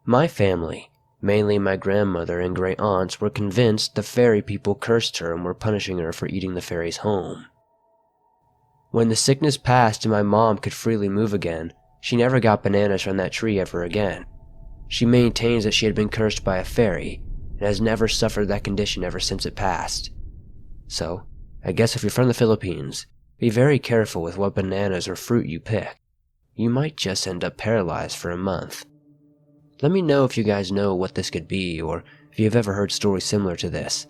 My family, mainly my grandmother and great aunts, were convinced the fairy people cursed her and were punishing her for eating the fairy's home. When the sickness passed and my mom could freely move again, she never got bananas from that tree ever again. She maintains that she had been cursed by a fairy and has never suffered that condition ever since it passed. So, I guess if you're from the Philippines, be very careful with what bananas or fruit you pick. You might just end up paralyzed for a month. Let me know if you guys know what this could be, or if you've ever heard stories similar to this.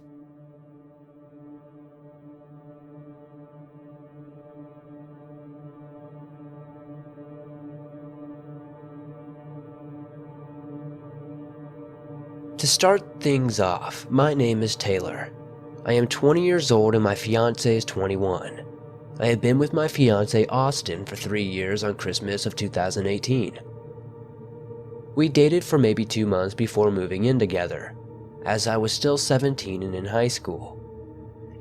To start things off, my name is Taylor. I am 20 years old and my fiancé is 21. I have been with my fiancé Austin for 3 years on Christmas of 2018. We dated for maybe 2 months before moving in together, as I was still 17 and in high school.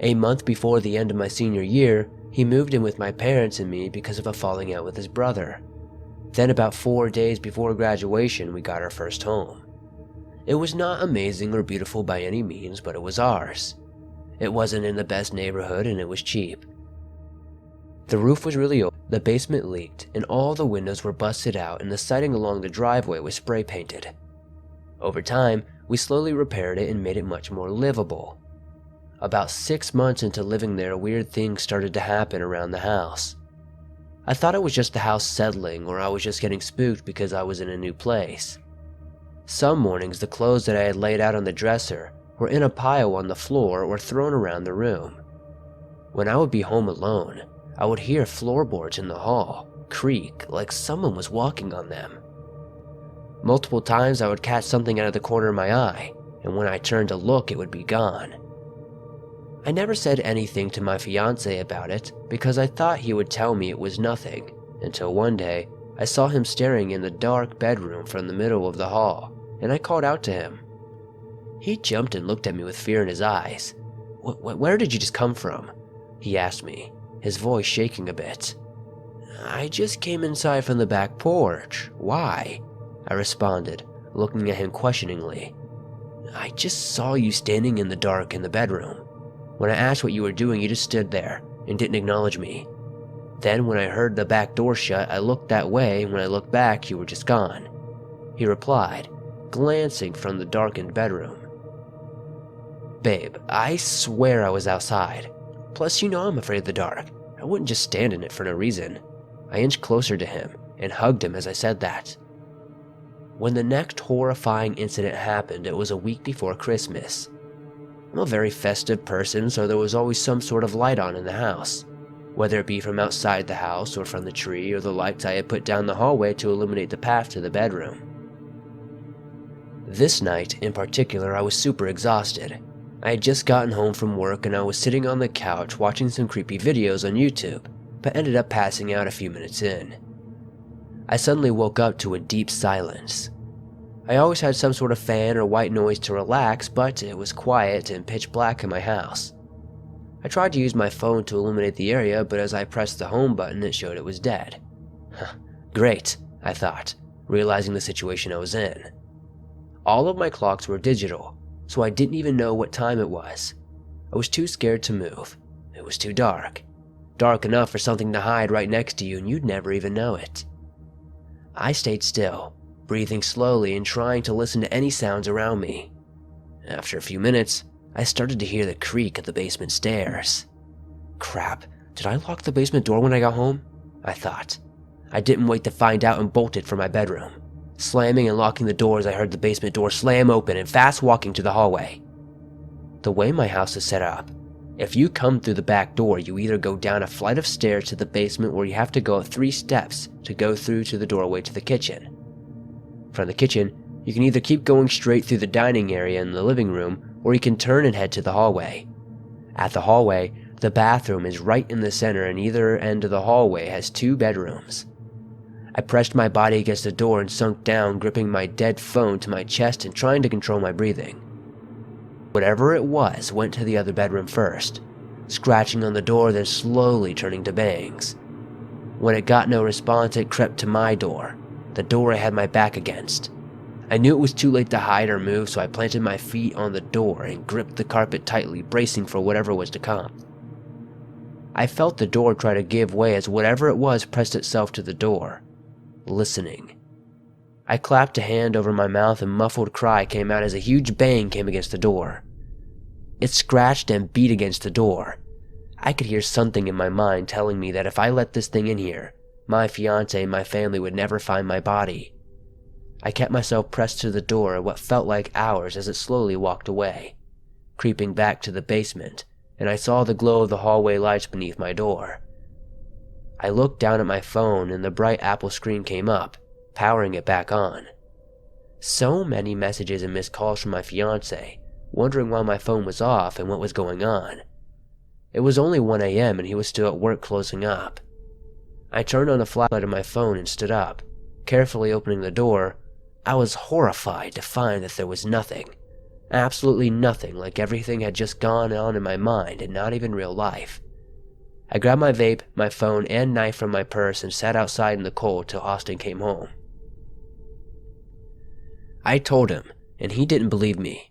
A month before the end of my senior year, he moved in with my parents and me because of a falling out with his brother. Then about 4 days before graduation, we got our first home. It was not amazing or beautiful by any means, but it was ours. It wasn't in the best neighborhood and it was cheap. The roof was really old, the basement leaked, and all the windows were busted out and the siding along the driveway was spray painted. Over time, we slowly repaired it and made it much more livable. About 6 months into living there, weird things started to happen around the house. I thought it was just the house settling, or I was just getting spooked because I was in a new place. Some mornings, the clothes that I had laid out on the dresser were in a pile on the floor or thrown around the room. When I would be home alone, I would hear floorboards in the hall creak like someone was walking on them. Multiple times I would catch something out of the corner of my eye, and when I turned to look, it would be gone. I never said anything to my fiancé about it because I thought he would tell me it was nothing, until one day I saw him staring in the dark bedroom from the middle of the hall, and I called out to him. He jumped and looked at me with fear in his eyes. Where did you just come from?" he asked me, his voice shaking a bit. "I just came inside from the back porch. Why?" I responded, looking at him questioningly. "I just saw you standing in the dark in the bedroom. When I asked what you were doing, you just stood there and didn't acknowledge me. Then when I heard the back door shut, I looked that way, and when I looked back, you were just gone," he replied, glancing from the darkened bedroom. "Babe, I swear I was outside. Plus, you know I'm afraid of the dark. I wouldn't just stand in it for no reason." I inched closer to him and hugged him as I said that. When the next horrifying incident happened, it was a week before Christmas. I'm a very festive person, so there was always some sort of light on in the house, whether it be from outside the house or from the tree or the lights I had put down the hallway to illuminate the path to the bedroom. This night, in particular, I was super exhausted. I had just gotten home from work and I was sitting on the couch watching some creepy videos on YouTube, but ended up passing out a few minutes in. I suddenly woke up to a deep silence. I always had some sort of fan or white noise to relax, but it was quiet and pitch black in my house. I tried to use my phone to illuminate the area, but as I pressed the home button, it showed it was dead. Great, I thought, realizing the situation I was in. All of my clocks were digital, so I didn't even know what time it was. I was too scared to move. It was too dark. Dark enough for something to hide right next to you and you'd never even know it. I stayed still, breathing slowly and trying to listen to any sounds around me. After a few minutes, I started to hear the creak of the basement stairs. Crap, did I lock the basement door when I got home? I thought. I didn't wait to find out and bolted for my bedroom. Slamming and locking the doors, I heard the basement door slam open and fast walking to the hallway. The way my house is set up, if you come through the back door, you either go down a flight of stairs to the basement or you have to go up 3 steps to go through to the doorway to the kitchen. From the kitchen, you can either keep going straight through the dining area and the living room, or you can turn and head to the hallway. At the hallway, the bathroom is right in the center and either end of the hallway has 2 bedrooms. I pressed my body against the door and sunk down, gripping my dead phone to my chest and trying to control my breathing. Whatever it was went to the other bedroom first, scratching on the door then slowly turning to bangs. When it got no response, it crept to my door, the door I had my back against. I knew it was too late to hide or move, so I planted my feet on the door and gripped the carpet tightly, bracing for whatever was to come. I felt the door try to give way as whatever it was pressed itself to the door, listening. I clapped a hand over my mouth and a muffled cry came out as a huge bang came against the door. It scratched and beat against the door. I could hear something in my mind telling me that if I let this thing in here, my fiancé and my family would never find my body. I kept myself pressed to the door what felt like hours as it slowly walked away, creeping back to the basement, and I saw the glow of the hallway lights beneath my door. I looked down at my phone and the bright Apple screen came up, powering it back on. So many messages and missed calls from my fiancé, wondering why my phone was off and what was going on. It was only 1 a.m. and he was still at work closing up. I turned on the flashlight of my phone and stood up, carefully opening the door. I was horrified to find that there was nothing, absolutely nothing, like everything had just gone on in my mind and not even real life. I grabbed my vape, my phone, and knife from my purse and sat outside in the cold till Austin came home. I told him, and he didn't believe me.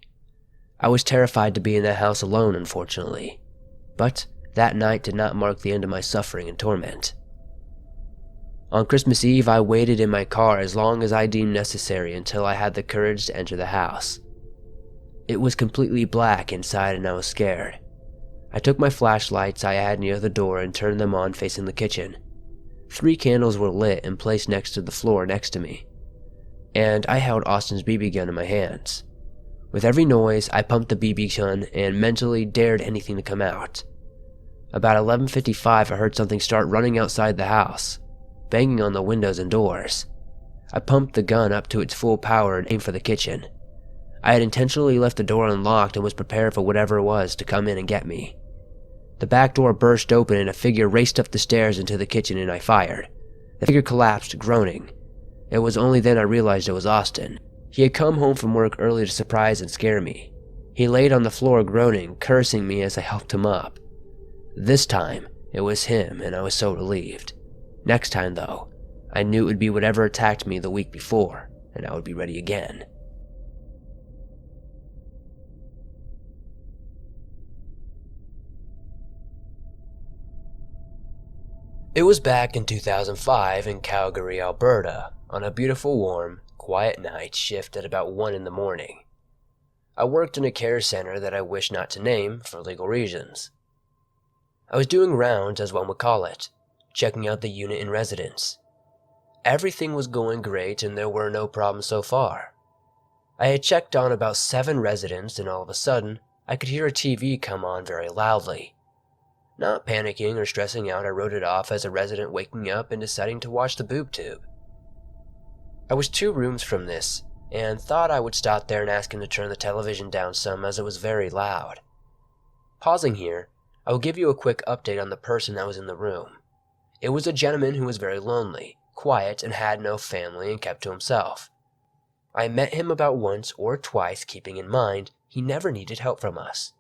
I was terrified to be in that house alone, unfortunately. But that night did not mark the end of my suffering and torment. On Christmas Eve, I waited in my car as long as I deemed necessary until I had the courage to enter the house. It was completely black inside and I was scared. I took my flashlights I had near the door and turned them on facing the kitchen. 3 candles were lit and placed next to the floor next to me, and I held Austin's BB gun in my hands. With every noise, I pumped the BB gun and mentally dared anything to come out. About 11:55, I heard something start running outside the house, banging on the windows and doors. I pumped the gun up to its full power and aimed for the kitchen. I had intentionally left the door unlocked and was prepared for whatever it was to come in and get me. The back door burst open and a figure raced up the stairs into the kitchen and I fired. The figure collapsed, groaning. It was only then I realized it was Austin. He had come home from work early to surprise and scare me. He laid on the floor groaning, cursing me as I helped him up. This time, it was him and I was so relieved. Next time though, I knew it would be whatever attacked me the week before, and I would be ready again. It was back in 2005 in Calgary, Alberta, on a beautiful, warm, quiet night shift at about 1 in the morning. I worked in a care center that I wish not to name for legal reasons. I was doing rounds, as one would call it, checking out the unit and residents. Everything was going great and there were no problems so far. I had checked on about 7 residents and all of a sudden, I could hear a TV come on very loudly. Not panicking or stressing out, I wrote it off as a resident waking up and deciding to watch the boob tube. I was 2 rooms from this, and thought I would stop there and ask him to turn the television down some as it was very loud. Pausing here, I will give you a quick update on the person that was in the room. It was a gentleman who was very lonely, quiet, and had no family and kept to himself. I met him about once or twice, keeping in mind he never needed help from us.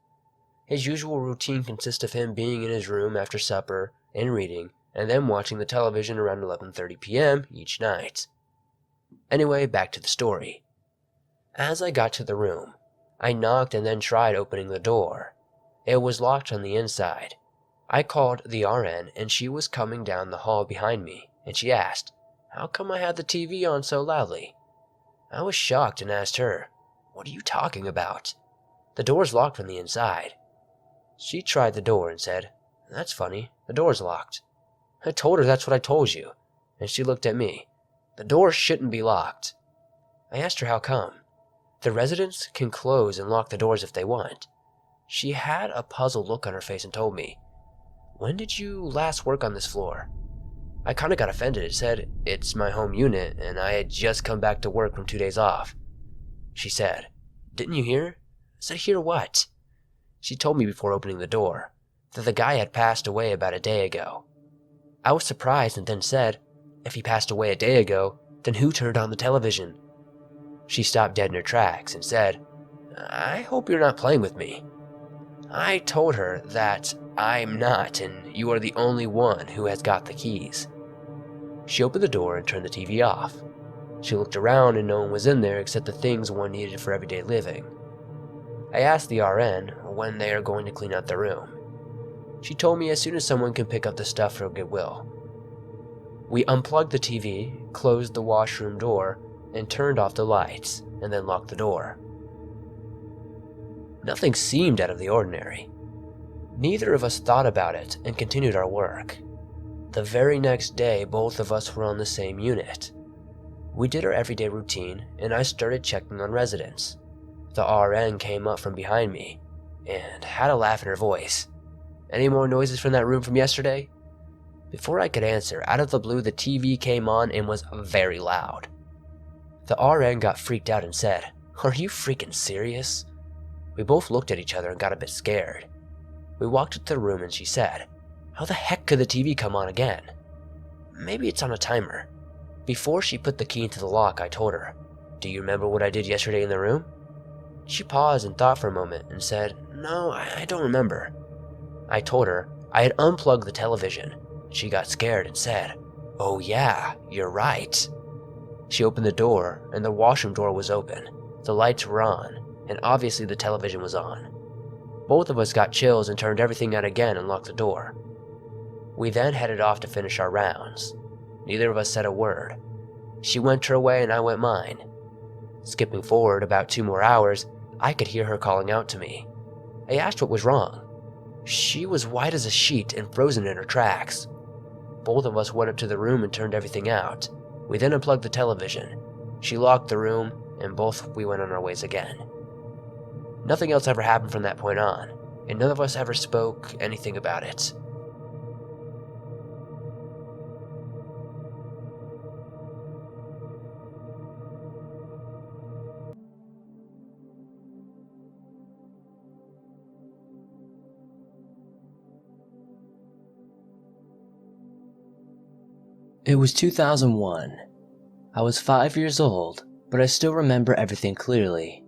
His usual routine consists of him being in his room after supper and reading, and then watching the television around 11:30 p.m. each night. Anyway, back to the story. As I got to the room, I knocked and then tried opening the door. It was locked on the inside. I called the RN and she was coming down the hall behind me, and she asked, "How come I had the TV on so loudly?" I was shocked and asked her, "What are you talking about? The door's locked from the inside." She tried the door and said, "That's funny, the door's locked." I told her that's what I told you, and she looked at me. "The door shouldn't be locked." I asked her how come. The residents can close and lock the doors if they want. She had a puzzled look on her face and told me, "When did you last work on this floor?" I kinda got offended and said, "It's my home unit, and I had just come back to work from 2 days off." She said, "Didn't you hear?" I said, "Hear what?" She told me before opening the door that the guy had passed away about a day ago. I was surprised and then said, "If he passed away a day ago, then who turned on the television?" She stopped dead in her tracks and said, "I hope you're not playing with me." I told her that I'm not, and you are the only one who has got the keys. She opened the door and turned the TV off. She looked around and no one was in there except the things one needed for everyday living. I asked the RN when they are going to clean out the room. She told me as soon as someone can pick up the stuff for Goodwill. We unplugged the TV, closed the washroom door, and turned off the lights, and then locked the door. Nothing seemed out of the ordinary. Neither of us thought about it and continued our work. The very next day, both of us were on the same unit. We did our everyday routine, and I started checking on residents. The RN came up from behind me and had a laugh in her voice. "Any more noises from that room from yesterday?" Before I could answer, out of the blue the TV came on and was very loud. The RN got freaked out and said, "Are you freaking serious?" We both looked at each other and got a bit scared. We walked into the room and she said, "How the heck could the TV come on again?" "Maybe it's on a timer." Before she put the key into the lock, I told her, "Do you remember what I did yesterday in the room?" She paused and thought for a moment and said, "No, I don't remember." I told her I had unplugged the television. She got scared and said, "Oh yeah, you're right." She opened the door and the washroom door was open. The lights were on, and obviously the television was on. Both of us got chills and turned everything out again and locked the door. We then headed off to finish our rounds. Neither of us said a word. She went her way and I went mine. Skipping forward about 2 more hours, I could hear her calling out to me. I asked what was wrong. She was white as a sheet and frozen in her tracks. Both of us went up to the room and turned everything out. We then unplugged the television. She locked the room, and both we went on our ways again. Nothing else ever happened from that point on, and none of us ever spoke anything about it. It was 2001. I was 5 years old, but I still remember everything clearly.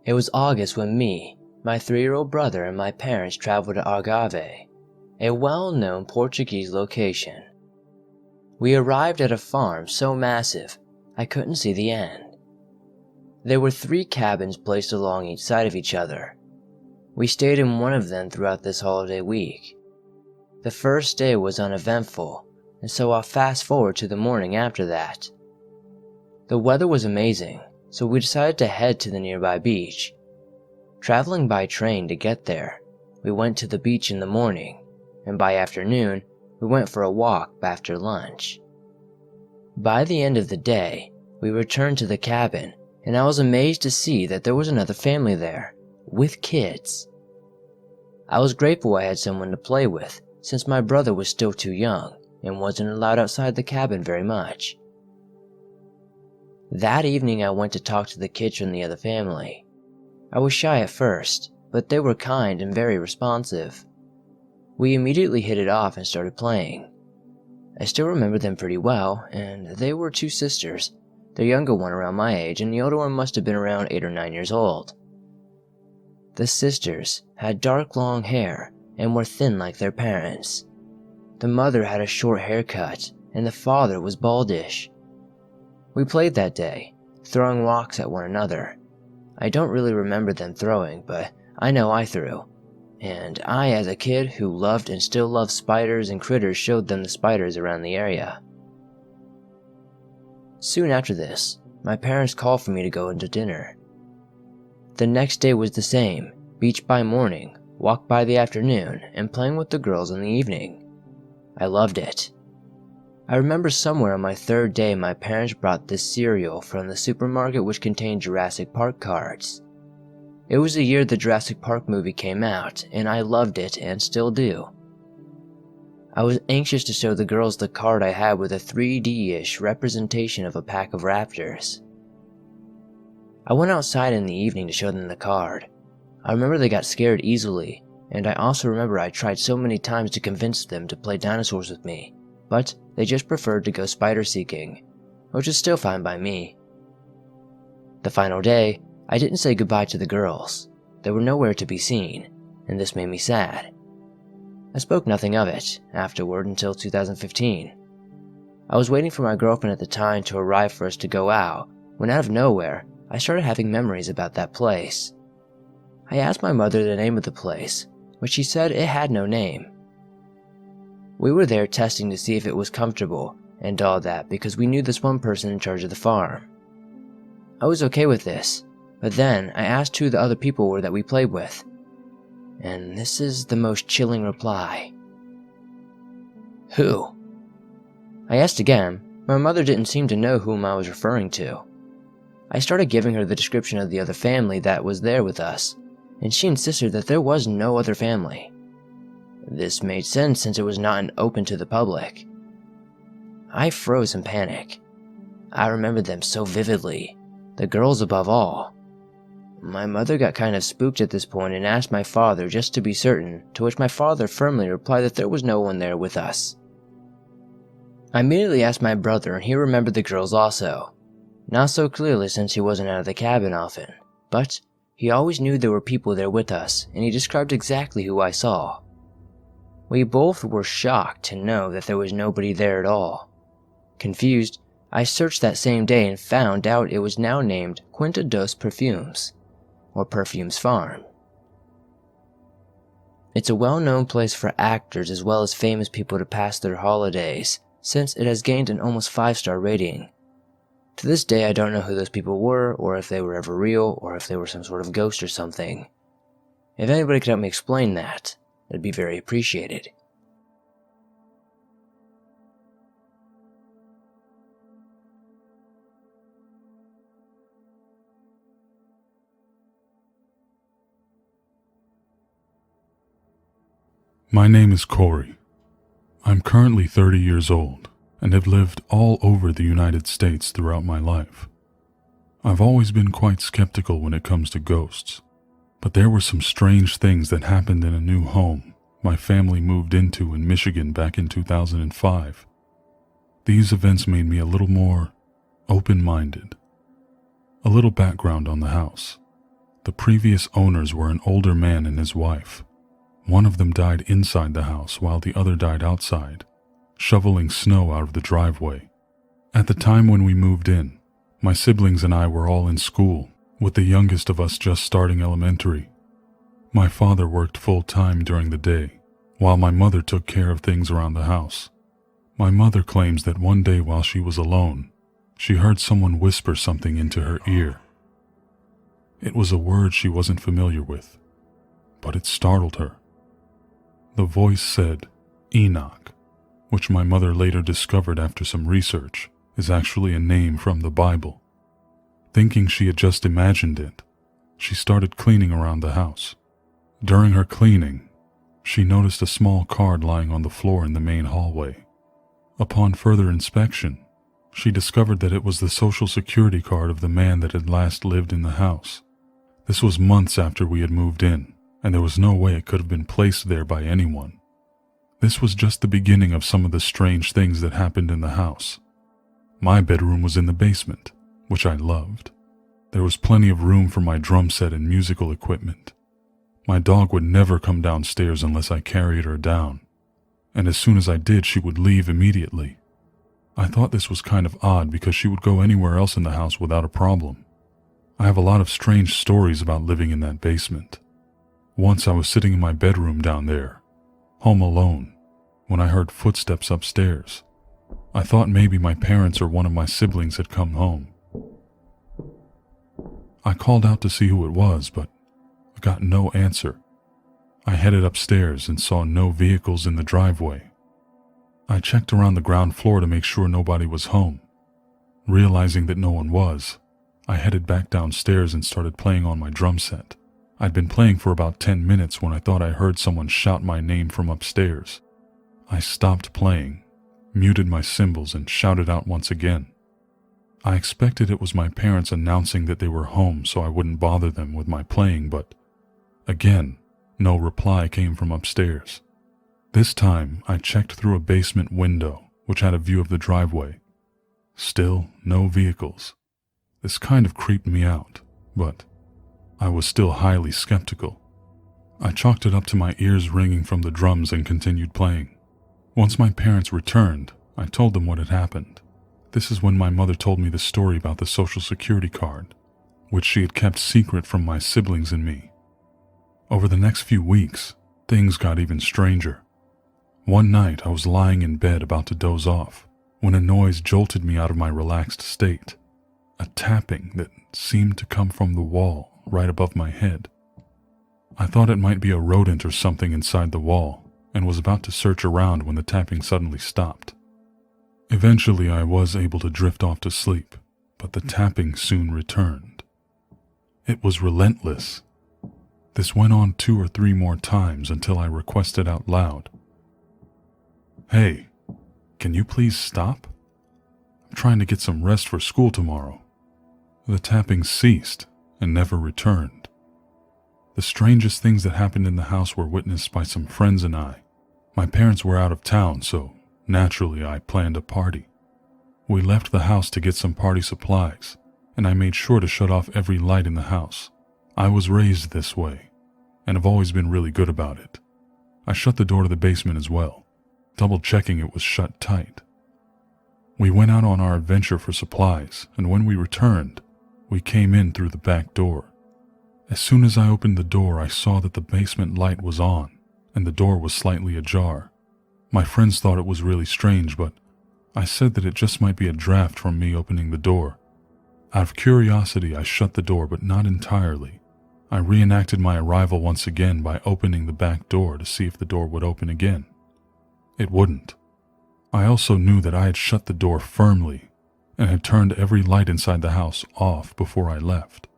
It was August when me, my 3-year-old brother, and my parents traveled to Algarve, a well-known Portuguese location. We arrived at a farm so massive, I couldn't see the end. There were 3 cabins placed along each side of each other. We stayed in one of them throughout this holiday week. The first day was uneventful, and so I'll fast forward to the morning after that. The weather was amazing, so we decided to head to the nearby beach. Traveling by train to get there, we went to the beach in the morning, and by afternoon, we went for a walk after lunch. By the end of the day, we returned to the cabin, and I was amazed to see that there was another family there, with kids. I was grateful I had someone to play with, since my brother was still too young and wasn't allowed outside the cabin very much. That evening I went to talk to the kids from the other family. I was shy at first, but they were kind and very responsive. We immediately hit it off and started playing. I still remember them pretty well, and they were two sisters, the younger one around my age and the older one must have been around 8 or 9 years old. The sisters had dark long hair and were thin like their parents. The mother had a short haircut and the father was baldish. We played that day, throwing rocks at one another. I don't really remember them throwing, but I know I threw. And I, as a kid who loved and still loves spiders and critters, showed them the spiders around the area. Soon after this, my parents called for me to go into dinner. The next day was the same, beach by morning, walk by the afternoon, and playing with the girls in the evening. I loved it. I remember somewhere on my third day my parents brought this cereal from the supermarket which contained Jurassic Park cards. It was the year the Jurassic Park movie came out, and I loved it and still do. I was anxious to show the girls the card I had with a 3D-ish representation of a pack of raptors. I went outside in the evening to show them the card. I remember they got scared easily, and I also remember I tried so many times to convince them to play dinosaurs with me, but they just preferred to go spider seeking, which is still fine by me. The final day, I didn't say goodbye to the girls. They were nowhere to be seen, and this made me sad. I spoke nothing of it afterward until 2015. I was waiting for my girlfriend at the time to arrive for us to go out, when out of nowhere, I started having memories about that place. I asked my mother the name of the place, but she said it had no name. We were there testing to see if it was comfortable and all that because we knew this one person in charge of the farm. I was okay with this, but then I asked who the other people were that we played with. And this is the most chilling reply. Who? I asked again. My mother didn't seem to know whom I was referring to. I started giving her the description of the other family that was there with us, and she insisted that there was no other family. This made sense since it was not open to the public. I froze in panic. I remember them so vividly, the girls above all. My mother got kind of spooked at this point and asked my father just to be certain, to which my father firmly replied that there was no one there with us. I immediately asked my brother and he remembered the girls also. Not so clearly since he wasn't out of the cabin often, but he always knew there were people there with us and he described exactly who I saw. We both were shocked to know that there was nobody there at all. Confused, I searched that same day and found out it was now named Quinta dos Perfumes, or Perfumes Farm. It's a well-known place for actors as well as famous people to pass their holidays, since it has gained an almost 5-star rating. To this day I don't know who those people were, or if they were ever real, or if they were some sort of ghost or something. If anybody could help me explain that, it'd be very appreciated. My name is Corey. I'm currently 30 years old and have lived all over the United States throughout my life. I've always been quite skeptical when it comes to ghosts, but there were some strange things that happened in a new home my family moved into in Michigan back in 2005. These events made me a little more open-minded. A little background on the house. The previous owners were an older man and his wife. One of them died inside the house while the other died outside, shoveling snow out of the driveway. At the time when we moved in, my siblings and I were all in school, with the youngest of us just starting elementary. My father worked full-time during the day, while my mother took care of things around the house. My mother claims that one day while she was alone, she heard someone whisper something into her ear. It was a word she wasn't familiar with, but it startled her. The voice said, Enoch, which my mother later discovered after some research is actually a name from the Bible. Thinking she had just imagined it, she started cleaning around the house. During her cleaning, she noticed a small card lying on the floor in the main hallway. Upon further inspection, she discovered that it was the Social Security card of the man that had last lived in the house. This was months after we had moved in, and there was no way it could have been placed there by anyone. This was just the beginning of some of the strange things that happened in the house. My bedroom was in the basement, which I loved. There was plenty of room for my drum set and musical equipment. My dog would never come downstairs unless I carried her down, and as soon as I did, she would leave immediately. I thought this was kind of odd because she would go anywhere else in the house without a problem. I have a lot of strange stories about living in that basement. Once I was sitting in my bedroom down there, home alone, when I heard footsteps upstairs. I thought maybe my parents or one of my siblings had come home. I called out to see who it was, but I got no answer. I headed upstairs and saw no vehicles in the driveway. I checked around the ground floor to make sure nobody was home. Realizing that no one was, I headed back downstairs and started playing on my drum set. I'd been playing for about 10 minutes when I thought I heard someone shout my name from upstairs. I stopped playing, muted my cymbals, and shouted out once again. I expected it was my parents announcing that they were home so I wouldn't bother them with my playing, but again, no reply came from upstairs. This time, I checked through a basement window, which had a view of the driveway. Still, no vehicles. This kind of creeped me out, but I was still highly skeptical. I chalked it up to my ears ringing from the drums and continued playing. Once my parents returned, I told them what had happened. This is when my mother told me the story about the Social Security card, which she had kept secret from my siblings and me. Over the next few weeks, things got even stranger. One night I was lying in bed about to doze off when a noise jolted me out of my relaxed state. A tapping that seemed to come from the wall right above my head. I thought it might be a rodent or something inside the wall and was about to search around when the tapping suddenly stopped. Eventually I was able to drift off to sleep, but the tapping soon returned. It was relentless. This went on 2 or 3 more times until I requested out loud, "Hey, can you please stop? I'm trying to get some rest for school tomorrow." The tapping ceased and never returned. The strangest things that happened in the house were witnessed by some friends and I. My parents were out of town, so naturally I planned a party. We left the house to get some party supplies, and I made sure to shut off every light in the house. I was raised this way, and have always been really good about it. I shut the door to the basement as well, double-checking it was shut tight. We went out on our adventure for supplies, and when we returned, we came in through the back door. As soon as I opened the door, I saw that the basement light was on, and the door was slightly ajar. My friends thought it was really strange, but I said that it just might be a draft from me opening the door. Out of curiosity, I shut the door, but not entirely. I reenacted my arrival once again by opening the back door to see if the door would open again. It wouldn't. I also knew that I had shut the door firmly and had turned every light inside the house off before I left.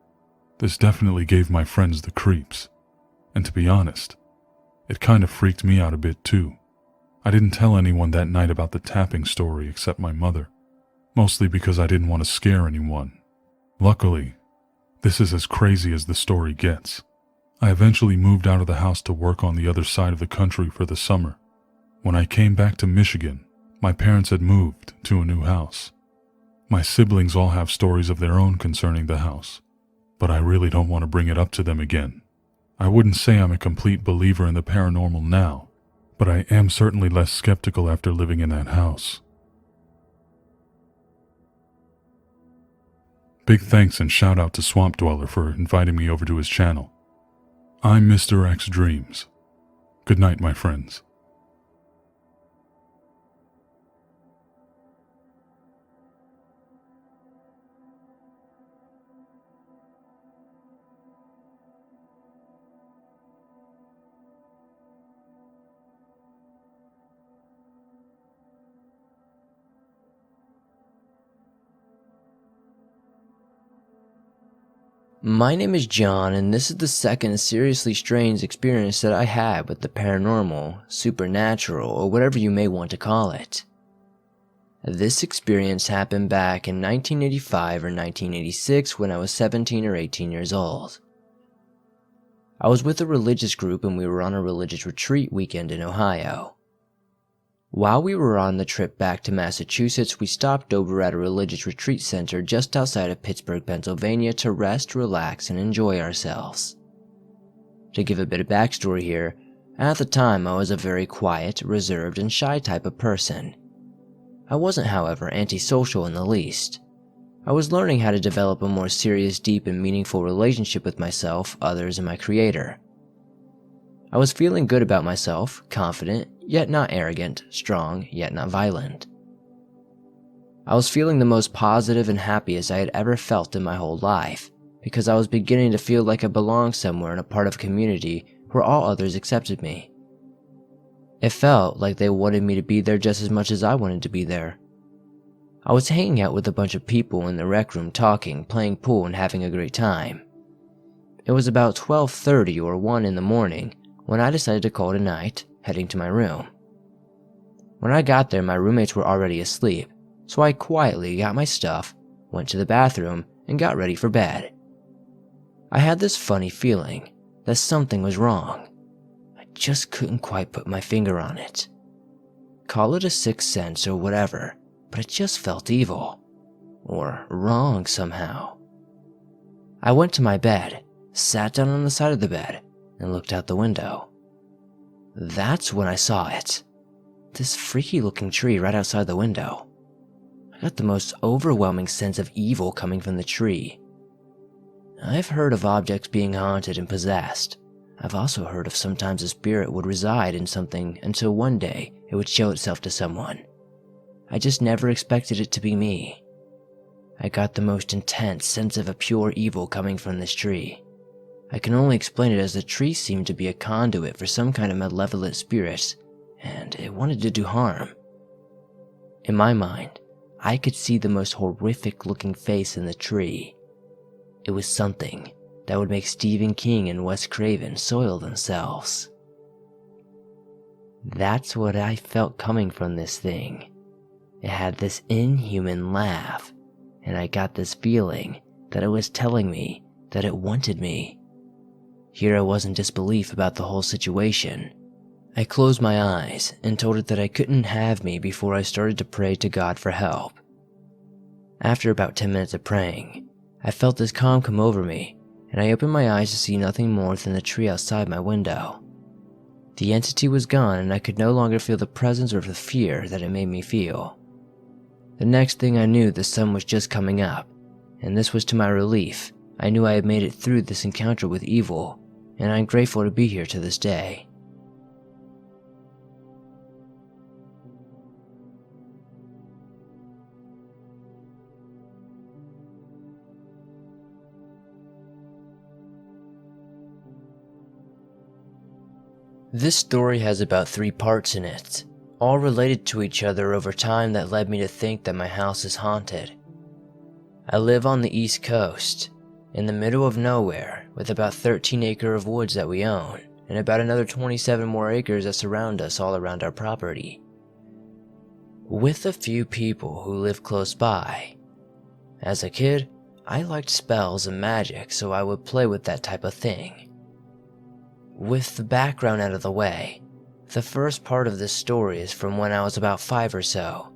This definitely gave my friends the creeps, and to be honest, it kind of freaked me out a bit too. I didn't tell anyone that night about the tapping story except my mother, mostly because I didn't want to scare anyone. Luckily, this is as crazy as the story gets. I eventually moved out of the house to work on the other side of the country for the summer. When I came back to Michigan, my parents had moved to a new house. My siblings all have stories of their own concerning the house, but I really don't want to bring it up to them again. I wouldn't say I'm a complete believer in the paranormal now, but I am certainly less skeptical after living in that house. Big thanks and shout out to Swamp Dweller for inviting me over to his channel. I'm Mr. X Dreams. Good night, my friends. My name is John, and this is the second seriously strange experience that I had with the paranormal, supernatural, or whatever you may want to call it. This experience happened back in 1985 or 1986 when I was 17 or 18 years old. I was with a religious group and we were on a religious retreat weekend in Ohio. While we were on the trip back to Massachusetts, we stopped over at a religious retreat center just outside of Pittsburgh, Pennsylvania to rest, relax, and enjoy ourselves. To give a bit of backstory here, at the time I was a very quiet, reserved, and shy type of person. I wasn't, however, antisocial in the least. I was learning how to develop a more serious, deep, and meaningful relationship with myself, others, and my creator. I was feeling good about myself, confident, yet not arrogant, strong, yet not violent. I was feeling the most positive and happiest I had ever felt in my whole life, because I was beginning to feel like I belonged somewhere and a part of a community where all others accepted me. It felt like they wanted me to be there just as much as I wanted to be there. I was hanging out with a bunch of people in the rec room talking, playing pool, and having a great time. It was about 12:30 or 1 in the morning when I decided to call it a night, heading to my room. When I got there, my roommates were already asleep, so I quietly got my stuff, went to the bathroom, and got ready for bed. I had this funny feeling that something was wrong. I just couldn't quite put my finger on it. Call it a sixth sense or whatever, but it just felt evil, or wrong somehow. I went to my bed, sat down on the side of the bed, and looked out the window. That's when I saw it. This freaky looking tree right outside the window. I got the most overwhelming sense of evil coming from the tree. I've heard of objects being haunted and possessed. I've also heard of sometimes a spirit would reside in something until one day it would show itself to someone. I just never expected it to be me. I got the most intense sense of a pure evil coming from this tree. I can only explain it as the tree seemed to be a conduit for some kind of malevolent spirit, and it wanted to do harm. In my mind, I could see the most horrific looking face in the tree. It was something that would make Stephen King and Wes Craven soil themselves. That's what I felt coming from this thing. It had this inhuman laugh, and I got this feeling that it was telling me that it wanted me. Here I was in disbelief about the whole situation. I closed my eyes and told it that I couldn't have me before I started to pray to God for help. After about 10 minutes of praying, I felt this calm come over me, and I opened my eyes to see nothing more than the tree outside my window. The entity was gone, and I could no longer feel the presence or the fear that it made me feel. The next thing I knew, the sun was just coming up, and this was to my relief. I knew I had made it through this encounter with evil, and I'm grateful to be here to this day. This story has about 3 parts in it, all related to each other over time that led me to think that my house is haunted. I live on the East Coast, in the middle of nowhere, with about 13 acres of woods that we own, and about another 27 more acres that surround us all around our property. With a few people who live close by. As a kid, I liked spells and magic, so I would play with that type of thing. With the background out of the way, the first part of this story is from when I was about 5 or so.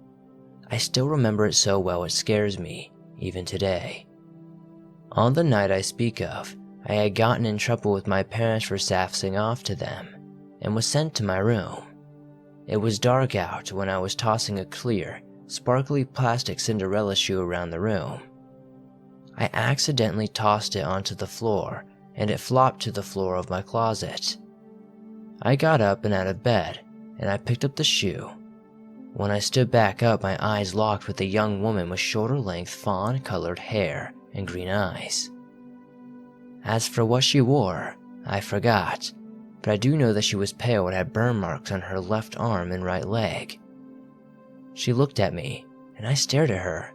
I still remember it so well it scares me, even today. On the night I speak of, I had gotten in trouble with my parents for sassing off to them, and was sent to my room. It was dark out when I was tossing a clear, sparkly plastic Cinderella shoe around the room. I accidentally tossed it onto the floor, and it flopped to the floor of my closet. I got up and out of bed, and I picked up the shoe. When I stood back up, my eyes locked with a young woman with shoulder-length fawn-colored hair and green eyes. As for what she wore, I forgot, but I do know that she was pale and had burn marks on her left arm and right leg. She looked at me, and I stared at her.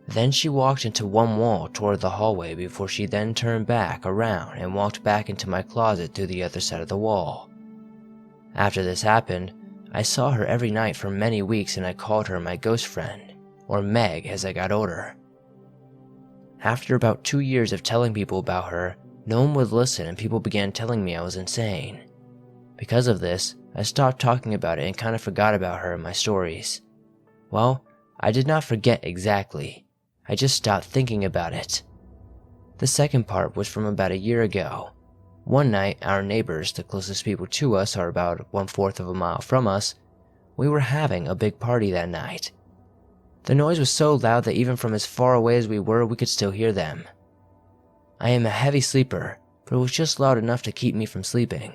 Then she walked into one wall toward the hallway before she then turned back around and walked back into my closet through the other side of the wall. After this happened, I saw her every night for many weeks and I called her my ghost friend, or Meg as I got older. After about 2 years of telling people about her, no one would listen and people began telling me I was insane. Because of this, I stopped talking about it and kind of forgot about her in my stories. Well, I did not forget exactly. I just stopped thinking about it. The second part was from about a year ago. One night, our neighbors, the closest people to us are about 1/4 of a mile from us, we were having a big party that night. The noise was so loud that even from as far away as we were, we could still hear them. I am a heavy sleeper, but it was just loud enough to keep me from sleeping.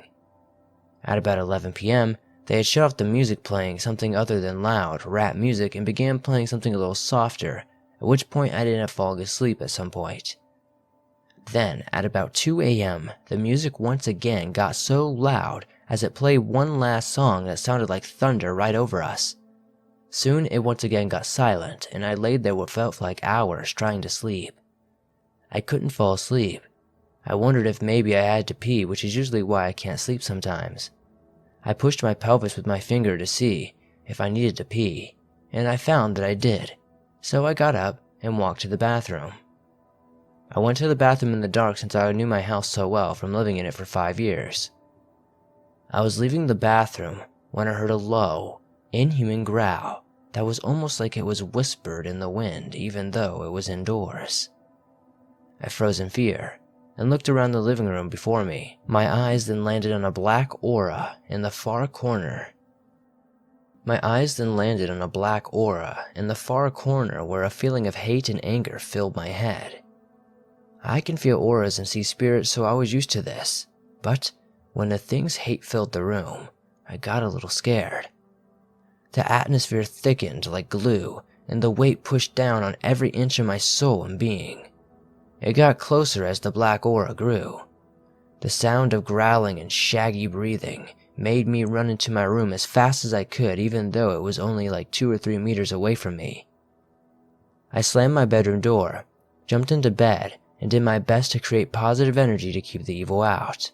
At about 11 p.m., they had shut off the music playing something other than loud rap music and began playing something a little softer, at which point I ended up falling asleep at some point. Then, at about 2 a.m., the music once again got so loud as it played one last song that sounded like thunder right over us. Soon it once again got silent and I laid there what felt like hours trying to sleep. I couldn't fall asleep. I wondered if maybe I had to pee, which is usually why I can't sleep sometimes. I pushed my pelvis with my finger to see if I needed to pee, and I found that I did, so I got up and walked to the bathroom. I went to the bathroom in the dark since I knew my house so well from living in it for 5 years. I was leaving the bathroom when I heard a low, inhuman growl that was almost like it was whispered in the wind even though it was indoors. I froze in fear and looked around the living room before me. My eyes then landed on a black aura in the far corner. where a feeling of hate and anger filled my head. I can feel auras and see spirits, so I was used to this, but when the thing's hate filled the room, I got a little scared. The atmosphere thickened like glue, and the weight pushed down on every inch of my soul and being. It got closer as the black aura grew. The sound of growling and shaggy breathing made me run into my room as fast as I could, even though it was only like 2 or 3 meters away from me. I slammed my bedroom door, jumped into bed, and did my best to create positive energy to keep the evil out.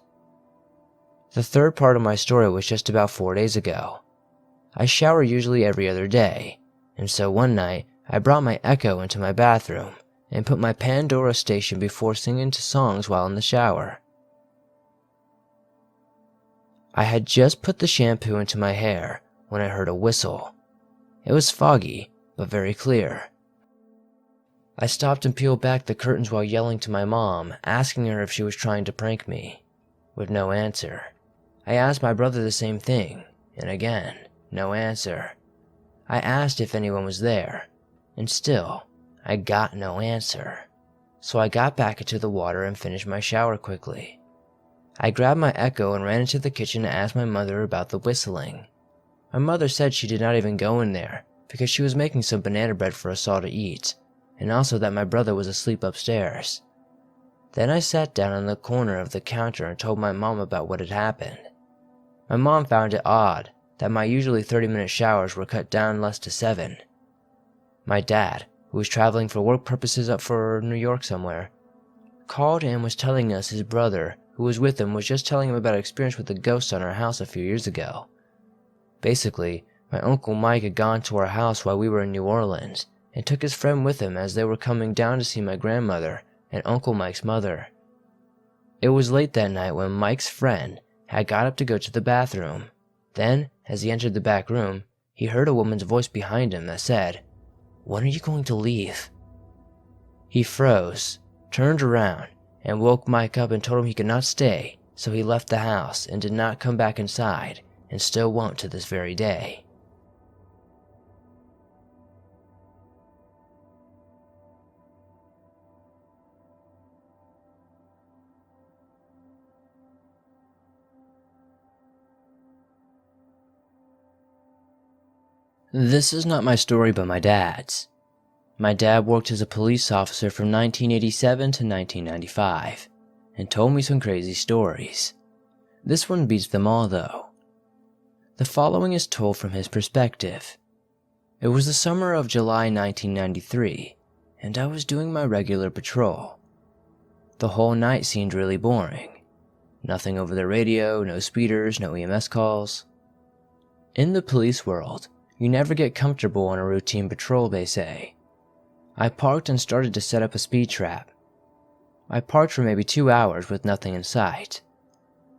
The third part of my story was just about 4 days ago. I shower usually every other day, and so one night I brought my Echo into my bathroom and put my Pandora station before singing to songs while in the shower. I had just put the shampoo into my hair when I heard a whistle. It was foggy, but very clear. I stopped and peeled back the curtains while yelling to my mom, asking her if she was trying to prank me. With no answer. I asked my brother the same thing, and again, no answer. I asked if anyone was there, and still, I got no answer. So I got back into the water and finished my shower quickly. I grabbed my Echo and ran into the kitchen to ask my mother about the whistling. My mother said she did not even go in there because she was making some banana bread for us all to eat, and also that my brother was asleep upstairs. Then I sat down on the corner of the counter and told my mom about what had happened. My mom found it odd that my usually 30-minute showers were cut down less to 7. My dad, who was traveling for work purposes up for New York somewhere, called and was telling us his brother, who was with him, was just telling him about an experience with a ghost on our house a few years ago. Basically, my Uncle Mike had gone to our house while we were in New Orleans and took his friend with him as they were coming down to see my grandmother and Uncle Mike's mother. It was late that night when Mike's friend had got up to go to the bathroom. Then, as he entered the back room, he heard a woman's voice behind him that said, "When are you going to leave?" He froze, turned around, and woke Mike up and told him he could not stay, so he left the house and did not come back inside, and still won't to this very day. This is not my story but my dad's. My dad worked as a police officer from 1987 to 1995 and told me some crazy stories. This one beats them all though. The following is told from his perspective. It was the summer of July 1993, and I was doing my regular patrol. The whole night seemed really boring. Nothing over the radio, no speeders, no EMS calls. In the police world, you never get comfortable on a routine patrol, they say. I parked and started to set up a speed trap. I parked for maybe 2 hours with nothing in sight.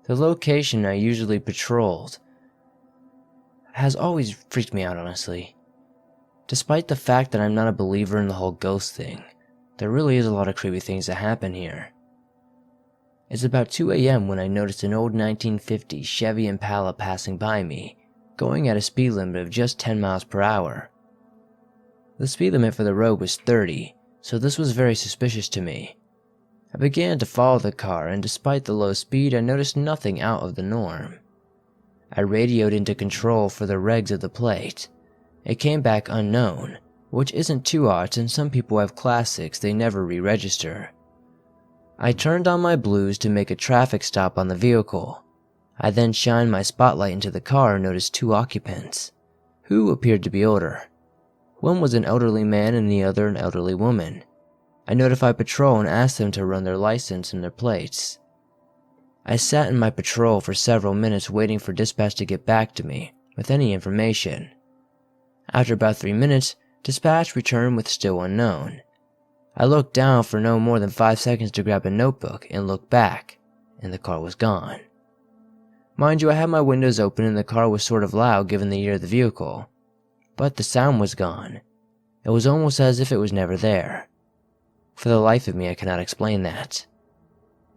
The location I usually patrolled has always freaked me out, honestly. Despite the fact that I'm not a believer in the whole ghost thing, there really is a lot of creepy things that happen here. It's about 2 a.m. when I noticed an old 1950 Chevy Impala passing by me, going at a speed limit of just 10 miles per hour. The speed limit for the road was 30, so this was very suspicious to me. I began to follow the car, and despite the low speed, I noticed nothing out of the norm. I radioed into control for the regs of the plate. It came back unknown, which isn't too odd since some people have classics they never re-register. I turned on my blues to make a traffic stop on the vehicle. I then shined my spotlight into the car and noticed 2 occupants, who appeared to be older. One was an elderly man and the other an elderly woman. I notified patrol and asked them to run their license and their plates. I sat in my patrol for several minutes waiting for dispatch to get back to me with any information. After about 3 minutes, dispatch returned with still unknown. I looked down for no more than 5 seconds to grab a notebook and look back, and the car was gone. Mind you, I had my windows open and the car was sort of loud given the year of the vehicle, but the sound was gone. It was almost as if it was never there. For the life of me, I cannot explain that.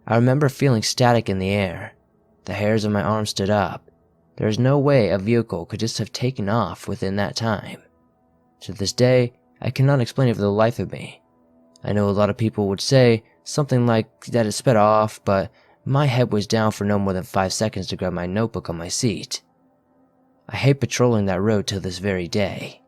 I remember feeling static in the air. The hairs on my arms stood up. There is no way a vehicle could just have taken off within that time. To this day, I cannot explain it for the life of me. I know a lot of people would say something like that it sped off, but my head was down for no more than 5 seconds to grab my notebook on my seat. I hate patrolling that road till this very day.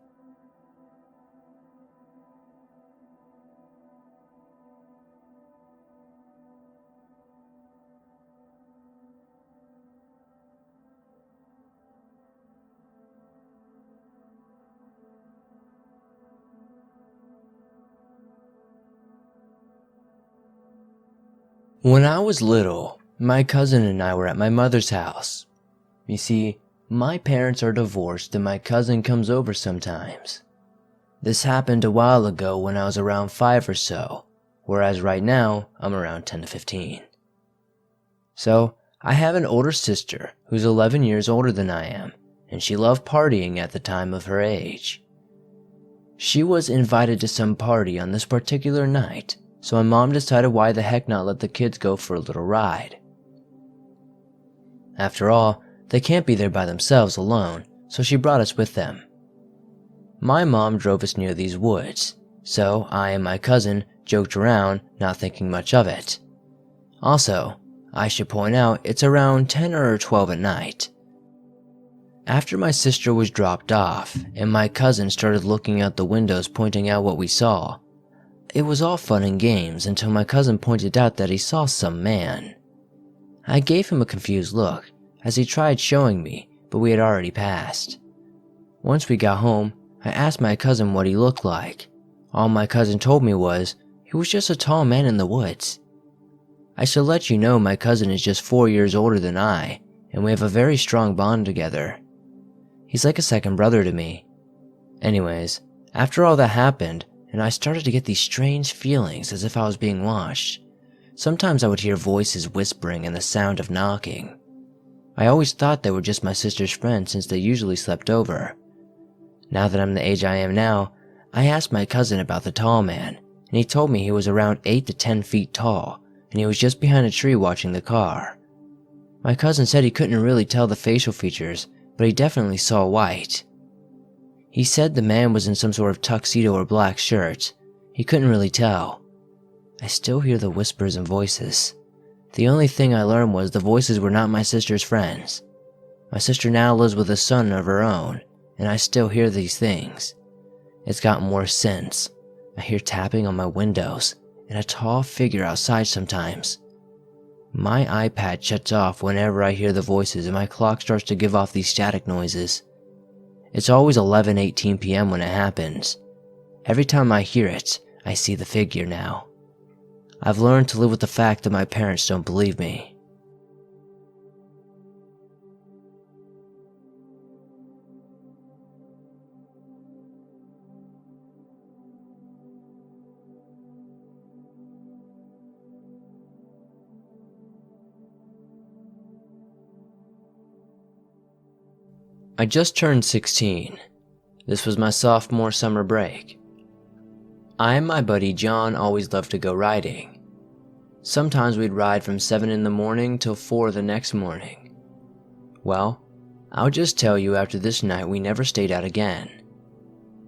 When I was little, my cousin and I were at my mother's house. You see, my parents are divorced and my cousin comes over sometimes. This happened a while ago when I was around 5 or so, whereas right now I'm around 10 to 15. So, I have an older sister who's 11 years older than I am, and she loved partying at the time of her age. She was invited to some party on this particular night, so my mom decided why the heck not let the kids go for a little ride. After all, they can't be there by themselves alone, so she brought us with them. My mom drove us near these woods, so I and my cousin joked around, not thinking much of it. Also, I should point out it's around 10 or 12 at night. After my sister was dropped off, and my cousin started looking out the windows pointing out what we saw, it was all fun and games until my cousin pointed out that he saw some man. I gave him a confused look as he tried showing me, but we had already passed. Once we got home, I asked my cousin what he looked like. All my cousin told me was, he was just a tall man in the woods. I should let you know my cousin is just 4 years older than I, and we have a very strong bond together. He's like a second brother to me. Anyways, after all that happened, and I started to get these strange feelings as if I was being watched. Sometimes I would hear voices whispering and the sound of knocking. I always thought they were just my sister's friends since they usually slept over. Now that I'm the age I am now, I asked my cousin about the tall man, and he told me he was around 8 to 10 feet tall, and he was just behind a tree watching the car. My cousin said he couldn't really tell the facial features, but he definitely saw white. He said the man was in some sort of tuxedo or black shirt. He couldn't really tell. I still hear the whispers and voices. The only thing I learned was the voices were not my sister's friends. My sister now lives with a son of her own, and I still hear these things. It's gotten worse since. I hear tapping on my windows, and a tall figure outside sometimes. My iPad shuts off whenever I hear the voices and my clock starts to give off these static noises. It's always 11:18 p.m. when it happens. Every time I hear it, I see the figure now. I've learned to live with the fact that my parents don't believe me. I just turned 16. This was my sophomore summer break. I and my buddy John always loved to go riding. Sometimes we'd ride from 7 in the morning till 4 the next morning. Well, I'll just tell you, after this night we never stayed out again.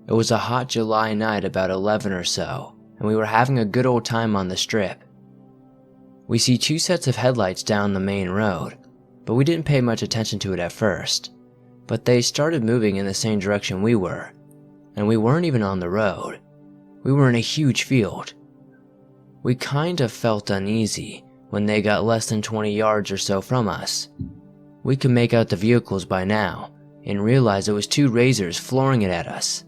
It was a hot July night about 11 or so, and we were having a good old time on the strip. We see 2 sets of headlights down the main road, but we didn't pay much attention to it at first. But they started moving in the same direction we were, and we weren't even on the road. We were in a huge field. We kind of felt uneasy when they got less than 20 yards or so from us. We could make out the vehicles by now, and realized it was 2 razors flooring it at us.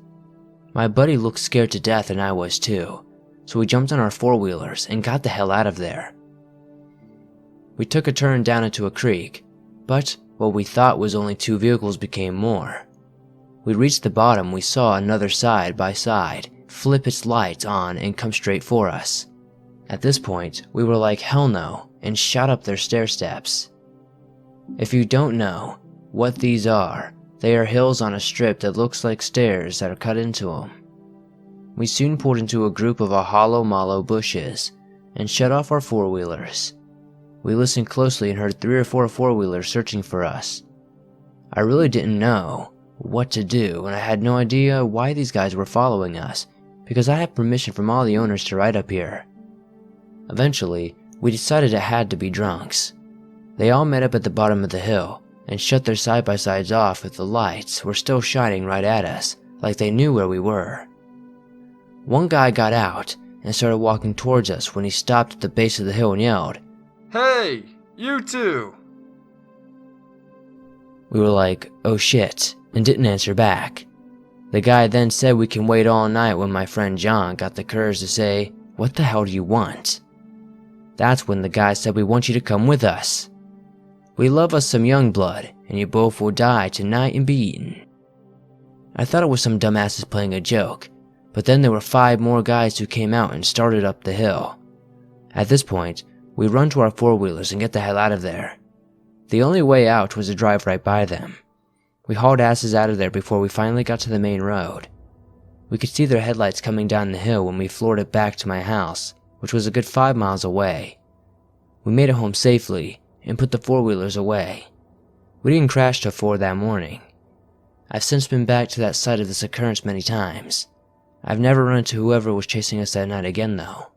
My buddy looked scared to death, and I was too, so we jumped on our 4-wheelers and got the hell out of there. We took a turn down into a creek, but what we thought was only 2 vehicles became more. We reached the bottom, we saw another side by side flip its lights on and come straight for us. At this point, we were like hell no and shot up their stair steps. If you don't know what these are, they are hills on a strip that looks like stairs that are cut into them. We soon pulled into a group of hollow mallow bushes and shut off our 4-wheelers. We listened closely and heard 3 or 4 4-wheelers searching for us. I really didn't know what to do, and I had no idea why these guys were following us, because I had permission from all the owners to ride up here. Eventually, we decided it had to be drunks. They all met up at the bottom of the hill and shut their side-by-sides off if the lights were still shining right at us, like they knew where we were. One guy got out and started walking towards us when he stopped at the base of the hill and yelled, Hey, you two! We were like, oh shit, and didn't answer back. The guy then said we can wait all night when my friend John got the courage to say, what the hell do you want? That's when the guy said, we want you to come with us. We love us some young blood, and you both will die tonight and be eaten. I thought it was some dumbasses playing a joke, but then there were 5 more guys who came out and started up the hill. At this point, we run to our 4-wheelers and get the hell out of there. The only way out was to drive right by them. We hauled asses out of there before we finally got to the main road. We could see their headlights coming down the hill when we floored it back to my house, which was a good 5 miles away. We made it home safely and put the 4-wheelers away. We didn't crash till 4 that morning. I've since been back to that site of this occurrence many times. I've never run into whoever was chasing us that night again though.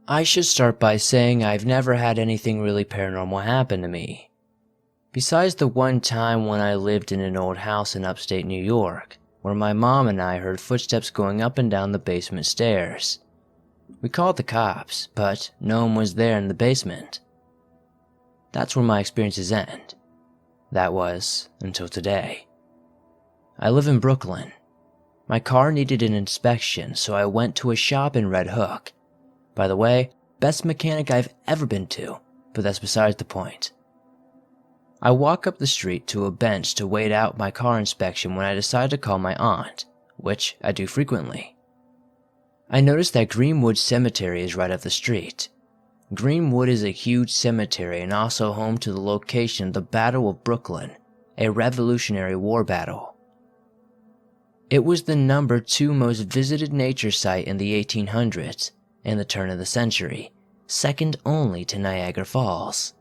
I should start by saying I've never had anything really paranormal happen to me. Besides the one time when I lived in an old house in upstate New York, where my mom and I heard footsteps going up and down the basement stairs. We called the cops, but no one was there in the basement. That's where my experiences end. That was until today. I live in Brooklyn. My car needed an inspection, so I went to a shop in Red Hook. By the way, best mechanic I've ever been to, but that's besides the point. I walk up the street to a bench to wait out my car inspection when I decide to call my aunt, which I do frequently. I notice that Greenwood Cemetery is right up the street. Greenwood is a huge cemetery and also home to the location of the Battle of Brooklyn, a Revolutionary War battle. It was the number 2 most visited nature site in the 1800s and the turn of the century, second only to Niagara Falls.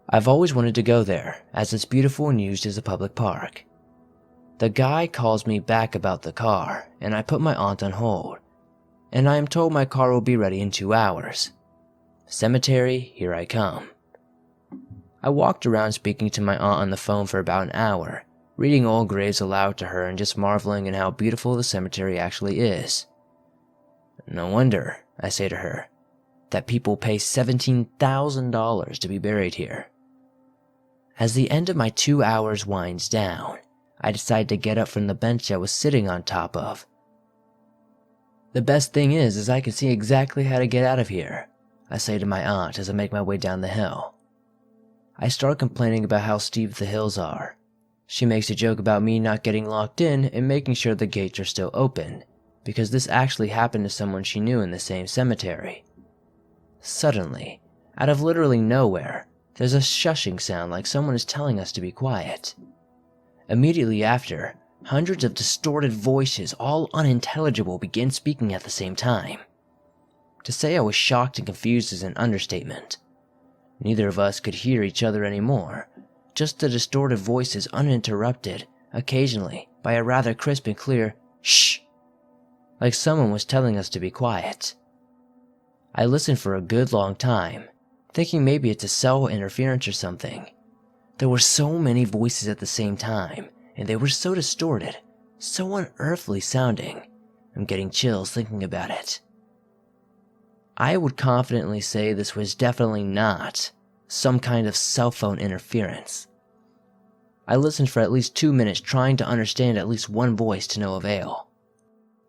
I've always wanted to go there, as it's beautiful and used as a public park. The guy calls me back about the car, and I put my aunt on hold, and I am told my car will be ready in 2 hours. Cemetery, here I come. I walked around speaking to my aunt on the phone for about an hour, reading old graves aloud to her and just marveling at how beautiful the cemetery actually is. No wonder, I say to her, that people pay $17,000 to be buried here. As the end of my 2 hours winds down, I decide to get up from the bench I was sitting on top of. The best thing is I can see exactly how to get out of here, I say to my aunt as I make my way down the hill. I start complaining about how steep the hills are. She makes a joke about me not getting locked in and making sure the gates are still open, because this actually happened to someone she knew in the same cemetery. Suddenly, out of literally nowhere, there's a shushing sound like someone is telling us to be quiet. Immediately after, hundreds of distorted voices, all unintelligible, begin speaking at the same time. To say I was shocked and confused is an understatement. Neither of us could hear each other anymore, just the distorted voices uninterrupted, occasionally by a rather crisp and clear shh, like someone was telling us to be quiet. I listened for a good long time, thinking maybe it's a cell interference or something. There were so many voices at the same time, and they were so distorted, so unearthly sounding. I'm getting chills thinking about it. I would confidently say this was definitely not some kind of cell phone interference. I listened for at least 2 minutes trying to understand at least one voice to no avail.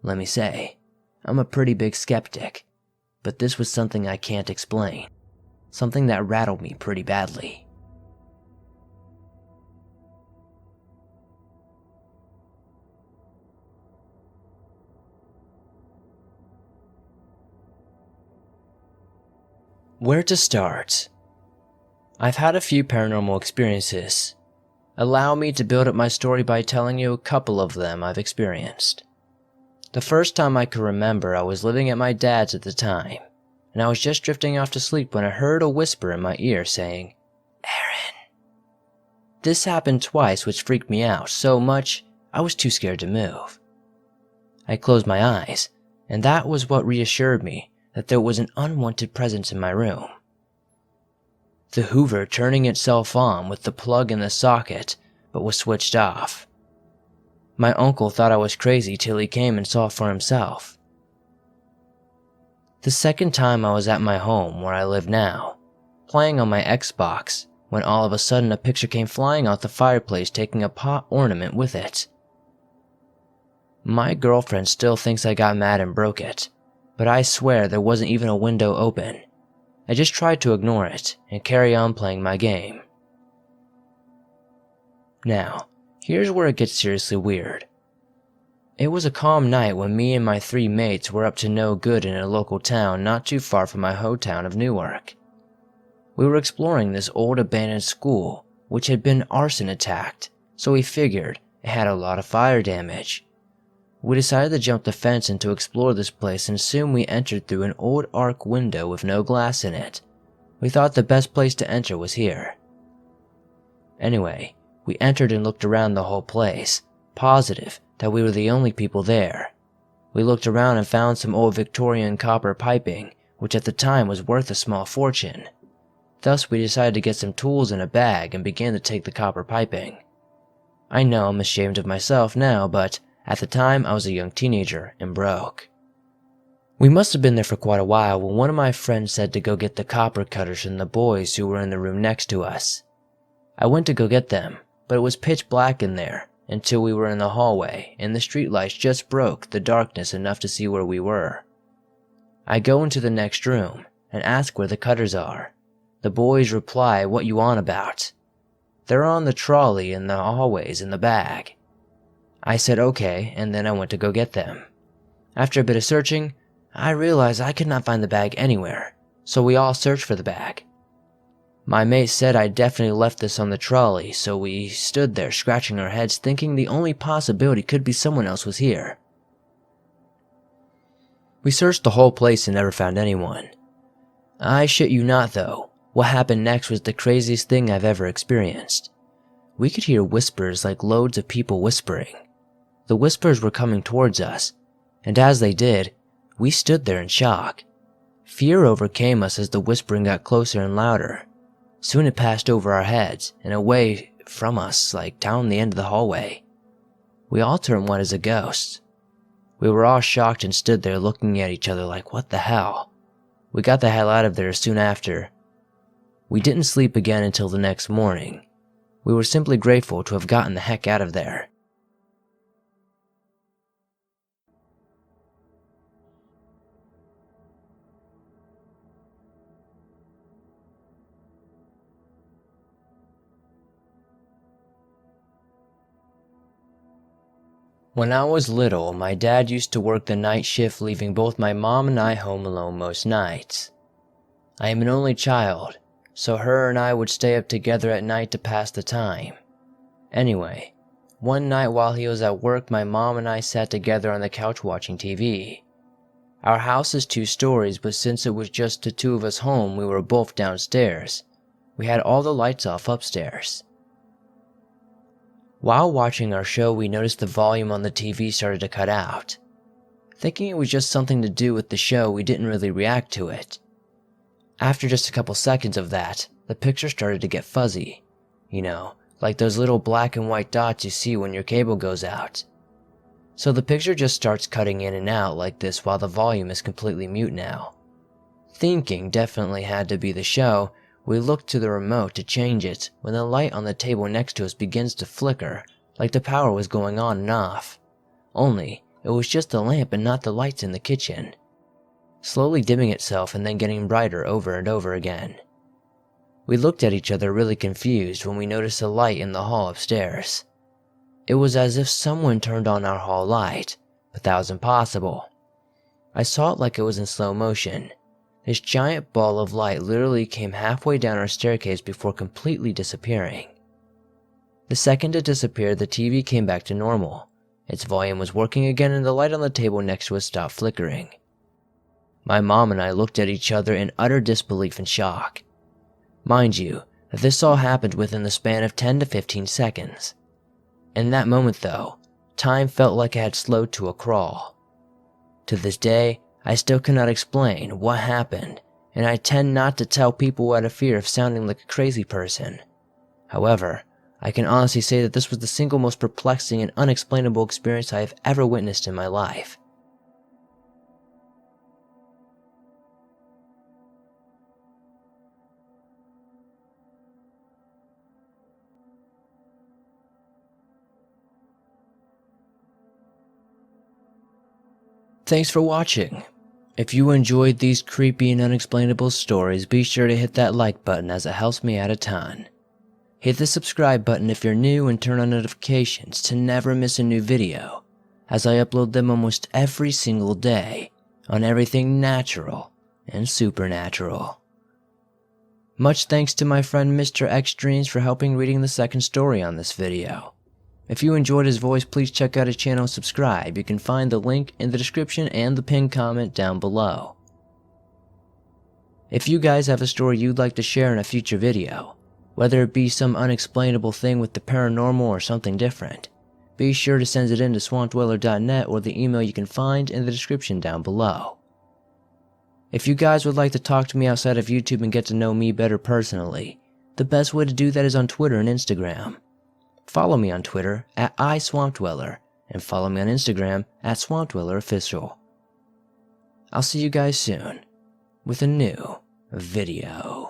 Let me say, I'm a pretty big skeptic, but this was something I can't explain, something that rattled me pretty badly. Where to start? I've had a few paranormal experiences. Allow me to build up my story by telling you a couple of them I've experienced. The first time I could remember, I was living at my dad's at the time, and I was just drifting off to sleep when I heard a whisper in my ear saying, "Aaron." This happened twice, which freaked me out so much I was too scared to move. I closed my eyes, and that was what reassured me that there was an unwanted presence in my room. The Hoover turning itself on with the plug in the socket, but was switched off. My uncle thought I was crazy till he came and saw for himself. The second time I was at my home where I live now, playing on my Xbox, when all of a sudden a picture came flying out the fireplace taking a pot ornament with it. My girlfriend still thinks I got mad and broke it, but I swear there wasn't even a window open. I just tried to ignore it and carry on playing my game. Now, here's where it gets seriously weird. It was a calm night when me and my 3 mates were up to no good in a local town not too far from my hometown of Newark. We were exploring this old abandoned school, which had been arson attacked, so we figured it had a lot of fire damage. We decided to jump the fence and to explore this place, and soon we entered through an old arc window with no glass in it. We thought the best place to enter was here. Anyway, we entered and looked around the whole place, positive that we were the only people there. We looked around and found some old Victorian copper piping, which at the time was worth a small fortune. Thus we decided to get some tools in a bag and began to take the copper piping. I know I'm ashamed of myself now, but at the time I was a young teenager and broke. We must have been there for quite a while when one of my friends said to go get the copper cutters from the boys who were in the room next to us. I went to go get them, but it was pitch black in there until we were in the hallway and the streetlights just broke the darkness enough to see where we were. I go into the next room and ask where the cutters are. The boys reply, "What you on about?" "They're on the trolley in the hallways in the bag." I said okay, and then I went to go get them. After a bit of searching, I realized I could not find the bag anywhere, so we all searched for the bag. My mate said I definitely left this on the trolley, so we stood there scratching our heads thinking the only possibility could be someone else was here. We searched the whole place and never found anyone. I shit you not though, what happened next was the craziest thing I've ever experienced. We could hear whispers like loads of people whispering. The whispers were coming towards us, and as they did, we stood there in shock. Fear overcame us as the whispering got closer and louder. Soon it passed over our heads and away from us, like down the end of the hallway. We all turned white as a ghost. We were all shocked and stood there looking at each other like, what the hell? We got the hell out of there soon after. We didn't sleep again until the next morning. We were simply grateful to have gotten the heck out of there. When I was little, my dad used to work the night shift, leaving both my mom and I home alone most nights. I am an only child, so her and I would stay up together at night to pass the time. Anyway, one night while he was at work, my mom and I sat together on the couch watching TV. Our house is 2 stories, but since it was just the 2 of us home, we were both downstairs. We had all the lights off upstairs. While watching our show, we noticed the volume on the TV started to cut out. Thinking it was just something to do with the show, we didn't really react to it. After just a couple seconds of that, the picture started to get fuzzy. You know, like those little black and white dots you see when your cable goes out. So the picture just starts cutting in and out like this while the volume is completely mute now. Thinking definitely had to be the show, we looked to the remote to change it when the light on the table next to us begins to flicker, like the power was going on and off. Only, it was just the lamp and not the lights in the kitchen. Slowly dimming itself and then getting brighter over and over again. We looked at each other really confused when we noticed a light in the hall upstairs. It was as if someone turned on our hall light, but that was impossible. I saw it like it was in slow motion. This giant ball of light literally came halfway down our staircase before completely disappearing. The second it disappeared, the TV came back to normal. Its volume was working again and the light on the table next to us stopped flickering. My mom and I looked at each other in utter disbelief and shock. Mind you, this all happened within the span of 10 to 15 seconds. In that moment though, time felt like it had slowed to a crawl. To this day, I still cannot explain what happened, and I tend not to tell people out of fear of sounding like a crazy person. However, I can honestly say that this was the single most perplexing and unexplainable experience I have ever witnessed in my life. Thanks for watching. If you enjoyed these creepy and unexplainable stories, be sure to hit that like button as it helps me out a ton. Hit the subscribe button if you're new and turn on notifications to never miss a new video, as I upload them almost every single day on everything natural and supernatural. Much thanks to my friend Mr. X Dreams for helping reading the second story on this video. If you enjoyed his voice, please check out his channel and subscribe. You can find the link in the description and the pinned comment down below. If you guys have a story you'd like to share in a future video, whether it be some unexplainable thing with the paranormal or something different, be sure to send it in to swampdweller.net or the email you can find in the description down below. If you guys would like to talk to me outside of YouTube and get to know me better personally, the best way to do that is on Twitter and Instagram. Follow me on Twitter at iSwampDweller and follow me on Instagram at SwampDwellerOfficial. I'll see you guys soon with a new video.